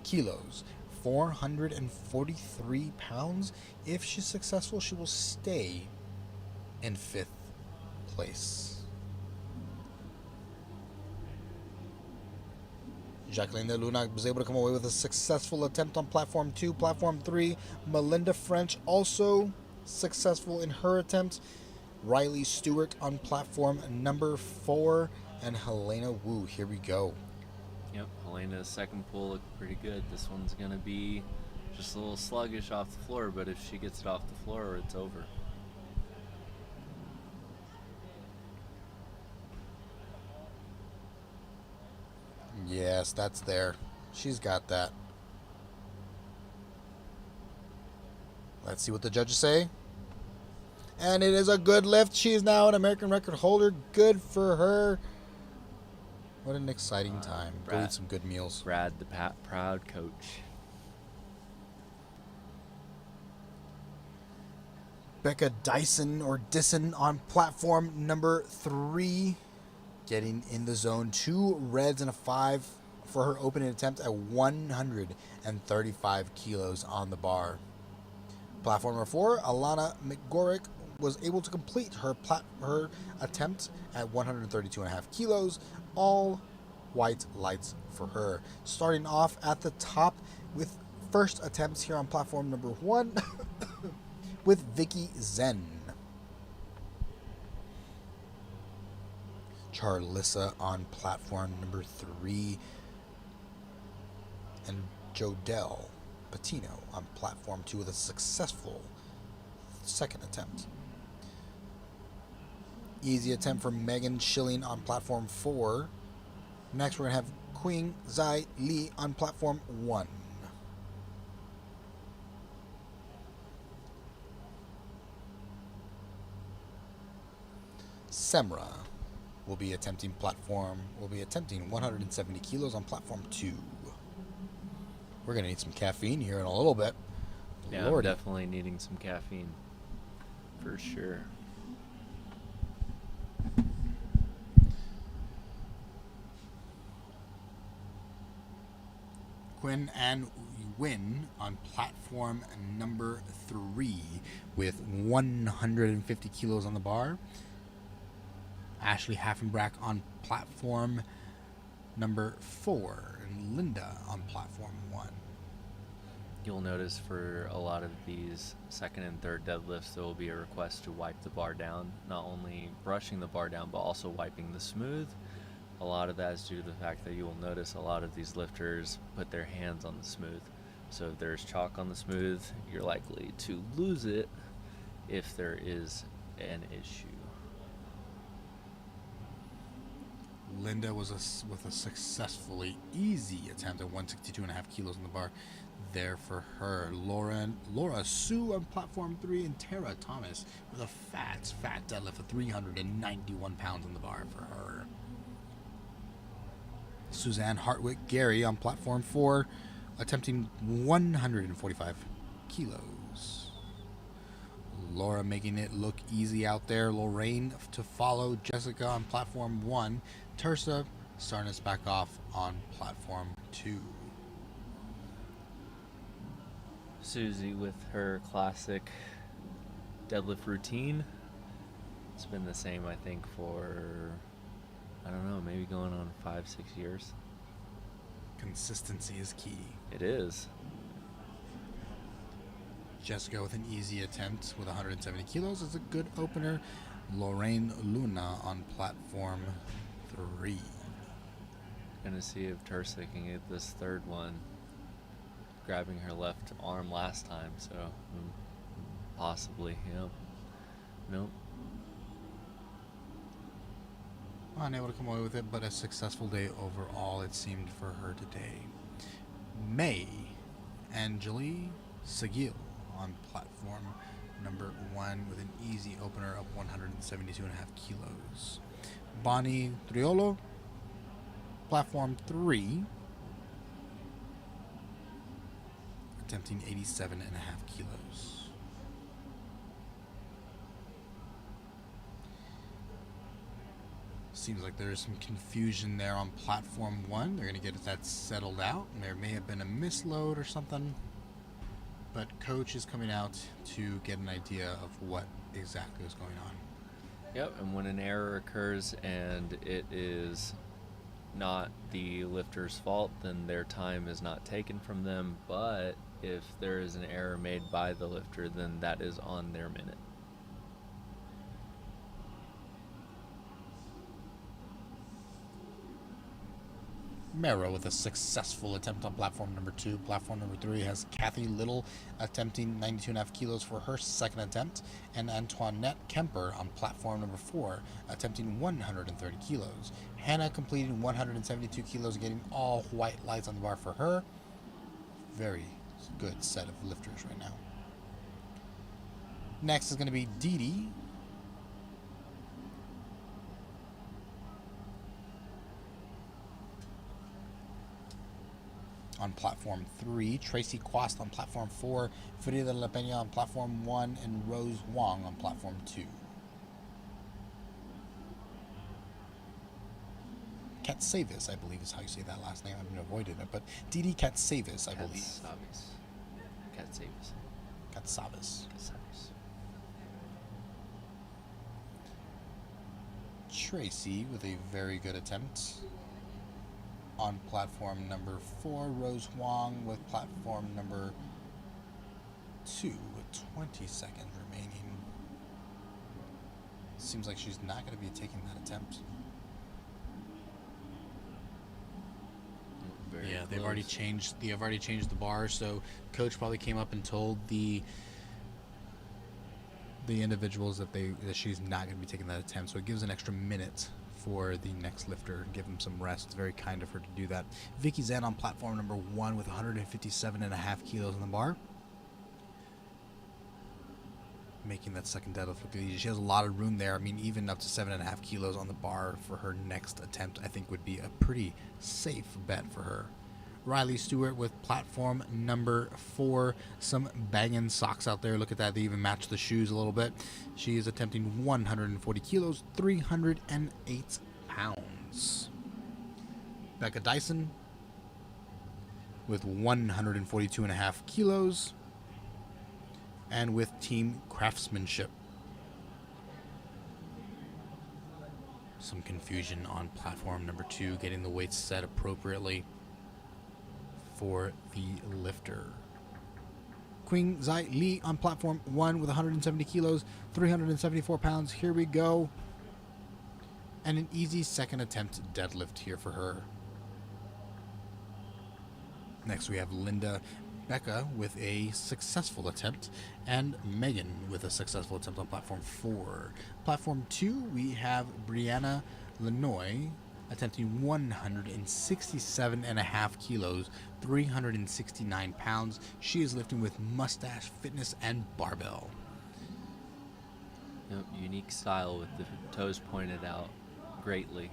kilos, 443 pounds. If she's successful, she will stay in 5th place. Jacqueline de Luna was able to come away with a successful attempt on platform 2. Platform 3, Melinda French also successful in her attempt. Riley Stewart on platform number 4, and Helena Wu. Here we go. Yep, Helena's second pull looked pretty good. This one's going to be just a little sluggish off the floor, but if she gets it off the floor, it's over. Yes, that's there. She's got that. Let's see what the judges say. And it is a good lift. She is now an American record holder. Good for her. What an exciting time. Go eat some good meals. Brad, the proud coach. Becca Dyson or Dyson on platform number 3. Getting in the zone. 2 reds and a 5 for her opening attempt at 135 kilos on the bar. Platform number 4, Alana McGorick was able to complete her attempt at 132.5 kilos. All white lights for her. Starting off at the top with first attempts here on platform number 1 with Vicky Zen. Charlissa on platform number 3, and Jodelle Patino on platform 2 with a successful second attempt. Easy attempt for Megan Schilling on platform 4. Next, we're going to have Queen Zai Li on platform 1. Semra will be attempting 170 kilos on platform 2. We're going to need some caffeine here in a little bit. Yeah, Lordy. I'm definitely needing some caffeine. For sure. Quinn and Win on platform number 3 with 150 kilos on the bar. Ashley Haffenbrack on platform number 4, and Linda on platform 1. You'll notice for a lot of these second and third deadlifts, there will be a request to wipe the bar down, not only brushing the bar down, but also wiping the smooth. A lot of that is due to the fact that you will notice a lot of these lifters put their hands on the smooth. So if there's chalk on the smooth, you're likely to lose it if there is an issue. Linda was with a successfully easy attempt at 162.5 kilos on the bar there for her. Laura Sue on platform 3, and Tara Thomas with a fat deadlift of 391 pounds on the bar for her. Suzanne Hartwick Gary on platform 4, attempting 145 kilos. Laura making it look easy out there. Lorraine to follow. Jessica on platform 1. Tersa starting us back off on platform 2. Susie with her classic deadlift routine. It's been the same, I think, for, I don't know, maybe going on 5-6 years. Consistency is key. It is. Jessica with an easy attempt with 170 kilos is a good opener. Lorraine Luna on platform 3. Gonna see if Tersa can get this third one. Grabbing her left arm last time, so possibly, yep. Nope. Unable to come away with it, but a successful day overall, it seemed, for her today. May Angeli Seguil on platform number 1 with an easy opener of 172.5 kilos. Bonnie Triolo, platform 3, attempting 87.5 kilos. Seems like there's some confusion there on platform 1. They're going to get that settled out. And there may have been a misload or something. But coach is coming out to get an idea of what exactly is going on. Yep, and when an error occurs and it is not the lifter's fault, then their time is not taken from them. But if there is an error made by the lifter, then that is on their minute. Mero with a successful attempt on platform number 2. Platform number 3 has Kathy Little attempting 92.5 kilos for her second attempt, and Antoinette Kemper on platform number 4 attempting 130 kilos. Hannah completing 172 kilos, getting all white lights on the bar for her. Very good set of lifters right now. Next is going to be Dee Dee. On platform 3, Tracy Quast on platform 4, Frida La Peña on platform 1, and Rose Wong on platform 2. Katsavis, I believe is how you say that last name. I've been avoiding it, but Didi Katsavis, I believe. Katsavis. Tracy with a very good attempt. On platform number 4, Rose Wong with platform number 2 with 20 seconds remaining. Seems like she's not going to be taking that attempt. They've already changed the bar, so coach probably came up and told the individuals that she's not going to be taking that attempt, so it gives an extra minute for the next lifter, give him some rest. It's very kind of her to do that. Vicky Zen on platform number 1 with 157.5 kilos on the bar, making that second deadlift look easy. She has a lot of room there. I mean, even up to 7.5 kilos on the bar for her next attempt, I think would be a pretty safe bet for her. Riley Stewart with platform number 4. Some banging socks out there. Look at that. They even match the shoes a little bit. She is attempting 140 kilos, 308 pounds. Becca Dyson with 142.5 kilos, and with team craftsmanship. Some confusion on platform number 2, getting the weights set appropriately for the lifter. Qing Zai Li on platform 1 with 170 kilos, 374 pounds. Here we go. And an easy second attempt deadlift here for her. Next we have Linda Becca with a successful attempt, and Megan with a successful attempt on platform 4. Platform 2, we have Brianna Lenoy attempting 167.5 kilos, 369 pounds. She is lifting with Mustache Fitness and barbell. Yep, unique style with the toes pointed out greatly.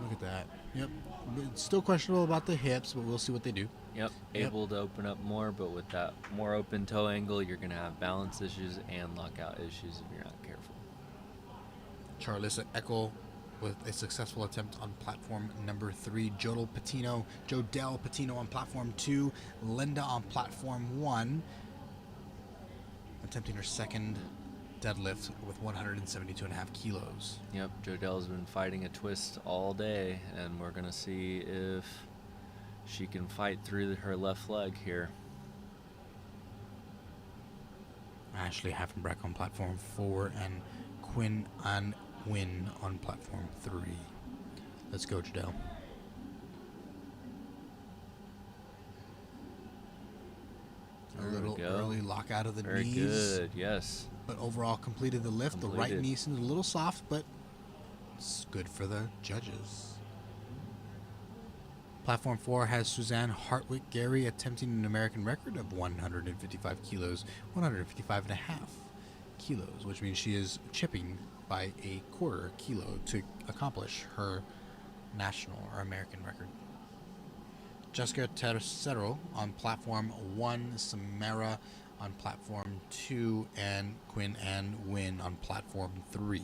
Look at that. Yep. It's still questionable about the hips, but we'll see what they do. Yep, able to open up more, but with that more open toe angle, you're going to have balance issues and lockout issues if you're not careful. Charlissa Eckel with a successful attempt on platform number 3. Jodel Patino on platform 2. Linda on platform 1, attempting her second deadlift with 172.5 kilos. Yep, Jodel's been fighting a twist all day, and we're going to see if she can fight through her left leg here. Ashley Haffenbreck on platform 4 and Quinn An Win on platform 3. Let's go, Jodel. A little early lockout of the knees. Very good, yes. But overall completed the lift. The right knee seems a little soft, but it's good for the judges. Platform 4 has Suzanne Hartwick-Gary attempting an American record of 155 kilos, 155.5 kilos, which means she is chipping by a quarter kilo to accomplish her national or American record. Jessica Tercero on platform 1, Samara on platform 2, and Quinn Ann Wynn on platform 3.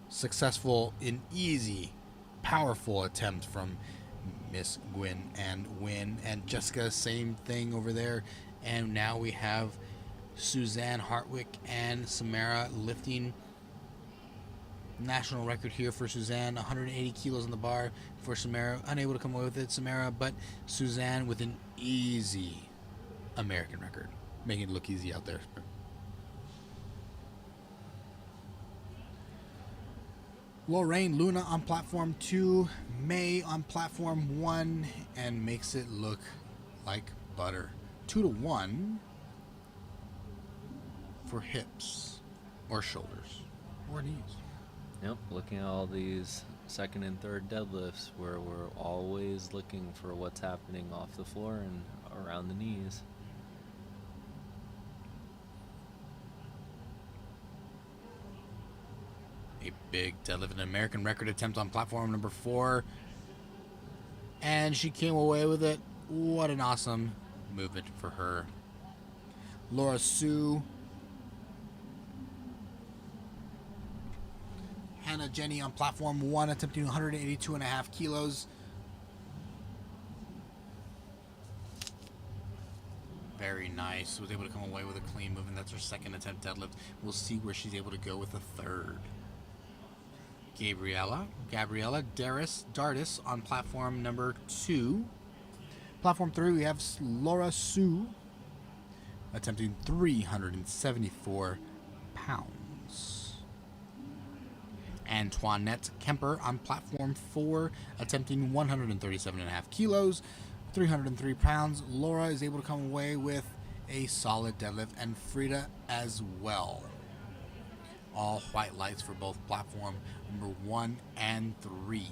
Successful in easy, powerful attempt from Miss Gwyn and Wynn, and Jessica, same thing over there. And now we have Suzanne Hartwick and Samara lifting. National record here for Suzanne, 180 kilos on the bar for Samara. Unable to come away with it, Samara, but Suzanne with an easy American record, making it look easy out there. Lorraine Luna on platform 2, May on platform 1, and makes it look like butter. 2-1 for hips or shoulders or knees. Yep, looking at all these second and third deadlifts where we're always looking for what's happening off the floor and around the knees. A big deadlift, an American record attempt on platform number 4. And she came away with it. What an awesome movement for her. Laura Sue. Hannah Jenny on platform 1, attempting 182.5 kilos. Very nice. Was able to come away with a clean movement. That's her second attempt deadlift. We'll see where she's able to go with a third. Gabriella Dardis on platform number 2. Platform 3, we have Laura Sue attempting 374 pounds. Antoinette Kemper on platform 4, attempting 137.5 kilos, 303 pounds. Laura is able to come away with a solid deadlift, and Frida as well. All white lights for both platform number 1 and 3.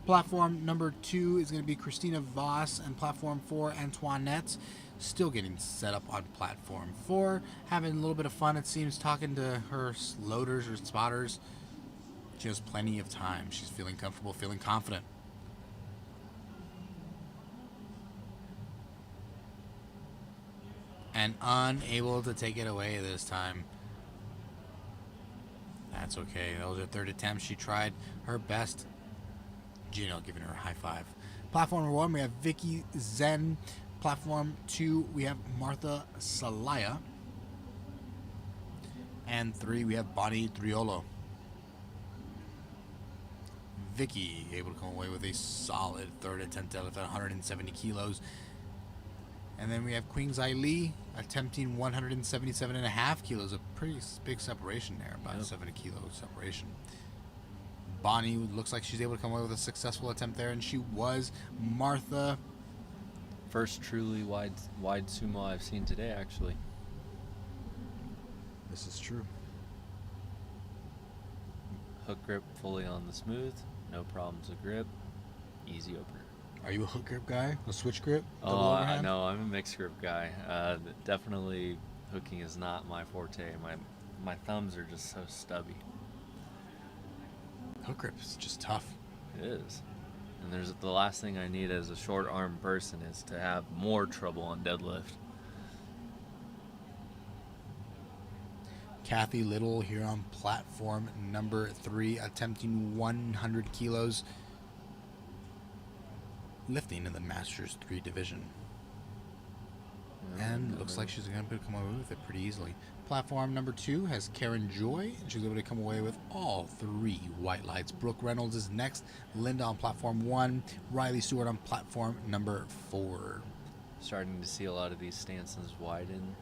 Platform number 2 is going to be Christina Voss, and platform 4, Antoinette. Still getting set up on platform 4. Having a little bit of fun, it seems, talking to her loaders or spotters. She has plenty of time. She's feeling comfortable, feeling confident. And unable to take it away this time. That's okay. That was her third attempt. She tried her best Gino giving her a high five. Platform number 1, we have Vicky Zen. Platform 2, we have Martha Salaya. And 3, we have Bonnie Triolo. Vicky able to come away with a solid third attempt deadlift at 170 kilos. And then we have Queen Zai Lee attempting 177.5 kilos. A pretty big separation there, about 70 kilo separation. Bonnie looks like she's able to come away with a successful attempt there, and she was. Martha. First truly wide sumo I've seen today, actually. This is true. Hook grip fully on the smooth. No problems with grip. Easy opener. Are you a hook grip guy? A switch grip? Oh, I know. I'm a mixed grip guy. Definitely hooking is not my forte. My thumbs are just so stubby. Hook grip is just tough. It is. And there's the last thing I need as a short arm person is to have more trouble on deadlift. Kathy Little here on platform number 3, attempting 100 kilos, lifting in the Masters 3 division. And looks like she's going to come away with it pretty easily. Platform number 2 has Karen Joy, and she's able to come away with all 3 white lights. Brooke Reynolds is next, Linda on platform 1, Riley Stewart on platform number 4. Starting to see a lot of these stances widen.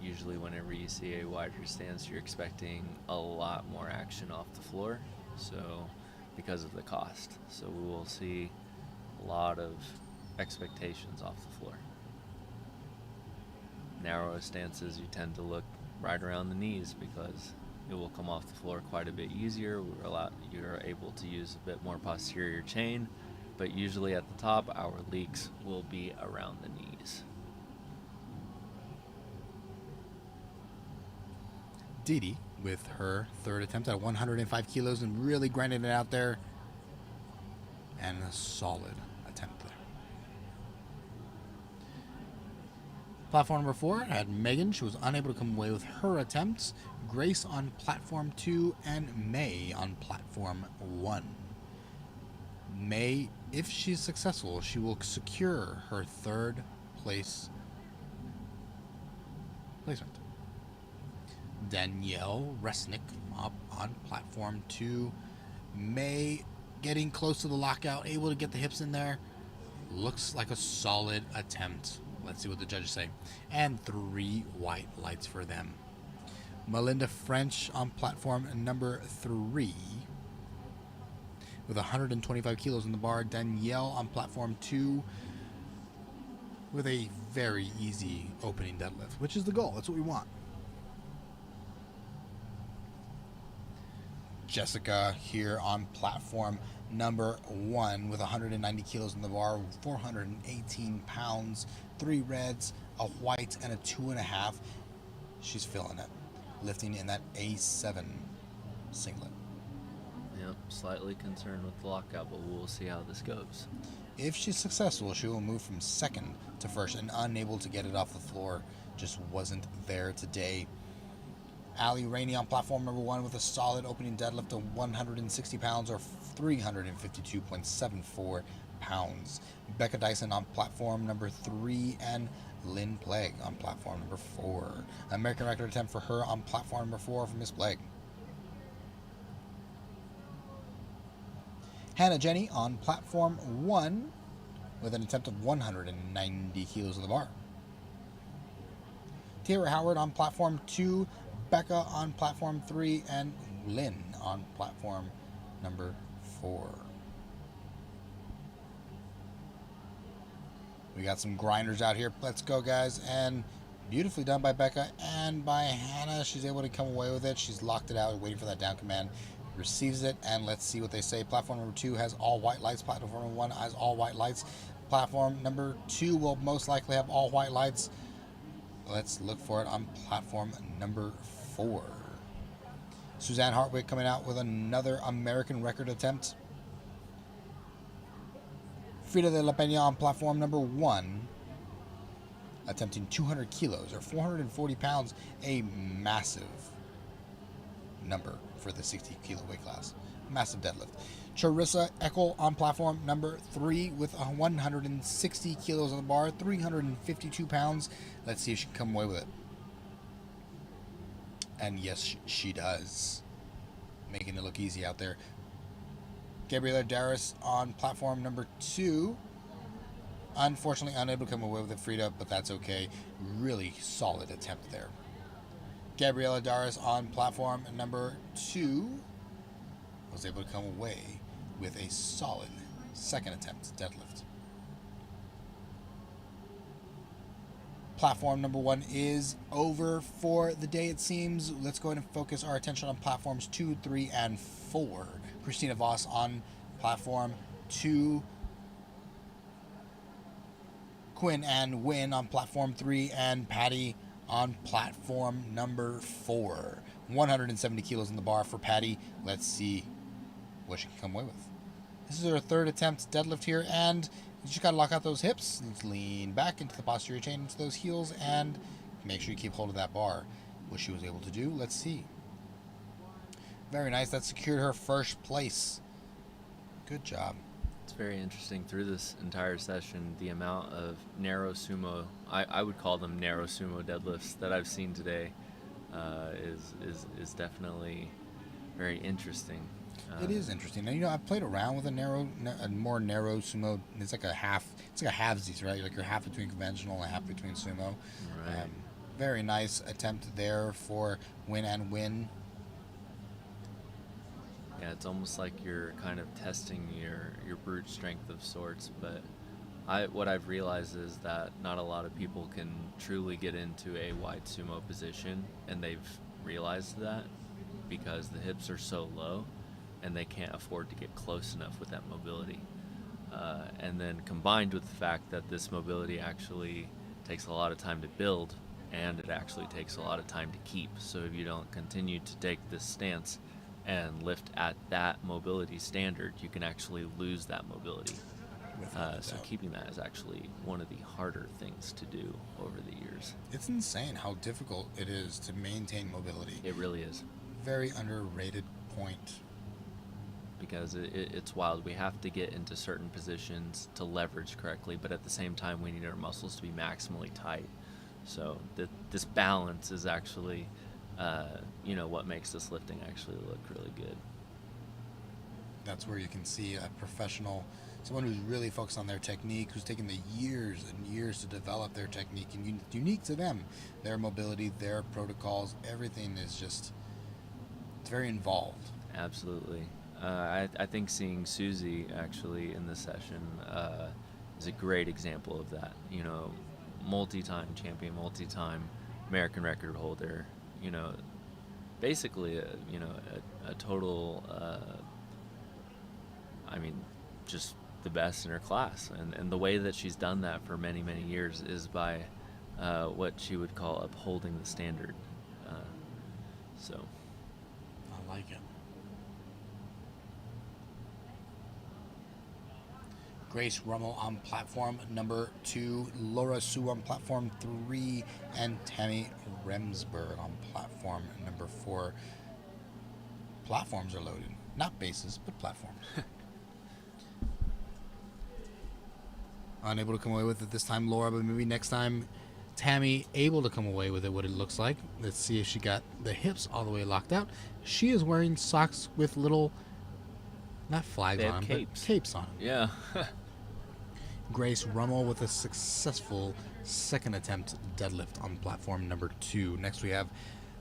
Usually whenever you see a wider stance, you're expecting a lot more action off the floor, so because of the cost. So we will see a lot of expectations off the floor. Narrower stances, you tend to look right around the knees because it will come off the floor quite a bit easier. You're able to use a bit more posterior chain, but usually at the top, our leaks will be around the knees. Didi with her third attempt at 105 kilos and really grinding it out there, and a solid attempt there. Platform number 4 had Megan. She was unable to come away with her attempts. Grace on platform 2 and May on platform 1. May, if she's successful, she will secure her third placement. Danielle Resnick up on platform 2. May getting close to the lockout, able to get the hips in there. Looks like a solid attempt. Let's see what the judges say. And 3 white lights for them. Melinda French on platform number 3 with 125 kilos in the bar. Danielle on platform 2 with a very easy opening deadlift, which is the goal. That's what we want. Jessica here on platform number 1 with 190 kilos in the bar, 418 pounds, 3 reds, a white, and a 2.5. She's feeling it, lifting in that A7 singlet. Yep, slightly concerned with the lockout, but we'll see how this goes. If she's successful, she will move from second to first, and unable to get it off the floor. Just wasn't there today. Allie Rainey on platform number 1 with a solid opening deadlift of 160 pounds or 352.74 pounds. Becca Dyson on platform number 3 and Lynn Plague on platform number 4. American record attempt for her on platform number 4 for Miss Plague. Hannah Jenny on platform 1 with an attempt of 190 kilos in the bar. Tara Howard on platform 2, Becca on platform 3, and Lynn on platform number 4. We got some grinders out here. Let's go, guys. And beautifully done by Becca and by Hannah. She's able to come away with it. She's locked it out, waiting for that down command. Receives it, and let's see what they say. Platform number 2 has all white lights. Platform number 1 has all white lights. Platform number 2 will most likely have all white lights. Let's look for it on platform number 4. Suzanne Hartwig coming out with another American record attempt. Frida de la Peña on platform number 1, attempting 200 kilos or 440 pounds, a massive number for the 60 kilo weight class. Massive deadlift. Charissa Eckel on platform number 3 with 160 kilos on the bar, 352 pounds. Let's see if she can come away with it. And yes, she does. Making it look easy out there. Gabriela Darris on platform number 2. Unfortunately, unable to come away with it, Frida, but that's okay. Really solid attempt there. Gabriela Darris on platform number 2 was able to come away with a solid second attempt deadlift. Platform number 1 is over for the day, it seems. Let's go ahead and focus our attention on platforms 2, 3, and 4. Christina Voss on platform 2. Quinn and Wynn on platform 3, and Patty on platform number 4. 170 kilos in the bar for Patty. Let's see what she can come away with. This is her third attempt deadlift here, and you just got to lock out those hips. Let's lean back into the posterior chain, into those heels, and make sure you keep hold of that bar. What she was able to do, let's see. Very nice. That secured her first place. Good job. It's very interesting through this entire session, the amount of narrow sumo, I would call them narrow sumo deadlifts that I've seen today is definitely very interesting. It is interesting. Now, I've played around with a more narrow sumo. It's like a halvesies, right? Like you're half between conventional and half between sumo. Right. Very nice attempt there for Win and Win. Yeah, it's almost like you're kind of testing your brute strength of sorts, but what I've realized is that not a lot of people can truly get into a wide sumo position, and they've realized that because the hips are so low and they can't afford to get close enough with that mobility. And then combined with the fact that this mobility actually takes a lot of time to build, and it actually takes a lot of time to keep. So if you don't continue to take this stance and lift at that mobility standard, you can actually lose that mobility. So keeping that is actually one of the harder things to do over the years. It's insane how difficult it is to maintain mobility. It really is. Very underrated point. Because it's wild. We have to get into certain positions to leverage correctly, but at the same time we need our muscles to be maximally tight. So this balance is actually what makes this lifting actually look really good. That's where you can see a professional, someone who's really focused on their technique, who's taken the years and years to develop their technique, and unique to them, their mobility, their protocols, everything is just, it's very involved. Absolutely. I think seeing Susie actually in this session is a great example of that. Multi-time champion, multi-time American record holder, basically a total just the best in her class, and the way that she's done that for many years is by what she would call upholding the standard. So I like it. Grace Rummel on platform number 2, Laura Sue on platform 3, and Tammy Remsberg on platform number 4. Platforms are loaded. Not bases, but platforms. Unable to come away with it this time, Laura, but maybe next time, Tammy able to come away with it, what it looks like. Let's see if she got the hips all the way locked out. She is wearing socks with little, not flags on them, but capes on them. Yeah. Grace Rummel with a successful second attempt deadlift on platform number 2. Next we have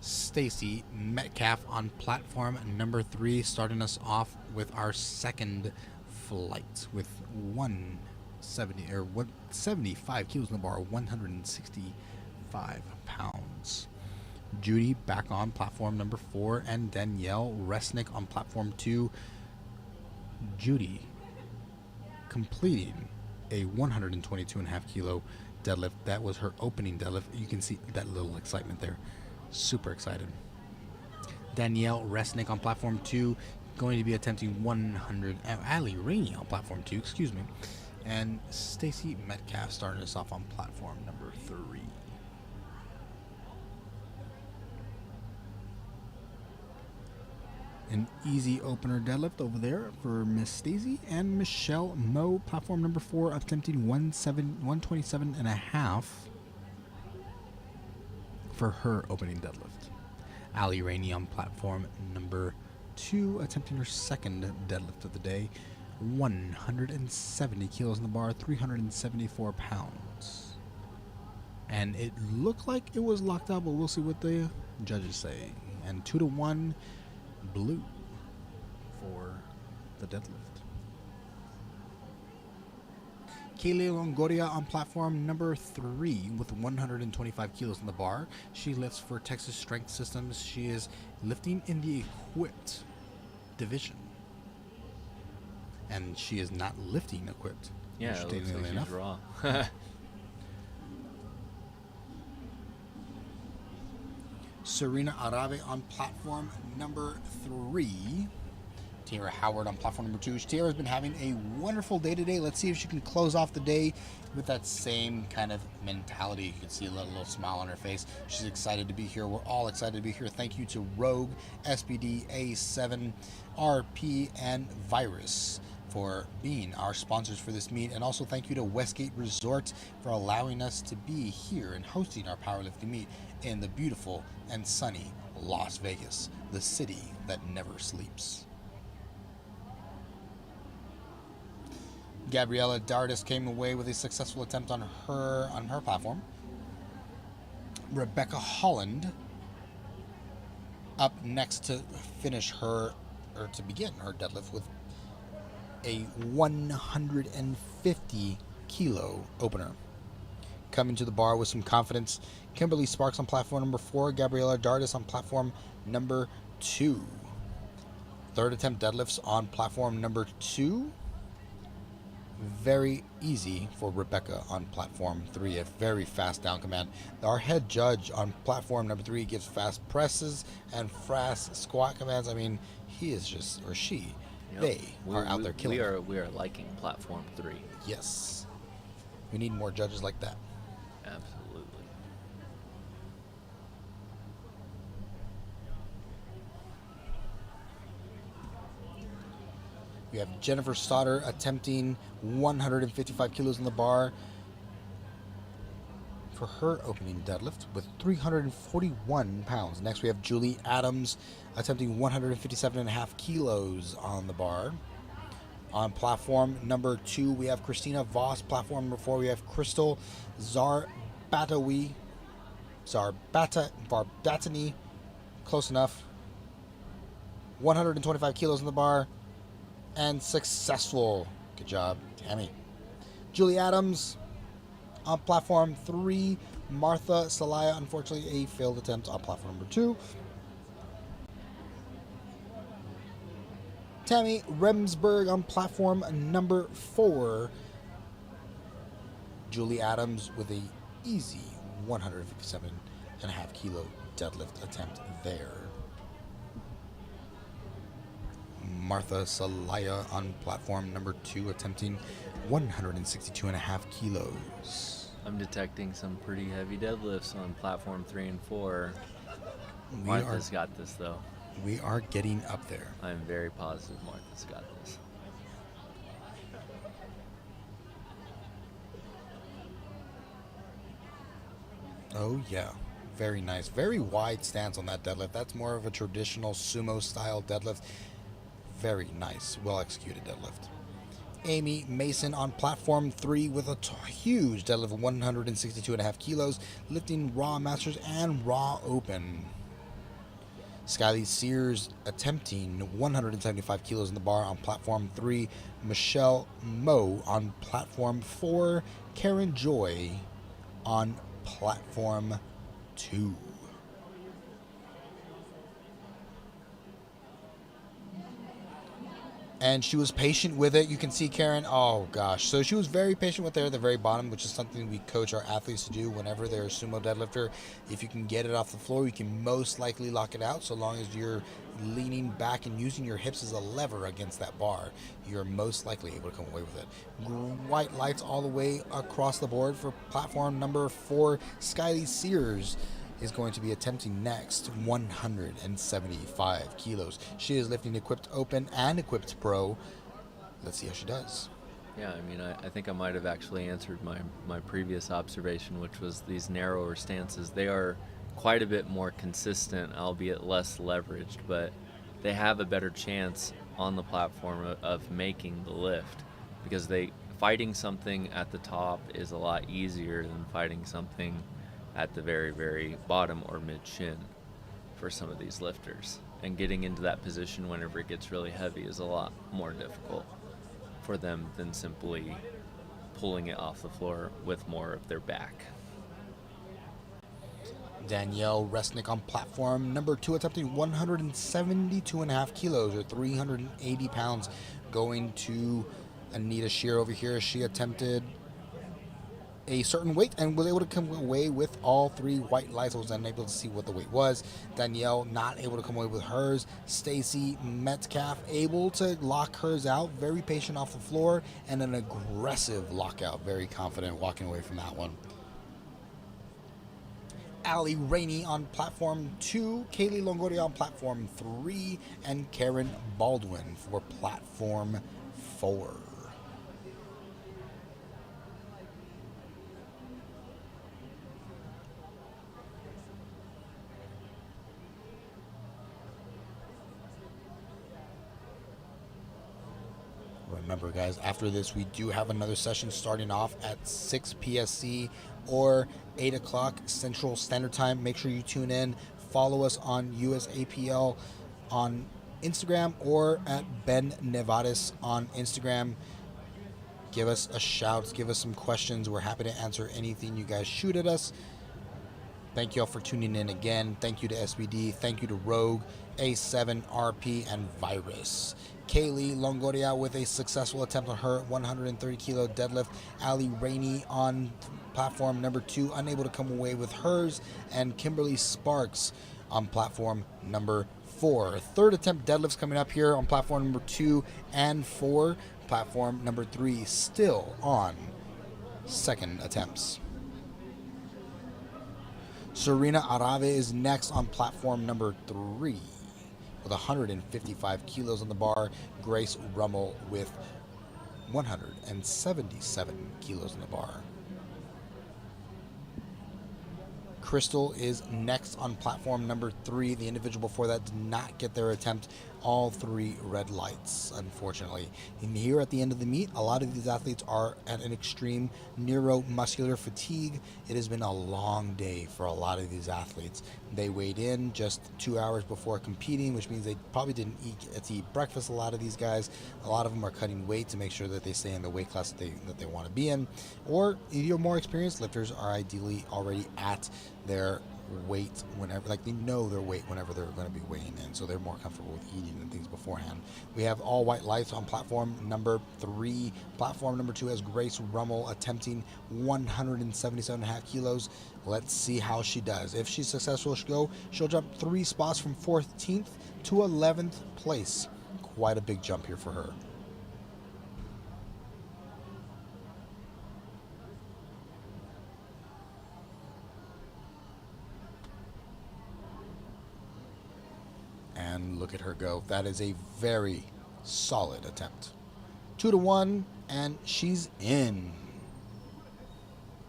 Stacy Metcalf on platform number 3, starting us off with our second flight with 175 kilos in the bar, 165 pounds. Judy back on platform number 4, and Danielle Resnick on platform 2. Judy completing a 122.5 kilo deadlift. That was her opening deadlift. You can see that little excitement there. Super excited. Danielle Resnick on platform 2, going to be attempting 100. Ali Rainey on platform 2, excuse me. And Stacy Metcalf starting us off on platform number 3. An easy opener deadlift over there for Miss Stacey and Michelle Mo, platform number 4, attempting 127 and a half for her opening deadlift. Ali Rainey on platform number 2, attempting her second deadlift of the day, 170 kilos in the bar, 374 pounds. And it looked like it was locked out, but we'll see what the judges say. And 2-1 blue for the deadlift. Kaylee Longoria on platform number 3 with 125 kilos in the bar. She lifts for Texas Strength Systems. She is lifting in the equipped division. And she is not lifting equipped. Yeah, it looks like she's raw. Serena Arabe on platform number 3. Tiara Howard on platform number 2. Tiara's been having a wonderful day today. Let's see if she can close off the day with that same kind of mentality. You can see a little smile on her face. She's excited to be here. We're all excited to be here. Thank you to Rogue, SPD, A7, RP, and Virus for being our sponsors for this meet. And also thank you to Westgate Resort for allowing us to be here and hosting our powerlifting meet in the beautiful and sunny Las Vegas, the city that never sleeps. Gabriella Dardis came away with a successful attempt on her platform. Rebecca Holland up next to finish her, or to begin her deadlift with a 150 kilo opener. Coming to the bar with some confidence, Kimberly Sparks on platform number 4, Gabriella Dardis on platform number 2. Third attempt deadlifts on platform number 2. Very easy for Rebecca on platform 3, a very fast down command. Our head judge on platform number 3 gives fast presses and fast squat commands. I mean, he is just, or she, Yep. they are out there killing it. We are liking platform 3. Yes. We need more judges like that. Absolutely. We have Jennifer Stoddard attempting 155 kilos in the bar for her opening deadlift with 341 pounds. Next, we have Julie Adams attempting 157.5 kilos on the bar. On platform number 2, we have Christina Voss. Platform number 4, we have Crystal Zarbatani. Close enough. 125 kilos in the bar. And successful. Good job, Tammy. Julie Adams on platform 3. Martha Salaya, unfortunately, a failed attempt on platform number 2. Tammy Remsburg on platform number 4. Julie Adams with a easy 157.5 kilo deadlift attempt there. Martha Salaya on platform number 2, attempting 162.5 kilos. I'm detecting some pretty heavy deadlifts on platform 3 and 4. We Martha's got this, though. We are getting up there. I'm very positive Martha's got this. Oh, yeah. Very nice. Very wide stance on that deadlift. That's more of a traditional sumo style deadlift. Very nice. Well executed deadlift. Amy Mason on platform 3 with a huge deadlift of 162.5 kilos, lifting raw masters and raw open. Skyly Sears attempting 175 kilos in the bar on platform 3. Michelle Moe on platform 4. Karen Joy on platform 2. And she was patient with it. You can see Karen, oh gosh. So she was very patient with her at the very bottom, which is something we coach our athletes to do whenever they're a sumo deadlifter. If you can get it off the floor, you can most likely lock it out, so long as you're leaning back and using your hips as a lever against that bar. You're most likely able to come away with it. White lights all the way across the board for platform number 4, Skyly Sears. is going to be attempting next 175 kilos. She is lifting equipped open and equipped pro. Let's see how she does. Yeah, I mean, I think I might have actually answered my previous observation, which was these narrower stances. They are quite a bit more consistent, albeit less leveraged, but they have a better chance on the platform of making the lift, because fighting something at the top is a lot easier than fighting something at the very, very bottom or mid-shin for some of these lifters. And getting into that position whenever it gets really heavy is a lot more difficult for them than simply pulling it off the floor with more of their back. Danielle Resnick on platform number 2, attempting 172.5 kilos or 380 pounds, going to Anita Shear over here. She attempted a certain weight and was able to come away with all 3 white lights. I was unable to see what the weight was. Danielle not able to come away with hers. Stacy Metcalf able to lock hers out, very patient off the floor, and an aggressive lockout, very confident walking away from that one. Allie Rainey on platform 2, Kaylee Longoria on platform 3, and Karen Baldwin for platform 4. Remember, guys, after this, we do have another session starting off at 6 PSC or 8 o'clock Central Standard Time. Make sure you tune in. Follow us on USAPL on Instagram or at Ben Nevadis on Instagram. Give us a shout. Give us some questions. We're happy to answer anything you guys shoot at us. Thank you all for tuning in again. Thank you to SBD. Thank you to Rogue, A7, RP, and Virus. Kaylee Longoria with a successful attempt on her 130 kilo deadlift. Ali Rainey on platform number 2, unable to come away with hers. And Kimberly Sparks on platform number 4. Third attempt deadlifts coming up here on platform number 2 and 4. Platform number 3 still on second attempts. Serena Arave is next on platform number 3 with 155 kilos on the bar. Grace Rummel with 177 kilos on the bar. Crystal is next on platform number 3. The individual before that did not get their attempt. All 3 red lights, unfortunately. And here at the end of the meet, a lot of these athletes are at an extreme neuromuscular fatigue. It has been a long day for a lot of these athletes. They weighed in just 2 hours before competing, which means they probably didn't get to eat breakfast. A lot of these guys, a lot of them are cutting weight to make sure that they stay in the weight class that they want to be in. Or if you're more experienced lifters, are ideally already at their weight whenever, like they know their weight whenever they're going to be weighing in, so they're more comfortable with eating and things beforehand. We have all white lights on platform number 3. Platform number 2 has Grace Rummel attempting 177.5 kilos. Let's see how she does. If she's successful, she'll jump 3 spots from 14th to 11th place. Quite a big jump here for her. And look at her go. That is a very solid attempt. 2-1, and she's in.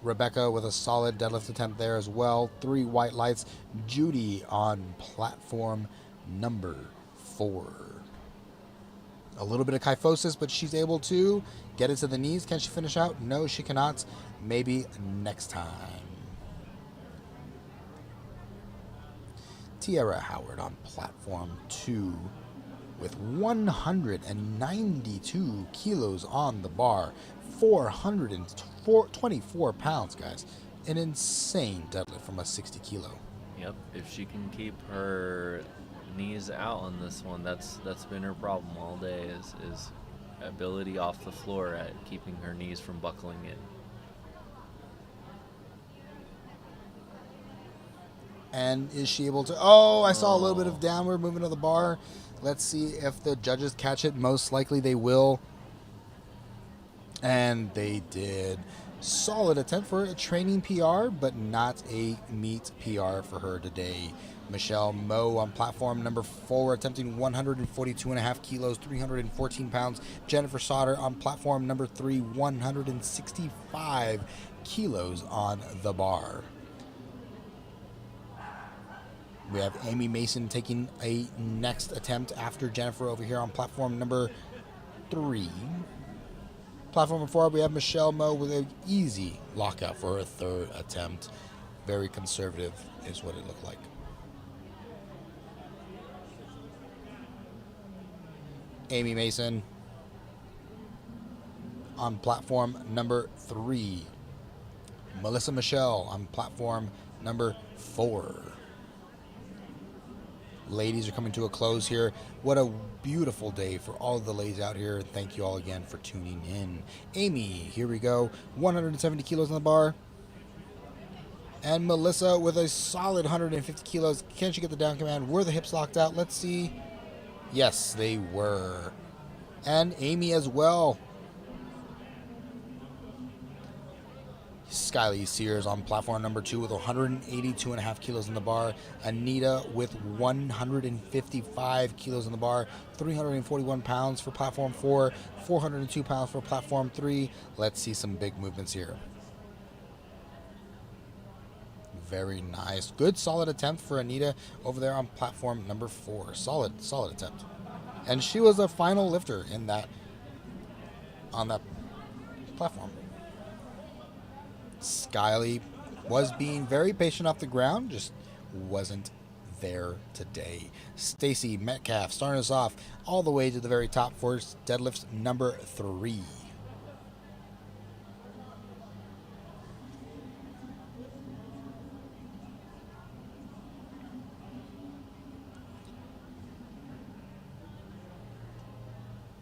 Rebecca with a solid deadlift attempt there as well. 3 white lights. Judy on platform number 4. A little bit of kyphosis, but she's able to get it to the knees. Can she finish out? No, she cannot. Maybe next time. Tiara Howard on platform 2 with 192 kilos on the bar, 424 pounds, guys. An insane deadlift from a 60 kilo. Yep, if she can keep her knees out on this one, that's been her problem all day, is ability off the floor at keeping her knees from buckling in. And is she able to... Oh, I saw a little bit of downward movement of the bar. Let's see if the judges catch it. Most likely they will. And they did. Solid attempt for a training PR, but not a meet PR for her today. Michelle Moe on platform number 4, attempting 142.5 kilos, 314 pounds. Jennifer Sauter on platform number 3, 165 kilos on the bar. We have Amy Mason taking a next attempt after Jennifer over here on platform number 3. Platform number 4, we have Michelle Moe with an easy lockout for her third attempt. Very conservative is what it looked like. Amy Mason on platform number 3. Melissa Michelle on platform number 4. Ladies are coming to a close here. What a beautiful day for all of the ladies out here. Thank you all again for tuning in. Amy, here we go. 170 kilos on the bar. And Melissa with a solid 150 kilos. Can she get the down command? Were the hips locked out? Let's see. Yes, they were. And Amy as well. Skyly Sears on platform number 2 with 182.5 kilos in the bar. Anita with 155 kilos in the bar. 341 pounds for platform 4. 402 pounds for platform 3. Let's see some big movements here. Very nice. Good solid attempt for Anita over there on platform number 4. Solid attempt. And she was a final lifter in that, on that platform. Skyly was being very patient off the ground, just wasn't there today. Stacy Metcalf starting us off all the way to the very top for deadlift number 3.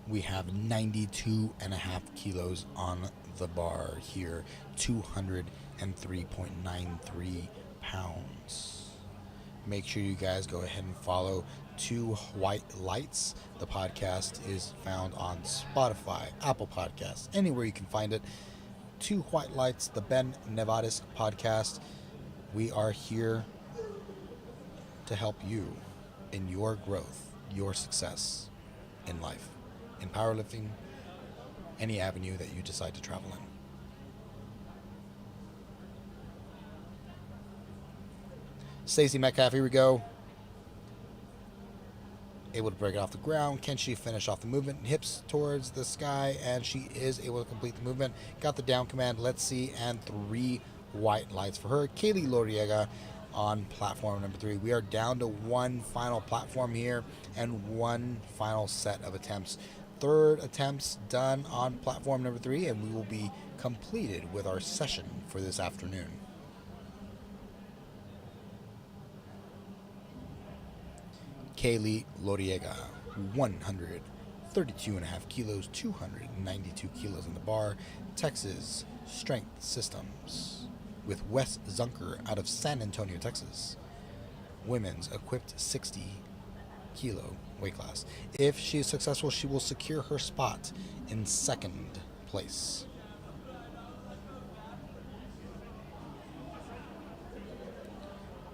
We have 92.5 kilos on the bar here, 203.93 pounds. Make sure you guys go ahead and follow Two White Lights. The podcast is found on Spotify, Apple Podcasts, anywhere you can find it. Two White Lights, the Ben Nevadas podcast. We are here to help you in your growth, your success in life, in powerlifting, any avenue that you decide to travel in. Stacey Metcalf, here we go. Able to break it off the ground. Can she finish off the movement? Hips towards the sky, and she is able to complete the movement. Got the down command. Let's see, and 3 white lights for her. Kaylee Loriega on platform number 3. We are down to one final platform here and one final set of attempts. Third attempts done on platform number 3, and we will be completed with our session for this afternoon. Kaylee Loriega, 132.5 kilos, 292 kilos in the bar. Texas Strength Systems with Wes Zunker out of San Antonio, Texas. Women's equipped 60 kilo weight class. If she is successful, she will secure her spot in second place.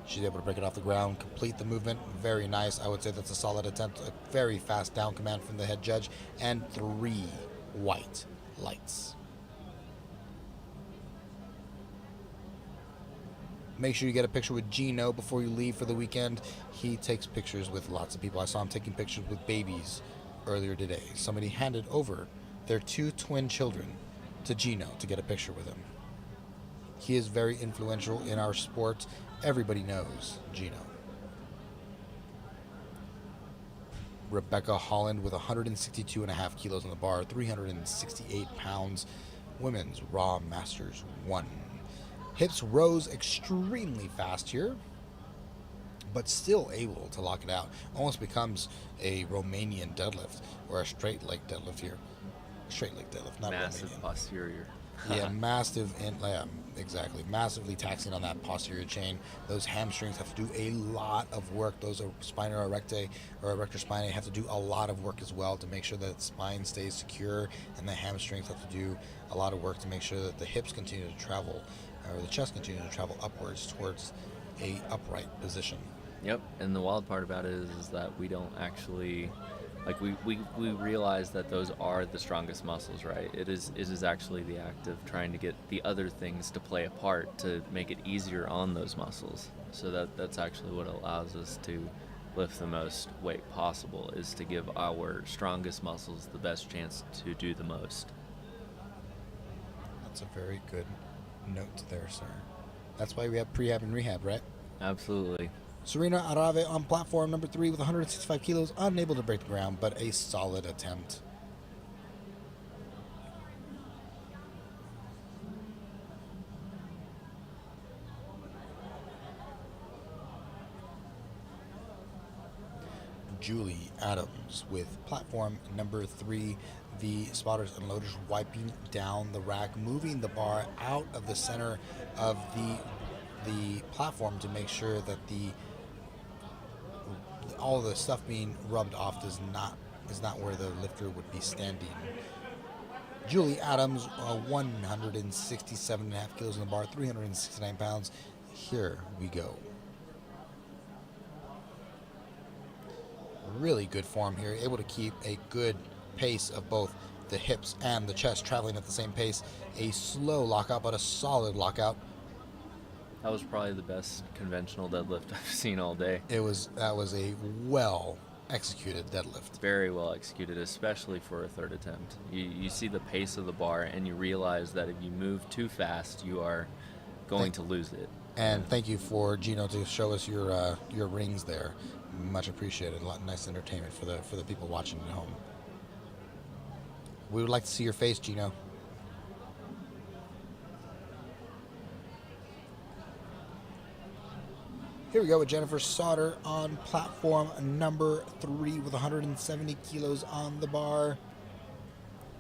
She's able to break it off the ground, complete the movement. Very nice. I would say that's a solid attempt. A very fast down command from the head judge. And 3 white lights. Make sure you get a picture with Gino before you leave for the weekend. He takes pictures with lots of people. I saw him taking pictures with babies earlier today. Somebody handed over their 2 twin children to Gino to get a picture with him. He is very influential in our sport. Everybody knows Gino. Rebecca Holland with 162.5 kilos on the bar, 368 pounds. Women's Raw Masters 1. Hips rose extremely fast here, but still able to lock it out. Almost becomes a Romanian deadlift, or a straight leg deadlift here. Straight leg deadlift, not massive Romanian. posterior. Yeah, exactly. Massively taxing on that posterior chain. Those hamstrings have to do a lot of work. Those are spina erecta or erector spinae have to do a lot of work as well to make sure that the spine stays secure, and the hamstrings have to do a lot of work to make sure that the hips continue to travel, or the chest continues to travel upwards towards a upright position. Yep, and the wild part about it is that we don't actually, like, we realize that those are the strongest muscles, right? It is actually the act of trying to get the other things to play a part to make it easier on those muscles. So that's actually what allows us to lift the most weight possible, is to give our strongest muscles the best chance to do the most. That's a very good note there, sir. That's why we have prehab and rehab, right? Absolutely. Serena Arave on platform number 3 with 165 kilos, unable to break the ground, but a solid attempt. Julie Adams with platform number 3. The spotters and loaders wiping down the rack, moving the bar out of the center of the platform to make sure that all the stuff being rubbed off is not where the lifter would be standing. Julie Adams, 167.5 kilos in the bar, 369 pounds. Here we go. Really good form here, able to keep a good pace of both the hips and the chest traveling at the same pace. A slow lockout, but a solid lockout. That was probably the best conventional deadlift I've seen all day. That was a well executed deadlift. Very well executed, especially for a third attempt. You see the pace of the bar, and you realize that if you move too fast, you are going to lose it. And thank you for Gino to show us your rings there. Much appreciated. A lot of nice entertainment for the people watching at home. We would like to see your face, Gino. Here we go with Jennifer Sauter on platform number 3 with 170 kilos on the bar.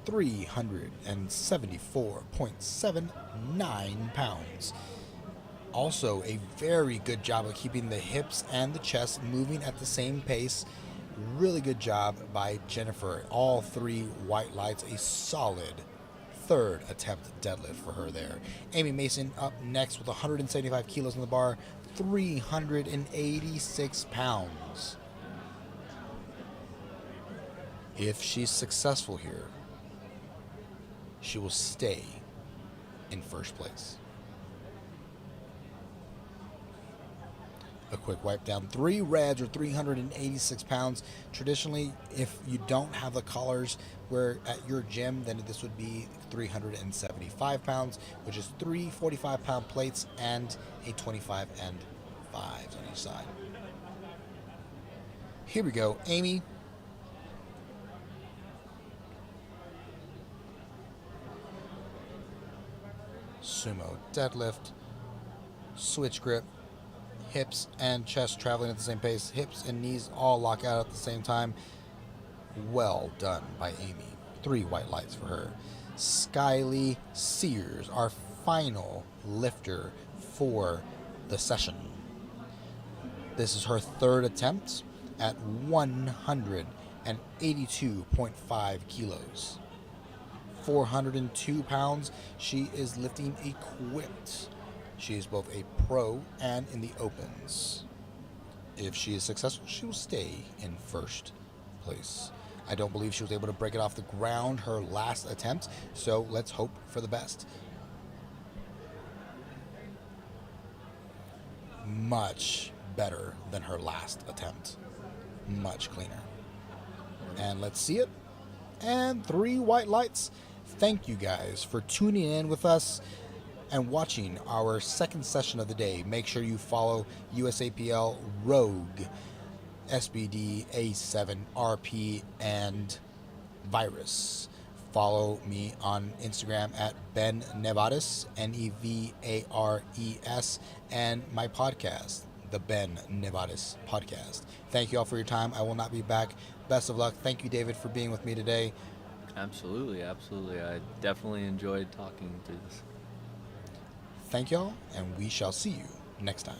374.79 pounds. Also a very good job of keeping the hips and the chest moving at the same pace. Really good job by Jennifer. All 3 white lights. A solid third attempt deadlift for her there. Amy Mason up next with 175 kilos on the bar. 386 pounds. If she's successful here, she will stay in first place. A quick wipe down. 3 reds or 386 pounds. Traditionally, if you don't have the collars where at your gym, then this would be 375 pounds, which is 3 45-pound plates and a 25 and 5s on each side. Here we go, Amy. Sumo deadlift, switch grip, hips and chest traveling at the same pace, hips and knees all lock out at the same time. Well done by Amy. 3 white lights for her. Skyly Sears, our final lifter for the session. This is her third attempt at 182.5 kilos. 402 pounds. She is lifting equipped. She is both a pro and in the opens. If she is successful, she will stay in first place. I don't believe she was able to break it off the ground her last attempt, so let's hope for the best. Much better than her last attempt. Much cleaner. And let's see it. And 3 white lights. Thank you guys for tuning in with us and watching our second session of the day. Make sure you follow USAPL, Rogue, SBD, A7, RP, and Virus. Follow me on Instagram at Ben Nevares, Nevares, and my podcast, the Ben Nevares Podcast. Thank you all for your time. I will not be back. Best of luck. Thank you, David, for being with me today. Absolutely, absolutely. I definitely enjoyed talking through this. Thank y'all, and we shall see you next time.